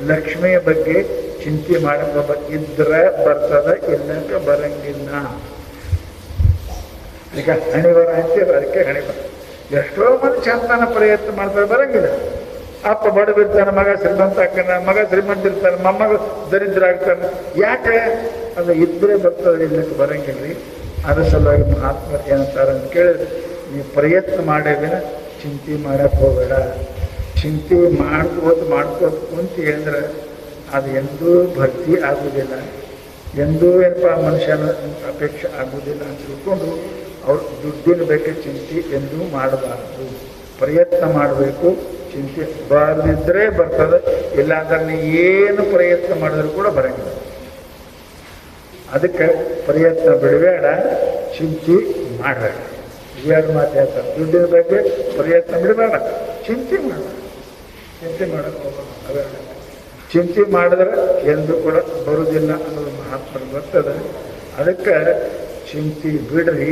A: ಲಕ್ಷ್ಮಿಯ ಬಗ್ಗೆ ಚಿಂತೆ ಮಾಡಕ್ಕೆ ಇದ್ರೆ ಬರ್ತದ, ಇಲ್ಲಕ್ಕೆ ಬರಂಗಿಲ್ಲ. ಈಗ ಹಣಿಬರ ಅಂತೇವೆ, ಅದಕ್ಕೆ ಹಣಿಬರ. ಎಷ್ಟೋ ಮಂದಿ ಚಂದನ ಪ್ರಯತ್ನ ಮಾಡ್ತಾರೆ, ಬರಂಗಿಲ್ಲ. ಅಪ್ಪ ಬಡವಿರ್ತಾನೆ, ಮಗ ಶ್ರೀಮಂತ ಆಗ್ತಾನೆ, ಮಗ ಶ್ರೀಮಂತ ಇರ್ತಾನೆ, ಮೊಮ್ಮಗ ದರಿದ್ರ ಆಗ್ತಾನೆ. ಯಾಕೆ ಅದು ಇದ್ರೆ ಬರ್ತದೆ, ಇಲ್ಲಕ್ಕೆ ಬರಂಗಿಲ್ಲ. ಅದ್ರ ಸಲುವಾಗಿ ಮಹಾತ್ಮರು ಏನಂತಾರೆ ಅಂತ ಕೇಳಿದ್ರೆ, ನೀವು ಪ್ರಯತ್ನ ಮಾಡೇವಿನ ಚಿಂತೆ ಮಾಡಕ್ಕೆ ಹೋಗಬೇಡ. ಚಿಂತೆ ಮಾಡ್ಕೋತ ಕುಂತಿ ಅಂದ್ರೆ ಅದು ಎಂದೂ ಭರ್ತಿ ಆಗುವುದಿಲ್ಲ, ಎಂದೂ ಏನಪ್ಪ ಮನುಷ್ಯನ ಅಪೇಕ್ಷೆ ಆಗುವುದಿಲ್ಲ ಅಂತ ತಿಳ್ಕೊಂಡು ಅವ್ರು ದುಡ್ಡಿನ ಬಗ್ಗೆ ಚಿಂತೆ ಎಂದೂ ಮಾಡಬಾರದು. ಪ್ರಯತ್ನ ಮಾಡಬೇಕು. ಚಿಂತೆ ಬರದಿದ್ದರೆ ಬರ್ತದೆ, ಇಲ್ಲಾಂದ್ರೆ ನೀವು ಏನು ಪ್ರಯತ್ನ ಮಾಡಿದ್ರು ಕೂಡ ಬರಂಗಿಲ್ಲ. ಅದಕ್ಕೆ ಪ್ರಯತ್ನ ಬಿಡಬೇಡ, ಚಿಂತೆ ಮಾಡಬೇಡ. ಎರಡು ಮಾತು ಹೇಳ್ತಾರೆ, ದುಡ್ಡಿನ ಬಗ್ಗೆ ಪ್ರಯತ್ನ ಬಿಡಬೇಡ, ಚಿಂತೆ ಮಾಡಬೇಡ. ಚಿಂತೆ ಮಾಡಕ್ಕೆ ಹೋಗೋಣ. ಚಿಂತೆ ಮಾಡಿದ್ರೆ ಎಂದು ಕೂಡ ಬರುವುದಿಲ್ಲ ಅನ್ನೋದು ಮಹಾತ್ಮರು ಬರ್ತದೆ. ಅದಕ್ಕೆ ಚಿಂತೆ ಬಿಡ್ರಿ,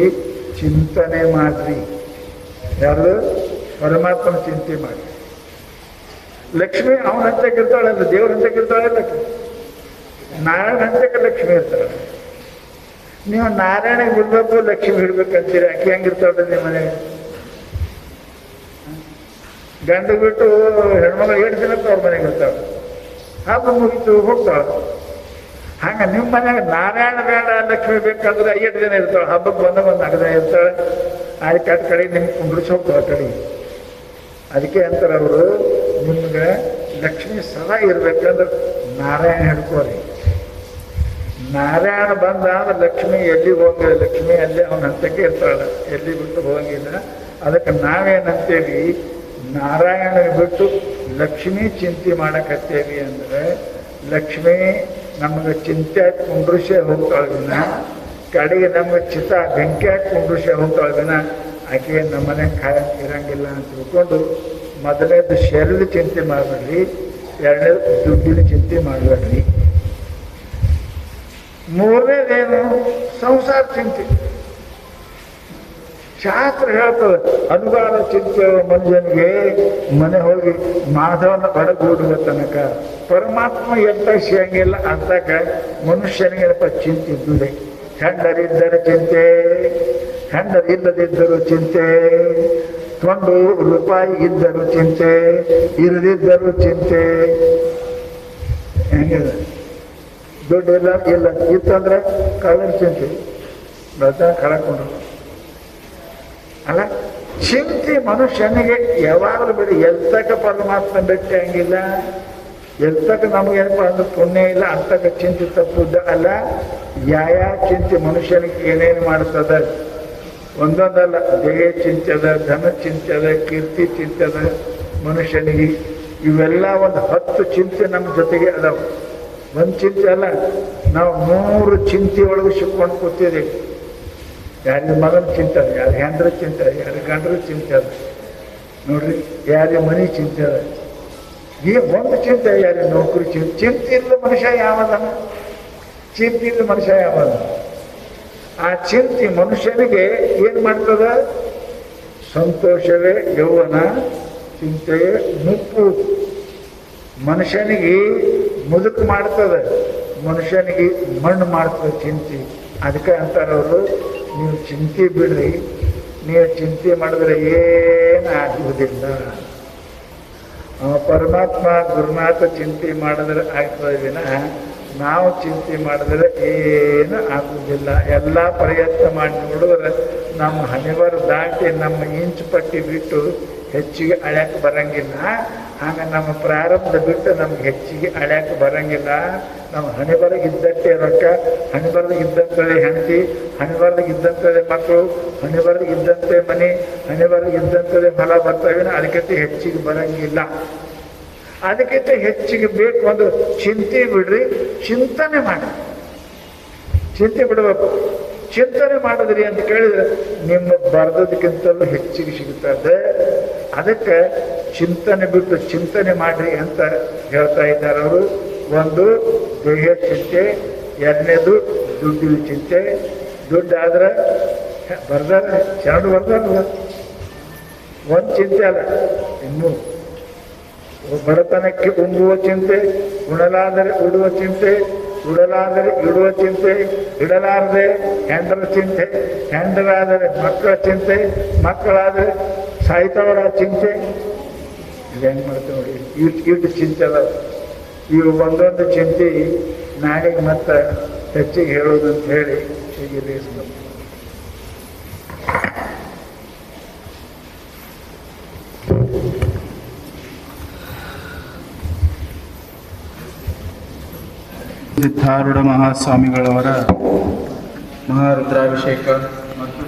A: ಚಿಂತನೆ ಮಾಡ್ರಿ. ಯಾರು ಪರಮಾತ್ಮನ ಚಿಂತೆ ಮಾಡಿ. ಲಕ್ಷ್ಮಿ ಅವನ ಹಂತಕ್ಕೆ ಇರ್ತಾಳಲ್ಲ, ದೇವ್ರ ಹಂತಕ್ಕೆ ಇರ್ತಾಳೆ ಲಕ್ಷ್ಮಿ. ನಾರಾಯಣ ಹಂತಕ್ಕೆ ಲಕ್ಷ್ಮಿ ಇರ್ತಾಳೆ. ನೀವು ನಾರಾಯಣಿಗೆ ಬಿಡ್ಬೇಕು, ಲಕ್ಷ್ಮಿ ಹಿಡ್ಬೇಕಂತೀರಿ. ಆಕೆ ಹೆಂಗಿರ್ತಾಳೆ ನಿಮ್ಮ ಮನೆಗೆ? ಗಂಡು ಬಿಟ್ಟು ಹೆಣ್ಮಗಳು 7 ದಿನಕ್ಕೆ ಅವ್ರ ಮನೆಗೆ ಇರ್ತಾಳೆ. ಹಬ್ಬ ಮುಗಿತು ಹೋಗ್ತಾಳೆ. ಹಂಗೆ ನಿಮ್ಮ ಮನೆಯಾಗ ನಾರಾಯಣ ಬೇಡ, ಲಕ್ಷ್ಮಿ ಬೇಕಾದ್ರೆ 8 ದಿನ ಇರ್ತಾಳೆ. ಹಬ್ಬಕ್ಕೆ ಬಂದ 4 ದಿನ ಇರ್ತಾಳೆ. ಆಯ್ತು, ಅದ್ ಕಡೆ ನಿಮ್ಗೆ ಕುಂಡ್ರಿಸಿ ಹೋಗ್ತಾಳೆ ಕಡೆ. ಅದಕ್ಕೆ ಅಂತಾರೆ ಅವರು, ನಿಮ್ಗೆ ಲಕ್ಷ್ಮಿ ಸದಾ ಇರ್ಬೇಕಂದ್ರೆ ನಾರಾಯಣ ಹಿಡ್ಕೋರಿ. ನಾರಾಯಣ ಬಂದ ಅಂದ್ರೆ ಲಕ್ಷ್ಮಿ ಎಲ್ಲಿ ಹೋಗಿಲ್ಲ. ಲಕ್ಷ್ಮಿ ಅಲ್ಲೇ ಅವನ ಹಂತಕ್ಕೆ ಇರ್ತಾಳೆ, ಎಲ್ಲಿ ಬಿಟ್ಟು ಹೋಗಿಲ್ಲ. ಅದಕ್ಕೆ ನಾವೇನಂತೇವಿ, ನಾರಾಯಣ ಬಿಟ್ಟು ಲಕ್ಷ್ಮಿ ಚಿಂತೆ ಮಾಡಕತ್ತೇವಿ ಅಂದರೆ ಲಕ್ಷ್ಮಿ ನಮಗೆ ಚಿಂತೆ ಕುಂಡ್ರಿಸೇ ಹೋಗ್ತಾಳೆ ವಿನ, ಕಡೆಗೆ ನಮಗೆ ಚಿತ ಬೆಂಕಿ ಕುಂಡ್ರಿಸೇ ಹೋಗ್ತಾಳೆ ವಿನ ಆಕೆ ನಮ್ಮನೆ ಕಾಯಕ್ಕೆ ಇರಂಗಿಲ್ಲ ಅಂತ ತಿಳ್ಕೊಂಡು ಮೊದಲೇದು ಶರೀರದ ಚಿಂತೆ ಮಾಡಬೇಡ್ರಿ, ಎರಡನೇದು ದುಡ್ಡಿನ ಚಿಂತೆ ಮಾಡಬೇಡ್ರಿ. ಮೂರನೇದೇನು ಸಂಸಾರ ಚಿಂತೆ. ಶಾಸ್ತ್ರ ಹೇಳ್ತದೆ ಅನುಗಾಲ ಚಿಂತೆ ಮನುಷ್ಯನಿಗೆ ಮನೆ ಹೋಗಿ ಮಾಧವನ ಒಡಗೂಡುವ ತನಕ ಪರಮಾತ್ಮ ಎಂತ ಸಿಗಂಗಿಲ್ಲ ಅಂತಕ ಮನುಷ್ಯನಿಗೆ ಚಿಂತೆ ಇದ್ದುದೆ. ಹೆಂಡರಿದ್ದರೆ ಚಿಂತೆ, ಹೆಂಡರಿಲ್ಲದಿದ್ದರೂ ಚಿಂತೆ, ಒಂದು ರೂಪಾಯಿ ಇದ್ದರೂ ಚಿಂತೆ, ಇರದಿದ್ದರೂ ಚಿಂತೆ. ಹೆಂಗಿದೆ? ದುಡ್ಡು ಇಲ್ಲ ಇತ್ತಂದ್ರೆ ಕಳ್ಳನ ಚಿಂತೆ, ಬರ್ತನ ಕಳಕೊಂಡ್ರು ಅಲ್ಲ. ಚಿಂತೆ ಮನುಷ್ಯನಿಗೆ ಯಾವಾಗಲೂ ಬಿಡಿ. ಎಲ್ತಕ್ಕ ಪರಮಾತ್ಮ ಭೇಟಿ ಹಂಗಿಲ್ಲ, ಎಲ್ತಕ್ಕ ನಮಗೇನಪ್ಪ ಅಂದ್ರೆ ಪುಣ್ಯ ಇಲ್ಲ ಅಂತಕ್ಕ ಚಿಂತೆ ತಪ್ಪುದ ಅಲ್ಲ. ಯಾವ ಚಿಂತೆ ಮನುಷ್ಯನಿಗೆ ಏನೇನು ಮಾಡ್ತದ ಒಂದೊಂದಲ್ಲ. ದೇಹ ಚಿಂತೆ ಅದ, ಧನ ಚಿಂತೆ ಅದ, ಕೀರ್ತಿ ಚಿಂತೆ ಅದ ಮನುಷ್ಯನಿಗೆ. ಇವೆಲ್ಲ ಒಂದು 10 ಚಿಂತೆ ನಮ್ಮ ಜೊತೆಗೆ ಅದಾವ. ಒಂದು ಚಿಂತೆ ಅಲ್ಲ, ನಾವು 3 ಚಿಂತೆ ಒಳಗೆ ಸಿಕ್ಕೊಂಡು ಕೂತಿದ್ದೀವಿ. ಯಾರಿಗೆ ಮಗನ ಚಿಂತೆ ಅದ, ಯಾರಿಗೆ ಹೆಂಡ್ರ ಚಿಂತೆ ಅದ, ಯಾರಿಗೆ ಗಂಡ್ರ ಚಿಂತೆ ಅದ ನೋಡ್ರಿ, ಯಾರಿಗೆ ಮನೆ ಚಿಂತೆ ಅದ. ಈ ಒಂದು ಚಿಂತೆ, ಯಾರಿಗೆ ನೌಕರಿ ಚಿಂತೆ. ಚಿಂತೆ ಇಲ್ಲ ಮನುಷ್ಯ ಯಾವದನ? ಚಿಂತೆ ಇಲ್ಲ ಮನುಷ್ಯ ಯಾವದ? ಆ ಚಿಂತೆ ಮನುಷ್ಯನಿಗೆ ಏನು ಮಾಡ್ತದ? ಸಂತೋಷವೇ ಯೌವನ, ಚಿಂತೆಯೇ ಮುಪ್ಪು. ಮನುಷ್ಯನಿಗೆ ಮುದುಕು ಮಾಡ್ತದೆ, ಮನುಷ್ಯನಿಗೆ ಮಣ್ಣು ಮಾಡ್ತದೆ ಚಿಂತೆ. ಅದಕ್ಕೆ ಅಂತಾರವರು, ನೀವು ಚಿಂತೆ ಬಿಡ್ರಿ, ನೀವು ಚಿಂತೆ ಮಾಡಿದ್ರೆ ಏನು ಆಗುವುದಿಲ್ಲ. ಪರಮಾತ್ಮ ಗುರುನಾಥ ಚಿಂತೆ ಮಾಡಿದ್ರೆ ಆಗ್ತದೆ ವಿನಃ ನಾವು ಚಿಂತೆ ಮಾಡಿದ್ರೆ ಏನು ಆಗುವುದಿಲ್ಲ. ಎಲ್ಲ ಪ್ರಯತ್ನ ಮಾಡಿ ನೋಡಿದ್ರೆ ನಮ್ಮ ಹಣೆಬರ ದಾಟಿ ನಮ್ಮ ಇಂಚು ಪಟ್ಟಿ ಬಿಟ್ಟು ಹೆಚ್ಚಿಗೆ ಅಳ್ಯಾಕೆ ಬರಂಗಿಲ್ಲ. ಆಗ ನಮ್ಮ ಪ್ರಾರಂಭ ಬಿಟ್ಟು ನಮ್ಗೆ ಹೆಚ್ಚಿಗೆ ಅಳ್ಯಾಕೆ ಬರಂಗಿಲ್ಲ. ನಮ್ಮ ಹಣೆಬರಗೆ ಇದ್ದಟ್ಟೆ ರೊಕ್ಕ, ಹಣೆಬರದಾಗ ಇದ್ದಂಥದ್ದೇ ಹೆಂಡತಿ, ಹಣೆಬರದಾಗ ಇದ್ದಂಥದ್ದೇ ಮಕ್ಕಳು, ಹಣೆಬರದಾಗ ಇದ್ದಂತೆ ಮನೆ, ಹಣೆಬರದಾಗ ಇದ್ದಂಥದ್ದೇ ಫಲ ಬರ್ತವೆ. ಅದಕ್ಕಿಂತ ಹೆಚ್ಚಿಗೆ ಬರಂಗಿಲ್ಲ. ಅದಕ್ಕಿಂತ ಹೆಚ್ಚಿಗೆ ಬೇಕು ಒಂದು ಚಿಂತೆ ಬಿಡ್ರಿ, ಚಿಂತನೆ ಮಾಡಿ. ಚಿಂತೆ ಬಿಡಬೇಕು. ಚಿಂತನೆ ಮಾಡಿದ್ರಿ ಅಂತ ಕೇಳಿದ್ರೆ ನಿಮ್ಮ ಬರೆದದಕ್ಕಿಂತಲೂ ಹೆಚ್ಚಿಗೆ ಸಿಗುತ್ತದೆ. ಅದಕ್ಕೆ ಚಿಂತನೆ ಬಿಟ್ಟು ಚಿಂತನೆ ಮಾಡ್ರಿ ಅಂತ ಹೇಳ್ತಾ ಇದ್ದಾರೆ ಅವರು. ಒಂದು ದೇಹ ಚಿಂತೆ, ಎರಡನೇದು ದುಡ್ಡಿನ ಚಿಂತೆ. ದುಡ್ಡಾದ್ರೆ ಬರ್ದಾರ ಶರಣ ಬರ್ದಾರಲ್ಲ, ಒಂದು ಚಿಂತೆ ಅಲ್ಲ, ಇನ್ನೂ ಬಡತನಕ್ಕೆ ಉಂಬುವ ಚಿಂತೆ, ಉಣಲಾದರೆ ಉಡುವ ಚಿಂತೆ, ಉಡಲಾದರೆ ಇಡುವ ಚಿಂತೆ, ಇಡಲಾರದೆ ಹೆಂಡರ ಚಿಂತೆ, ಹೆಂಡರಾದರೆ ಮಕ್ಕಳ ಚಿಂತೆ, ಮಕ್ಕಳಾದರೆ ಸಾಯ್ತವರ ಚಿಂತೆ. ಇದು ಹೆಂಗೆ ಮಾಡ್ತೇವೆ ನೋಡಿ, ಇಟ್ಟು ಚಿಂತೆ ಅದ. ಇವು ಒಂದೊಂದು ಚಿಂತೆ ನಾಳೆಗೆ ಮತ್ತೆ ಹೆಚ್ಚಿಗೆ ಹೇಳೋದು ಅಂತ ಹೇಳಿ ಹೀಗೆ ಲೇಸ್ಬೇಕು.
B: ಸಿದ್ಧಾರೂಢ ಮಹಾಸ್ವಾಮಿಗಳವರ ಮಹಾರುದ್ರಾಭಿಷೇಕ ಮತ್ತು